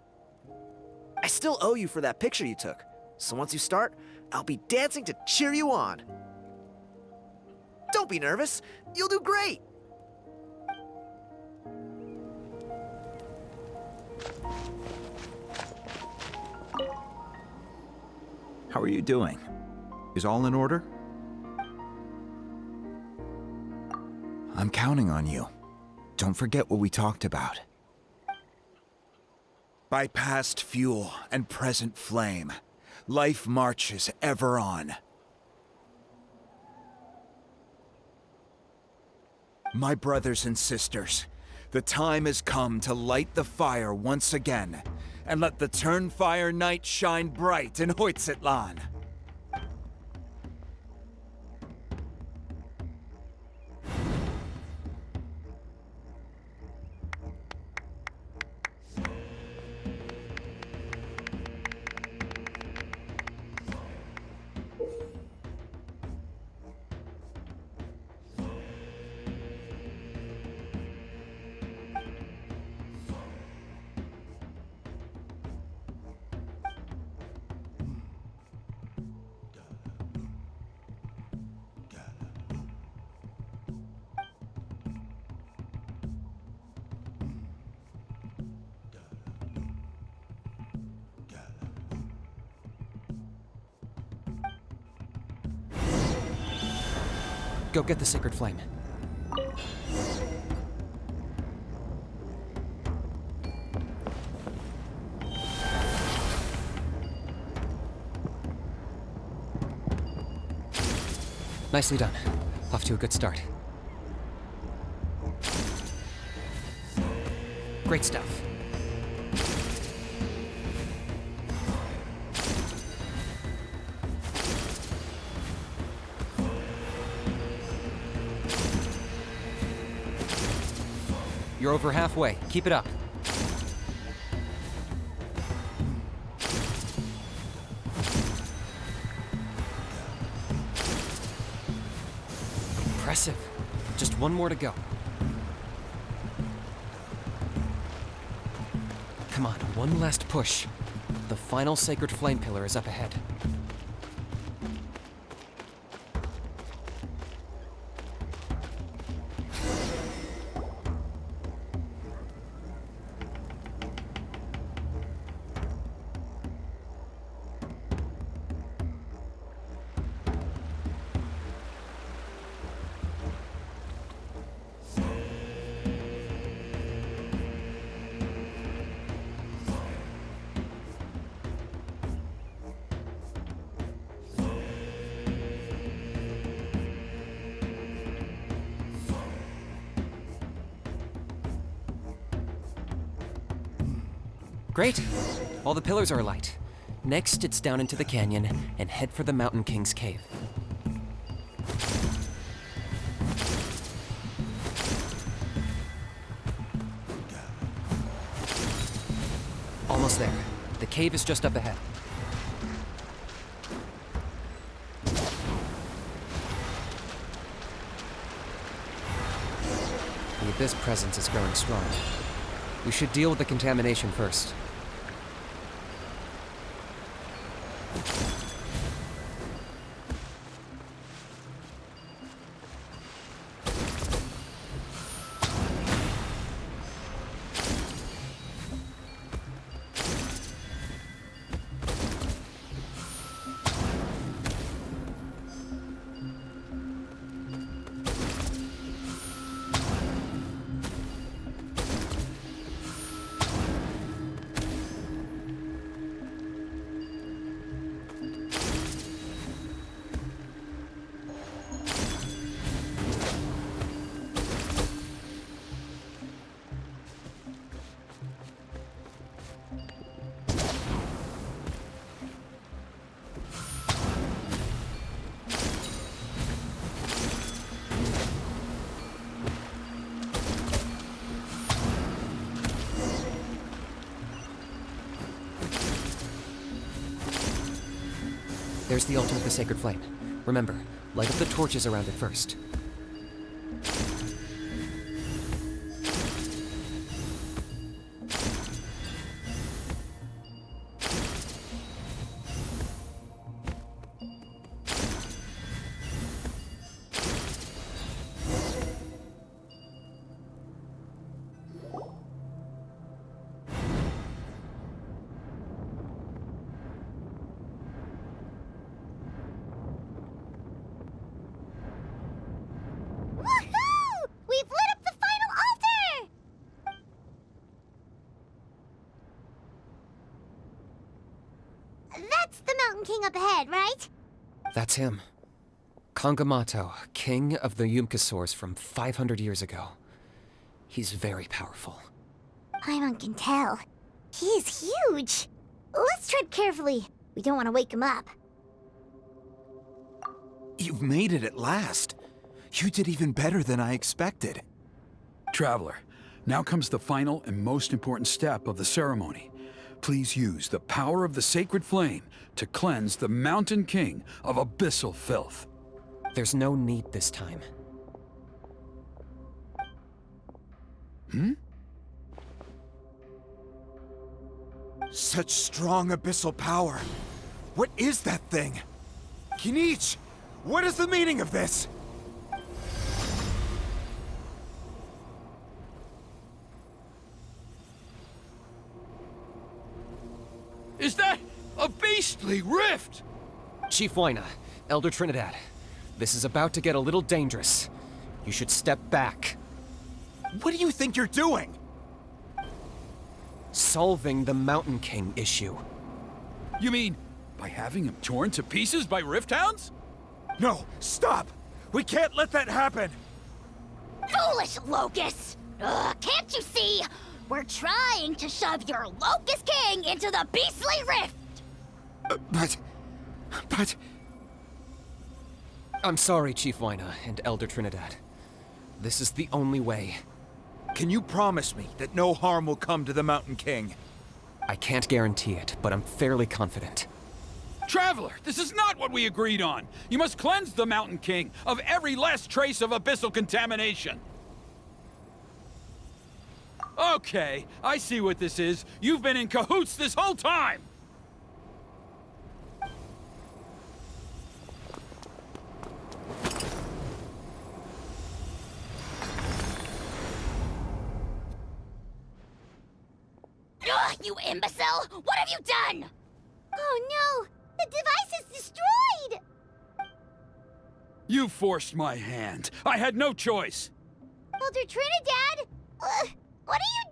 I still owe you for that picture you took. So once you start, I'll be dancing to cheer you on. Don't be nervous. You'll do great. How are you doing? Is all in order? I'm counting on you. Don't forget what we talked about. By past fuel and present flame, life marches ever on. My brothers and sisters, the time has come to light the fire once again, and let the Turnfire night shine bright in Hoytzitlan. Go get the sacred flame. Nicely done. Off to a good start. Great stuff. You're over halfway. Keep it up. Impressive. Just one more to go. Come on, one last push. The final sacred flame pillar is up ahead. Great. All the pillars are alight. Next, it's down into the canyon and head for the Mountain King's cave. Almost there. The cave is just up ahead. The Abyss presence is growing strong. We should deal with the contamination first. There's the altar of the sacred flame. Remember, light up the torches around it first. Mountain King up ahead, right? That's him. Kangamato, king of the Yumkasaurs from 500 years ago. He's very powerful. Paimon can tell. He is huge. Let's tread carefully. We don't want to wake him up. You've made it at last. You did even better than I expected. Traveler, now comes the final and most important step of the ceremony. Please use the power of the sacred flame to cleanse the Mountain King of abyssal filth. There's no need this time. Such strong abyssal power. What is that thing? KINICH! What is the meaning of this? Is that a beastly rift? Chief Wyna, Elder Trinidad, this is about to get a little dangerous. You should step back. What do you think you're doing? Solving the Mountain King issue. You mean by having him torn to pieces by rift hounds? No, stop! We can't let that happen! Foolish Locust! Can't you see? We're trying to shove your Locust King into the beastly rift! But... I'm sorry, Chief Wyna and Elder Trinidad. This is the only way. Can you promise me that no harm will come to the Mountain King? I can't guarantee it, but I'm fairly confident. Traveler, this is not what we agreed on. You must cleanse the Mountain King of every last trace of abyssal contamination. Okay, I see what this is. You've been in cahoots this whole time! Ugh, you imbecile! What have you done? Oh no! The device is destroyed! You forced my hand. I had no choice. Elder Trinidad! What are you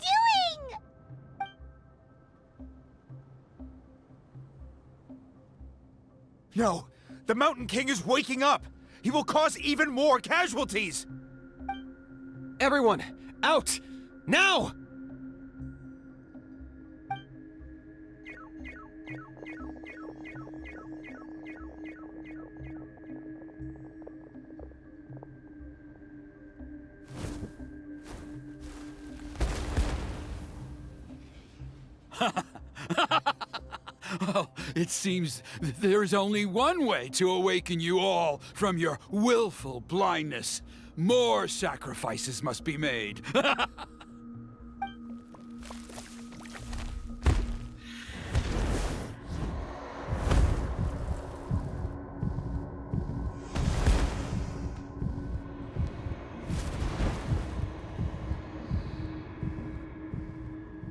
doing? No! The Mountain King is waking up! He will cause even more casualties! Everyone, out! Now! Oh, it seems there is only one way to awaken you all from your willful blindness. More sacrifices must be made.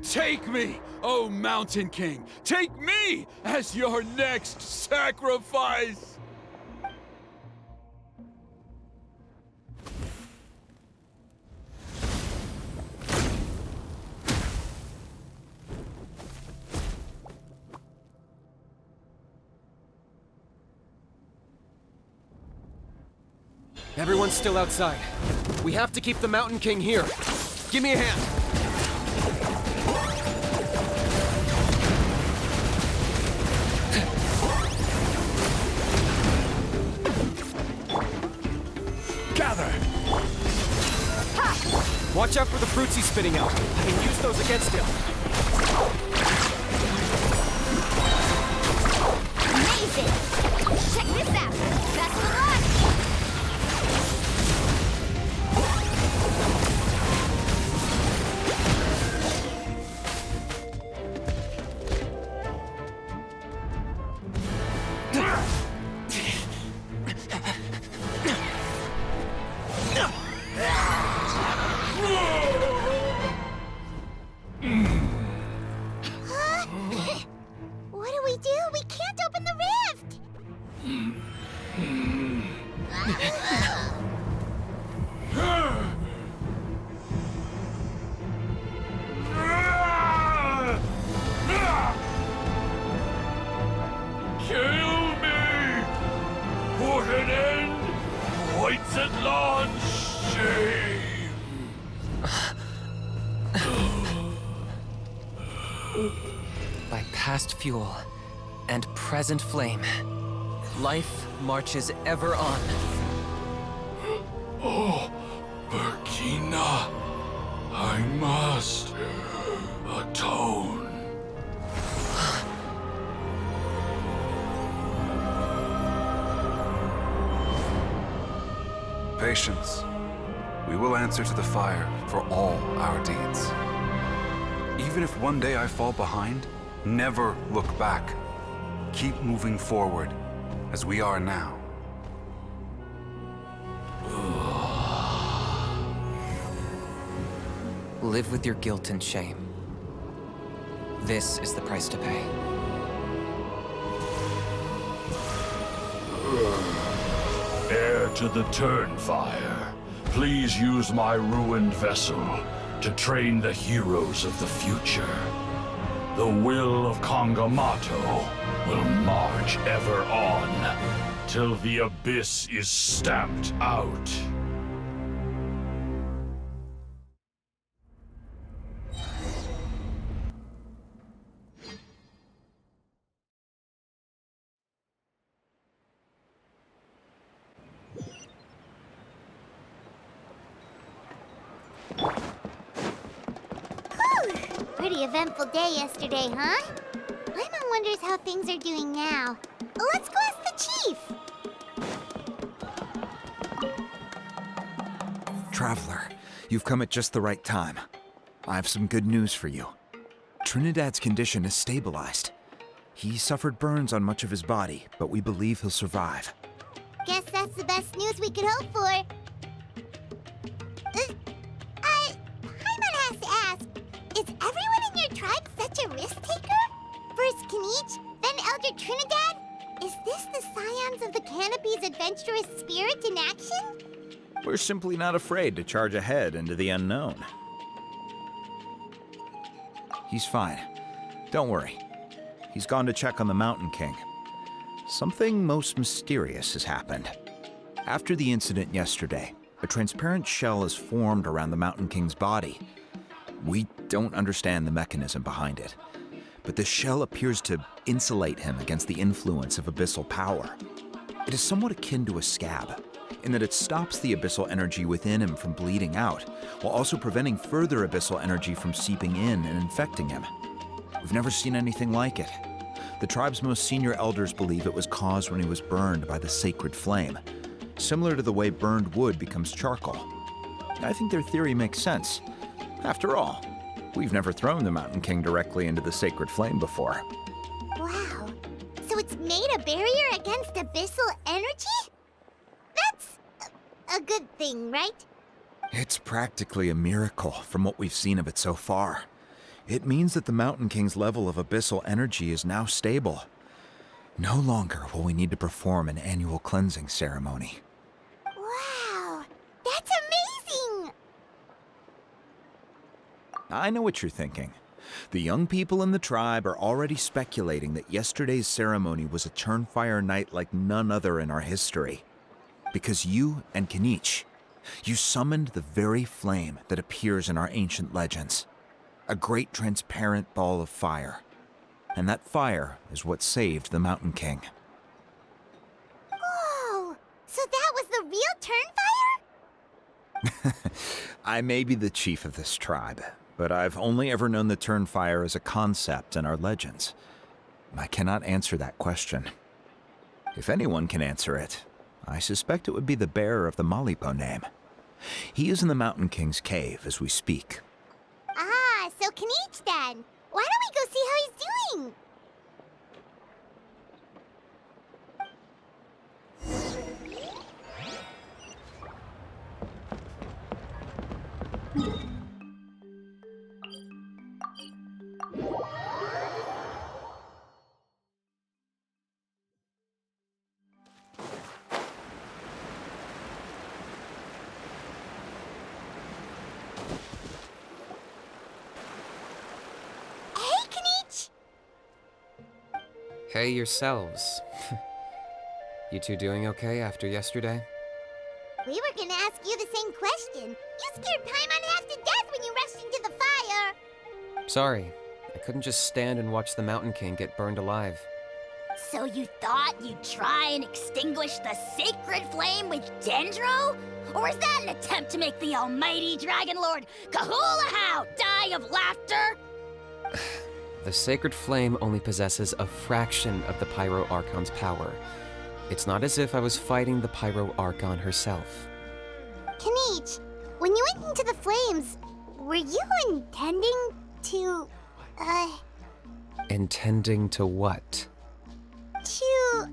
Take me, O Mountain King! Take me as your next sacrifice! Everyone's still outside. We have to keep the Mountain King here. Give me a hand. Gather! Watch out for the fruits he's spitting out. I can use those against him. Amazing! Check this out! Best of luck! What do? We can't open the rift! beyond shame. By past fuel and present flame, life marches ever on. Oh, Burkina, I must atone. Patience. We will answer to the fire for all our deeds. Even if one day I fall behind, never look back. Keep moving forward, as we are now. Live with your guilt and shame. This is the price to pay. Heir to the Turnfire, please use my ruined vessel to train the heroes of the future. The will of Kangamato will march ever on, till the abyss is stamped out. Pretty eventful day yesterday, huh? Paimon wonders how things are doing now. Let's go ask the chief! Traveler, you've come at just the right time. I have some good news for you. Trinidad's condition is stabilized. He suffered burns on much of his body, but we believe he'll survive. Guess that's the best news we could hope for. Paimon has to ask, is everyone in your tribe such a risk-taker? First KINICH, then Elder Trinidad? Is this the scions of the Canopy's adventurous spirit in action? We're simply not afraid to charge ahead into the unknown. He's fine. Don't worry. He's gone to check on the Mountain King. Something most mysterious has happened. After the incident yesterday, a transparent shell has formed around the Mountain King's body. We don't understand the mechanism behind it, but the shell appears to insulate him against the influence of abyssal power. It is somewhat akin to a scab, in that it stops the abyssal energy within him from bleeding out, while also preventing further abyssal energy from seeping in and infecting him. We've never seen anything like it. The tribe's most senior elders believe it was caused when he was burned by the sacred flame, similar to the way burned wood becomes charcoal. I think their theory makes sense. After all, we've never thrown the Mountain King directly into the sacred flame before. Wow. So it's made a barrier against abyssal energy? That's a good thing, right? It's practically a miracle from what we've seen of it so far. It means that the Mountain King's level of abyssal energy is now stable. No longer will we need to perform an annual cleansing ceremony. Wow, that's amazing! I know what you're thinking. The young people in the tribe are already speculating that yesterday's ceremony was a Turnfire night like none other in our history. Because you and KINICH, you summoned the very flame that appears in our ancient legends. A great transparent ball of fire. And that fire is what saved the Mountain King. Whoa! So that was the real Turnfire? I may be the chief of this tribe, but I've only ever known the Turnfire as a concept in our legends. I cannot answer that question. If anyone can answer it, I suspect it would be the bearer of the Malipo name. He is in the Mountain King's cave as we speak. Ah, so KINICH then. Why don't we go see how he's doing? Hey, KINICH! Hey yourselves. You two doing okay after yesterday? We were gonna ask you the same question. You scared Paimon half to death when you rushed into the fire. Sorry, I couldn't just stand and watch the Mountain King get burned alive. So you thought you'd try and extinguish the sacred flame with Dendro? Or is that an attempt to make the almighty Dragon Lord Kahulahau die of laughter? The sacred flame only possesses a fraction of the Pyro Archon's power. It's not as if I was fighting the Pyro Archon herself. KINICH, when you went into the flames, were you intending to, Intending to what? to,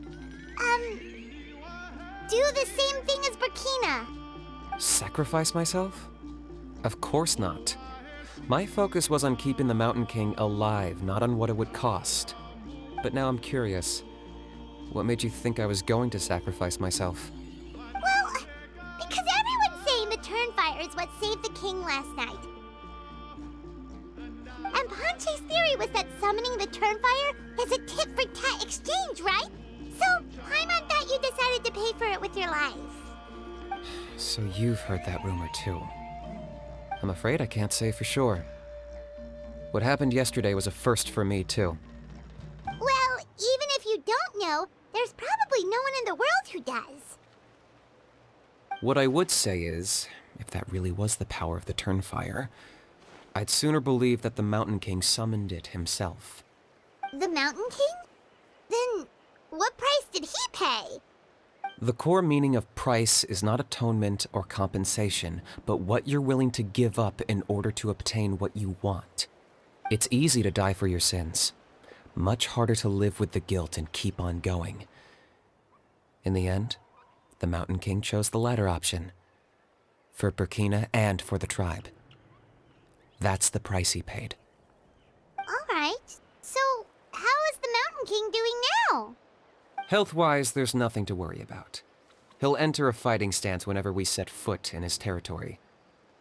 do the same thing as Burkina? Sacrifice myself? Of course not. My focus was on keeping the Mountain King alive, not on what it would cost. But now I'm curious. What made you think I was going to sacrifice myself? Well, because everyone's saying the Turnfire is what saved the king last night. And Ponche's theory was that summoning the Turnfire is a tit-for-tat exchange, right? So, Paimon thought you decided to pay for it with your life. So you've heard that rumor too. I'm afraid I can't say for sure. What happened yesterday was a first for me too. Well, even if you don't know, there's probably no one in the world who does. What I would say is, if that really was the power of the Turnfire, I'd sooner believe that the Mountain King summoned it himself. The Mountain King? Then, what price did he pay? The core meaning of price is not atonement or compensation, but what you're willing to give up in order to obtain what you want. It's easy to die for your sins. Much harder to live with the guilt and keep on going. In the end, the Mountain King chose the latter option. For Burkina and for the tribe. That's the price he paid. Alright, so how is the Mountain King doing now? Health-wise, there's nothing to worry about. He'll enter a fighting stance whenever we set foot in his territory.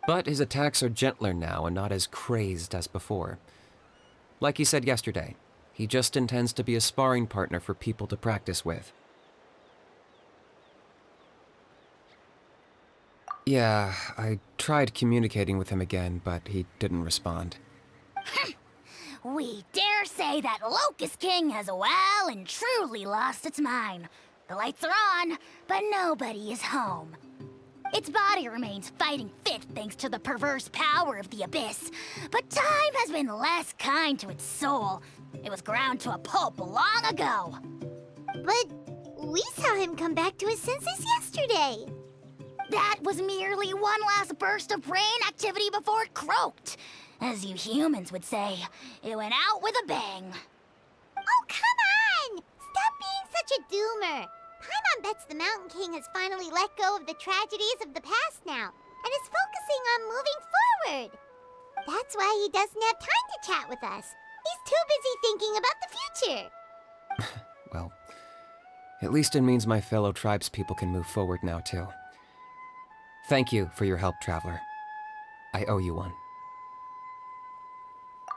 But his attacks are gentler now and not as crazed as before. Like he said yesterday, he just intends to be a sparring partner for people to practice with. Yeah, I tried communicating with him again, but he didn't respond. We dare say that Locust King has well and truly lost its mind. The lights are on, but nobody is home. Its body remains fighting fit thanks to the perverse power of the Abyss, but time has been less kind to its soul. It was ground to a pulp long ago. But we saw him come back to his senses yesterday. That was merely one last burst of brain activity before it croaked. As you humans would say, it went out with a bang. Oh, come on! Stop being such a doomer. Paimon bets the Mountain King has finally let go of the tragedies of the past now, and is focusing on moving forward. That's why he doesn't have time to chat with us. He's too busy thinking about the future. Well, at least it means my fellow tribespeople can move forward now, too. Thank you for your help, Traveler. I owe you one.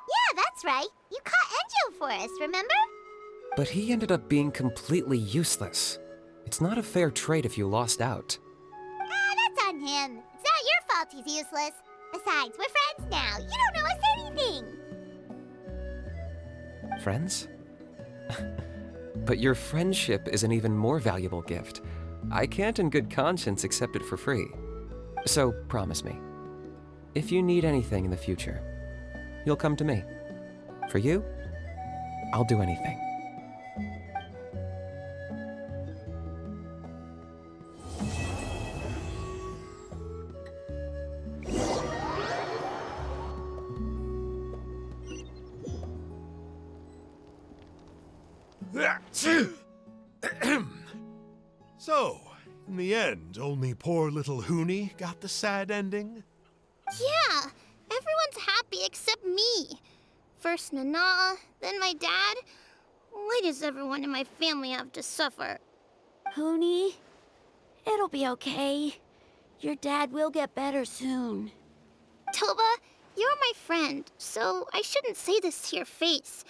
Yeah, that's right. You caught Enjo for us, remember? But he ended up being completely useless. It's not a fair trade if you lost out. Ah, that's on him. It's not your fault he's useless. Besides, we're friends now. You don't know us anything. Friends? But your friendship is an even more valuable gift. I can't in good conscience accept it for free. So, promise me, if you need anything in the future, you'll come to me. For you, I'll do anything. So, in the end, only poor little Huni got the sad ending? Yeah, everyone's happy except me. First Nana, then my dad. Why does everyone in my family have to suffer? Huni, it'll be okay. Your dad will get better soon. Toba, you're my friend, so I shouldn't say this to your face.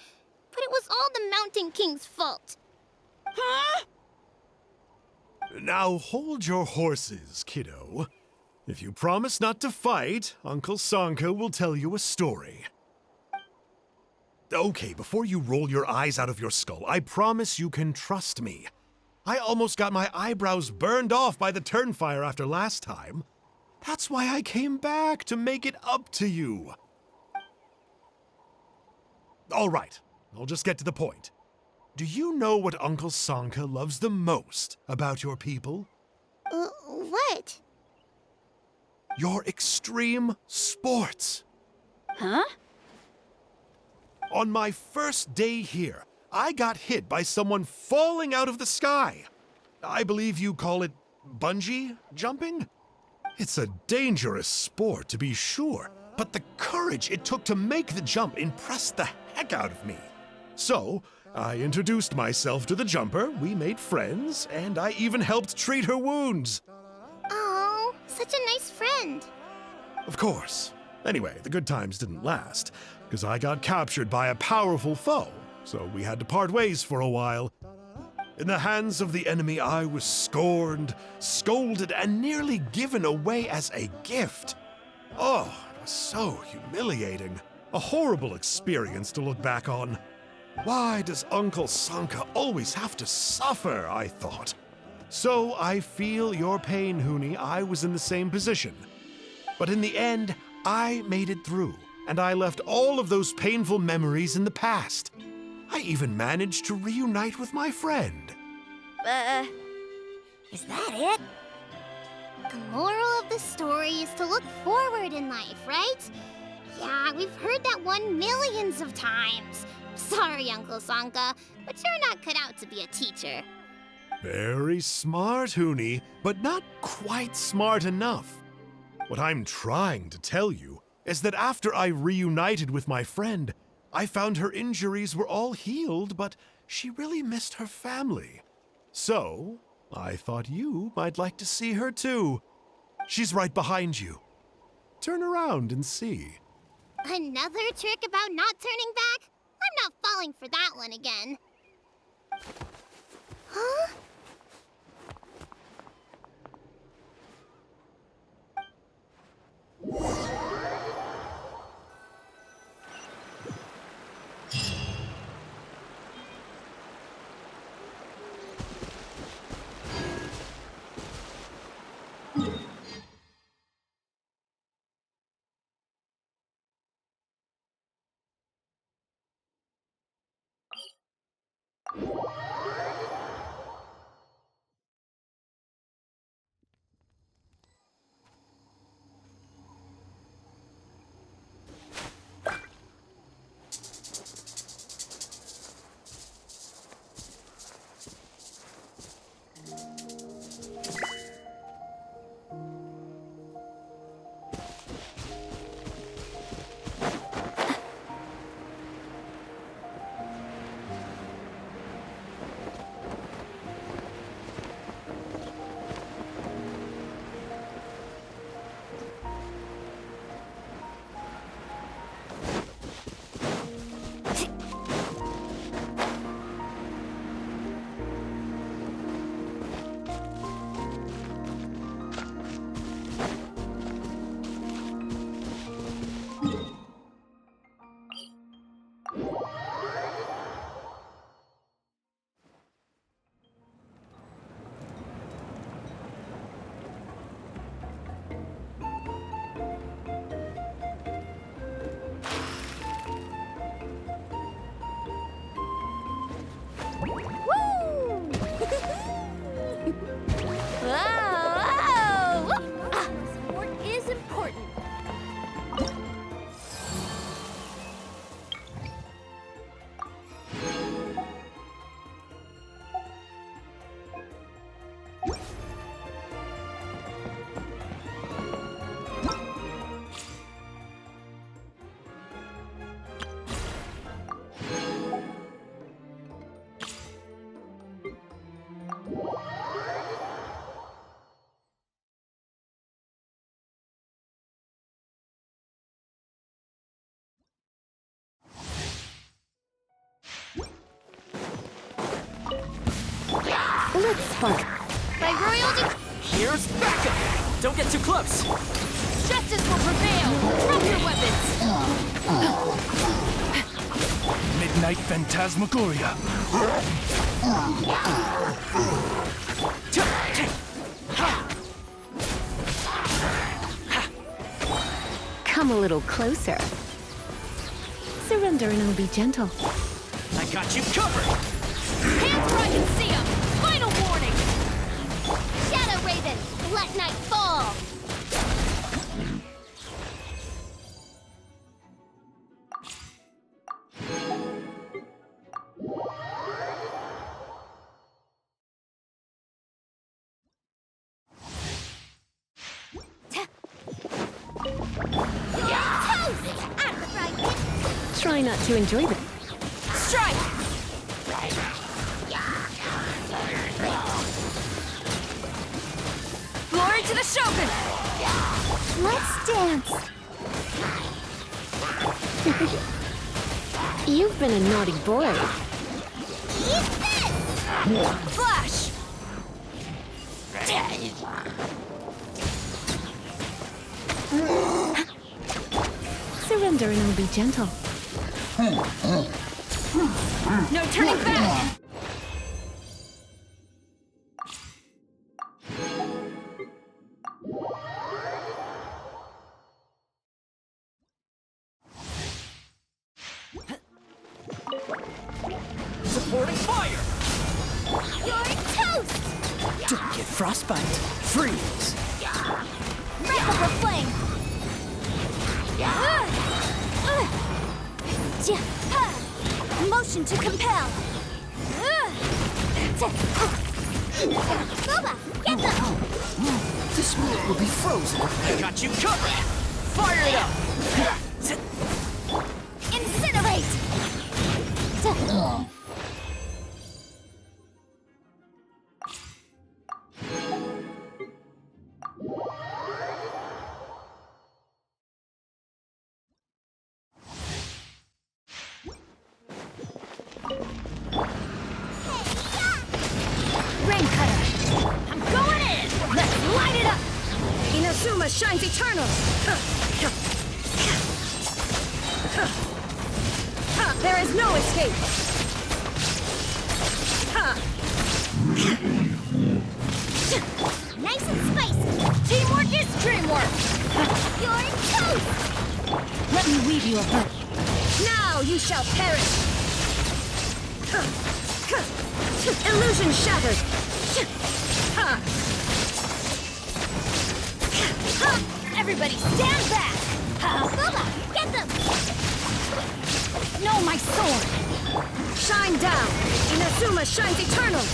But it was all the Mountain King's fault. Huh? Now hold your horses, kiddo. If you promise not to fight, Uncle Sanka will tell you a story. Okay, before you roll your eyes out of your skull, I promise you can trust me. I almost got my eyebrows burned off by the Turnfire after last time. That's why I came back, to make it up to you. All right, I'll just get to the point. Do you know what Uncle Sanka loves the most about your people? What? Your extreme sports. Huh? On my first day here, I got hit by someone falling out of the sky. I believe you call it bungee jumping? It's a dangerous sport, to be sure, but the courage it took to make the jump impressed the heck out of me. So, I introduced myself to the jumper, we made friends, and I even helped treat her wounds. Oh, such a nice friend. Of course. Anyway, the good times didn't last, because I got captured by a powerful foe, so we had to part ways for a while. In the hands of the enemy, I was scorned, scolded, and nearly given away as a gift. Oh, it was so humiliating. A horrible experience to look back on. Why does Uncle Sanka always have to suffer, I thought. So I feel your pain, Huni. I was in the same position. But in the end, I made it through, and I left all of those painful memories in the past. I even managed to reunite with my friend. Is that it? The moral of the story is to look forward in life, right? Yeah, we've heard that one millions of times. Sorry, Uncle Sanka, but you're not cut out to be a teacher. Very smart, Huni, but not quite smart enough. What I'm trying to tell you is that after I reunited with my friend, I found her injuries were all healed, but she really missed her family. So, I thought you might like to see her too. She's right behind you. Turn around and see. Another trick about not turning back? I'm not falling for that one again. Huh? Sport is important. Let's spark. By royal Here's backup! Don't get too close! justice will prevail! Drop your weapons! Midnight Phantasmagoria. Come a little closer. Surrender and I'll be gentle. I got you covered! Hands where I can see them! Final warning! Shadow Raven, let night fall! Try not to enjoy them. Strike! Glory to the Shogun! Let's dance! You've been a naughty boy. Eat this! Flash! Surrender and I'll be gentle. No turning back! Supporting fire! You're toast! Don't get frostbite. Freeze! Rifle flame! Motion to compel! Boba, get them! This world will be frozen. I got you covered! Fire it up! Incinerate! Rain cutter! I'm going in! Let's light it up! Inazuma shines eternal! There is no escape! Nice and spicy! Teamwork is dreamwork! You're toast! Let me weave you a bird. Now you shall perish! Illusion shattered! Everybody stand back! Boba, get them! No, my sword! Shine down! Inazuma shines eternal!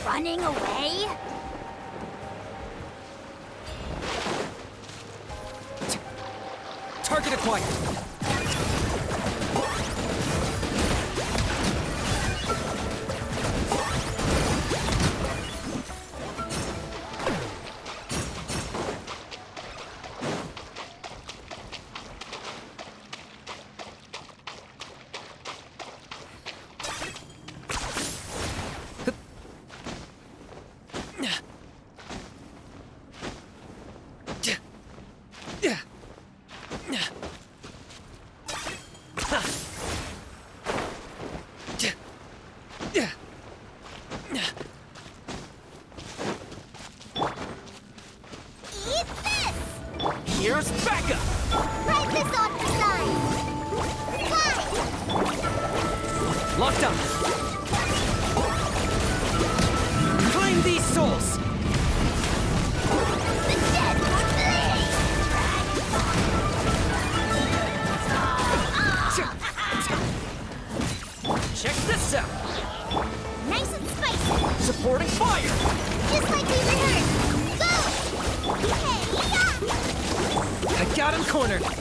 Running away? Target acquired! corner.